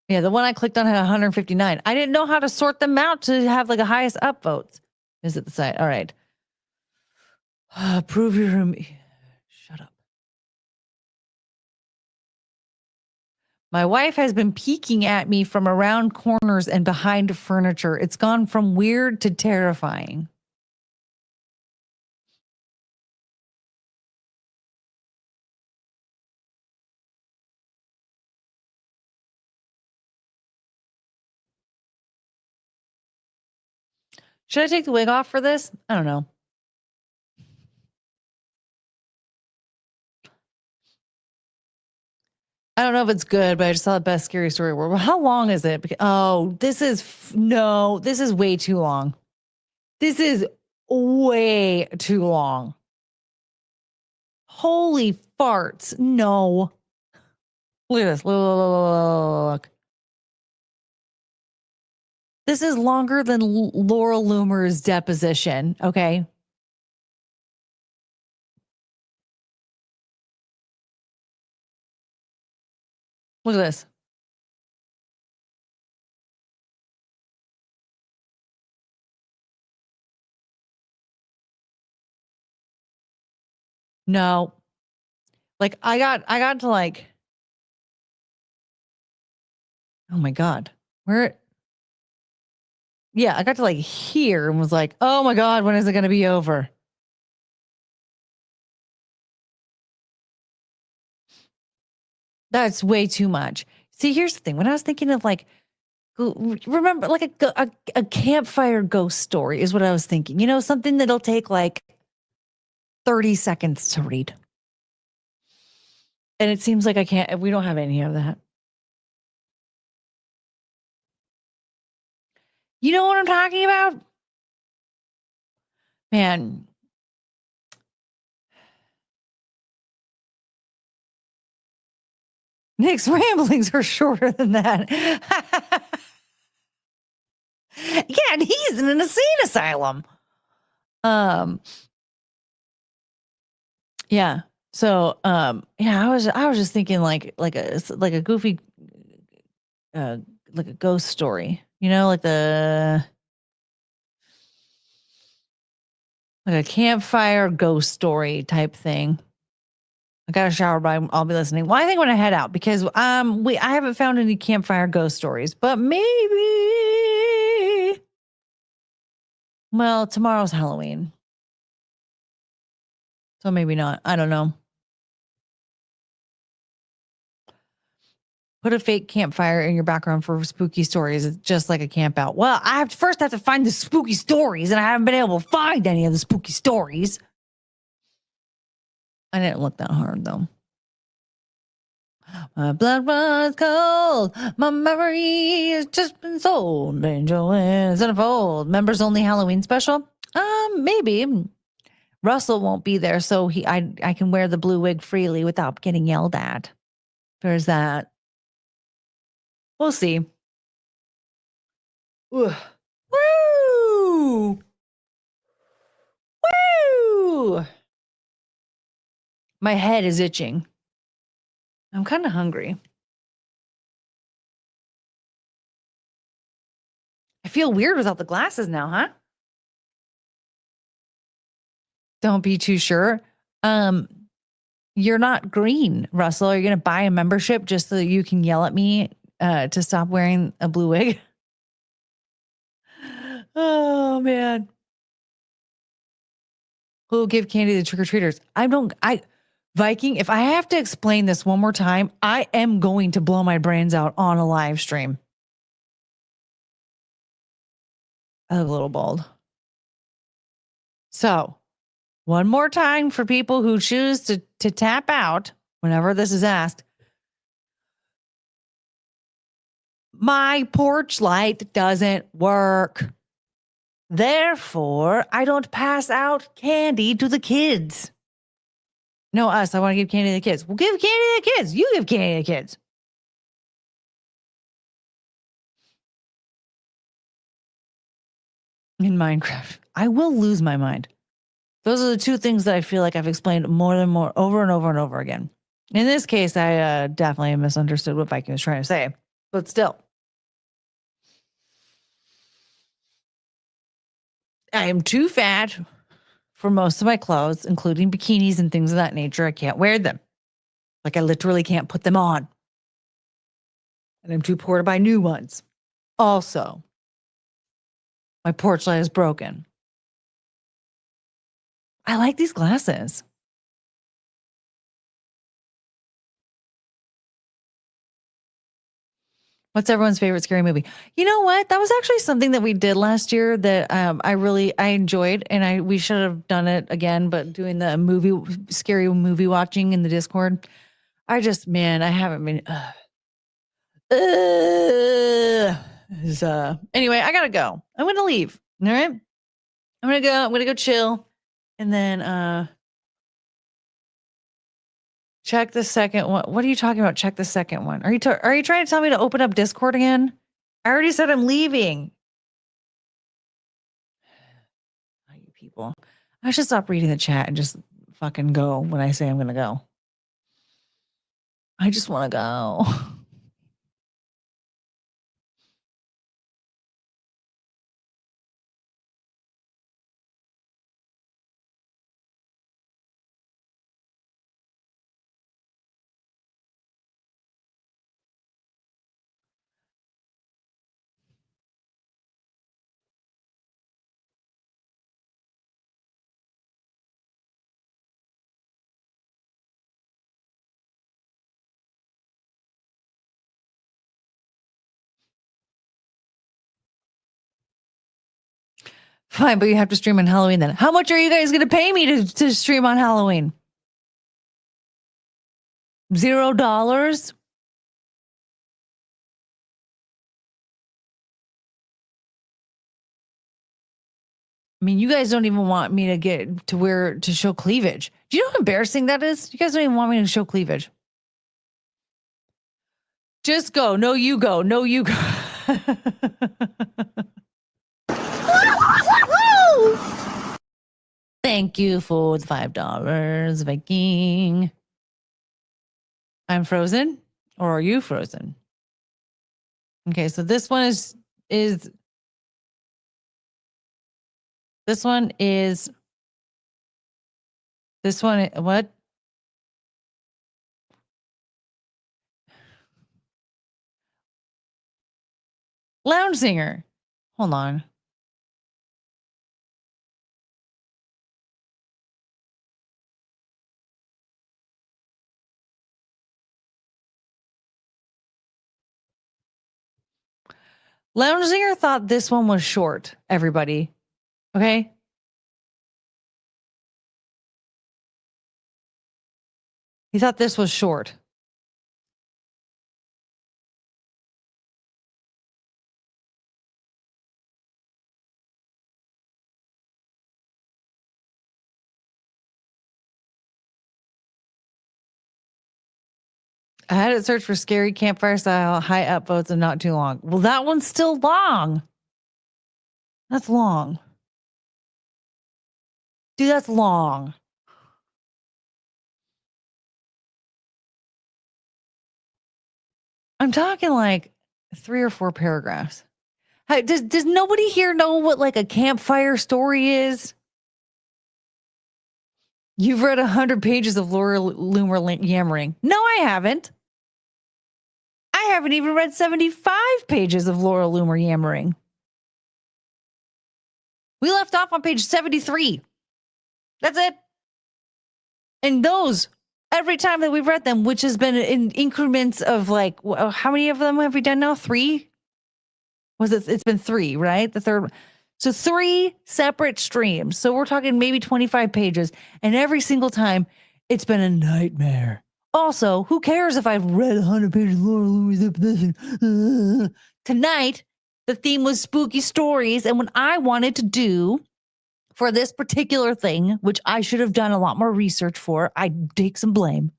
[SPEAKER 1] Yeah, the one I clicked on had 159. I didn't know how to sort them out to have like a highest upvotes. Visit the site. All right. Prove your shut up. My wife has been peeking at me from around corners and behind furniture. It's gone from weird to terrifying. Should I take the wig off for this? I don't know. I don't know if it's good, but I just saw the best scary story world. Well, how long is it? Oh, this is this is way too long. This is way too long. Holy farts. No. Look at this. Look. This is longer than Laurel Loomer's deposition. Okay. Look at this. No. Like I got to like, oh my God. Where? Yeah, I got to like here and was like, oh my God, when is it going to be over? That's way too much. See, here's the thing. When I was thinking of like, remember, like a campfire ghost story is what I was thinking. You know, something that'll take like 30 seconds to read. And it seems like we don't have any of that. You know what I'm talking about? Man. Nick's ramblings are shorter than that. Yeah, and he's in an insane asylum. Yeah. So, yeah, I was just thinking like a goofy, like a ghost story, you know, like a campfire ghost story type thing. I got a shower, but I'll be listening. Well, I think when I head out because I haven't found any campfire ghost stories, but maybe. Well, tomorrow's Halloween, so maybe not. I don't know. Put a fake campfire in your background for spooky stories. It's just like a camp out. Well, I have to find the spooky stories, and I haven't been able to find any of the spooky stories. I didn't look that hard though. My blood runs cold. My memory has just been sold. Angel wins unfold. Members only Halloween special? Maybe. Russell won't be there, so I can wear the blue wig freely without getting yelled at. There's that. We'll see. Ugh. Woo! Woo! My head is itching. I'm kind of hungry. I feel weird without the glasses now, huh? Don't be too sure. You're not green, Russell. Are you going to buy a membership just so that you can yell at me to stop wearing a blue wig? Oh, man. Who'll give candy to trick-or-treaters? Viking, if I have to explain this one more time, I am going to blow my brains out on a live stream. I look a little bald. So, one more time for people who choose to tap out whenever this is asked. My porch light doesn't work. Therefore, I don't pass out candy to the kids. No, us. I want to give candy to the kids. Well, give candy to the kids. You give candy to the kids. In Minecraft, I will lose my mind. Those are the two things that I feel like I've explained more over and over and over again. In this case, I definitely misunderstood what Viking was trying to say, but still. I am too fat for most of my clothes, including bikinis and things of that nature. I can't wear them. Like I literally can't put them on. And I'm too poor to buy new ones. Also, my porch light is broken. I like these glasses. What's everyone's favorite scary movie? You know what? That was actually something that we did last year that I enjoyed, and we should have done it again. But doing the scary movie watching in the Discord, I haven't been. Anyway, I gotta go. I'm gonna leave. All right, I'm gonna go chill, and then check the second one. What are you talking about? Check the second one. Are you trying to tell me to open up Discord again? I already said I'm leaving. Oh, you people. I should stop reading the chat and just fucking go when I say I'm going to go. I just want to go. Fine, but you have to stream on Halloween then. How much are you guys going to pay me to stream on Halloween? $0? I mean, you guys don't even want me to get to show cleavage. Do you know how embarrassing that is? You guys don't even want me to show cleavage. Just go. No, you go. No, you go. Thank you for the $5, Viking. I'm frozen, or are you frozen? Okay, so this one is what? Lounge singer. Hold on. Lounge singer thought this one was short, everybody. Okay? He thought this was short. I had it search for scary campfire style, high upvotes and not too long. Well, that one's still long. That's long. Dude, that's long. I'm talking like 3 or 4 paragraphs. Does nobody here know what like a campfire story is? You've read 100 pages of Laura Loomer yammering. No, I haven't. I haven't even read 75 pages of Laura Loomer yammering. We left off on page 73. That's it. And those, every time that we've read them, which has been in increments of like, how many of them have we done now? 3? It's been 3, right? The third. So 3 separate streams. So we're talking maybe 25 pages. And every single time, it's been a nightmare. Also, who cares if I've read 100 pages of Laura Loomer's definition? Tonight, the theme was spooky stories. And what I wanted to do for this particular thing, which I should have done a lot more research for, I take some blame.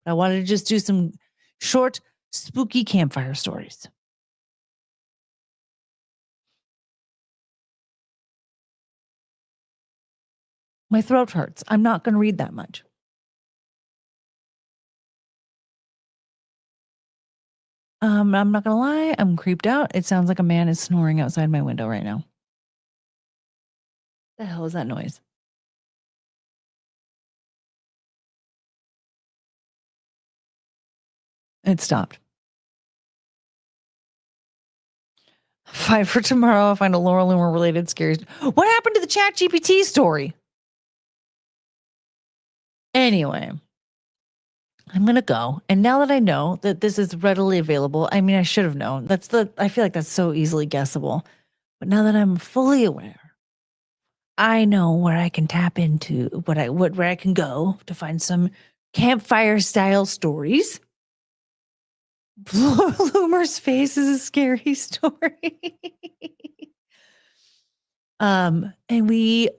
[SPEAKER 1] I wanted to just do some short, spooky campfire stories. My throat hurts. I'm not going to read that much. I'm not going to lie. I'm creeped out. It sounds like a man is snoring outside my window right now. The hell is that noise? It stopped. 5 for tomorrow. I'll find a Laura Loomer related scary. What happened to the ChatGPT story? Anyway, I'm going to go. And now that I know that this is readily available, I mean, I should have known. I feel like that's so easily guessable. But now that I'm fully aware, I know where I can tap into, where I can go to find some campfire style stories. Loomer's face is a scary story. And we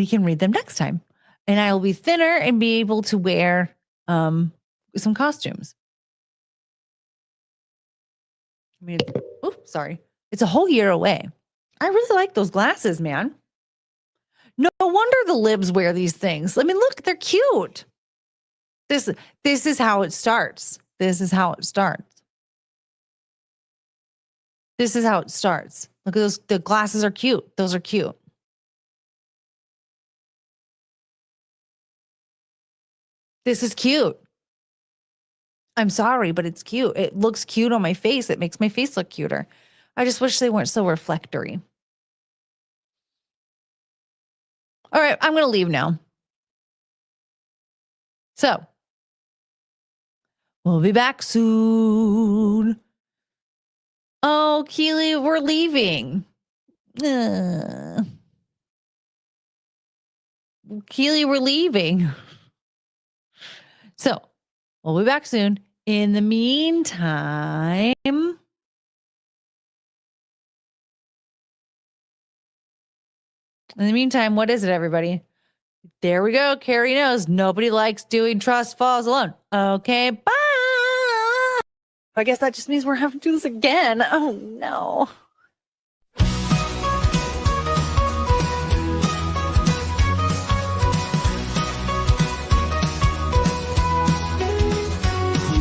[SPEAKER 1] can read them next time. And I will be thinner and be able to wear some costumes. I mean, sorry. It's a whole year away. I really like those glasses, man. No wonder the libs wear these things. I mean, look, they're cute. This is how it starts. This is how it starts. This is how it starts. Look at those. The glasses are cute. Those are cute. This is cute. I'm sorry, but it's cute. It looks cute on my face. It makes my face look cuter. I just wish they weren't so reflectory. All right, I'm going to leave now. So, we'll be back soon. Oh, Keely, we're leaving. Keely, we're leaving. So, we'll be back soon. In the meantime, what is it, everybody? There we go. Carrie knows nobody likes doing Trust Falls Alone. Okay, bye. I guess that just means we're having to do this again. Oh, no.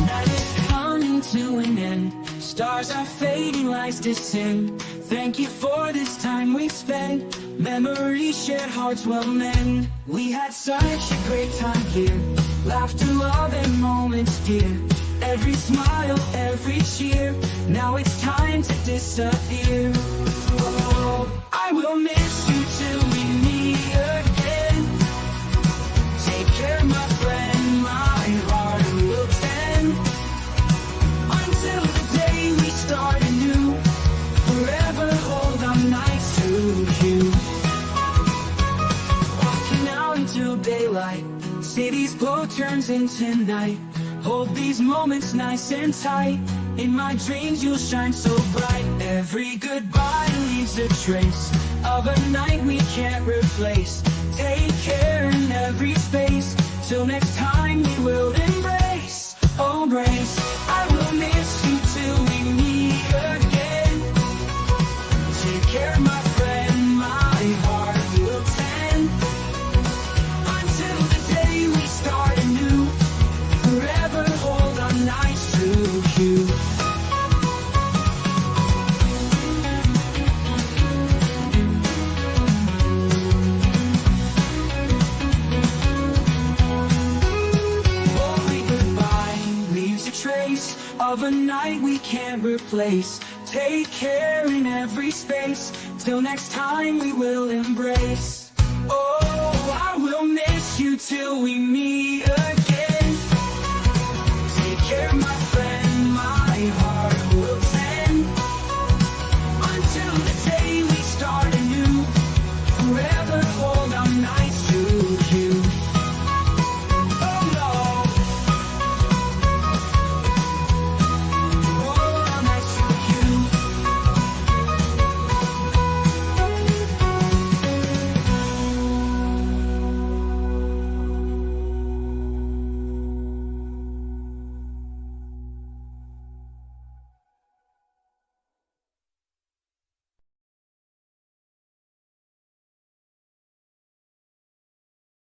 [SPEAKER 2] Night is coming to an end. Stars are fading, lights descend. Thank you for this time we spent. Memories shared, hearts will mend. We had such a great time here. Laughter, love, and moments dear. Every smile, every cheer. Now it's time to disappear. Oh, I will miss you till we meet again. Take care, my friend, my heart will tend. Until the day we start anew. Forever hold our nights to you. Walking out into daylight. City's glow turns into night. Hold these moments nice and tight. In my dreams you'll shine so bright. Every goodbye leaves a trace of a night we can't replace. Take care in every space. Till next time we will embrace. Oh, embrace. I will miss you till we meet again. Take care, my friend, my heart will tend. Until the day we start anew. Forever hold our nights to you. Holy goodbye leaves a trace of a night we can't replace. Take care in every space. Till next time we will embrace. Oh, I will miss you till we meet again.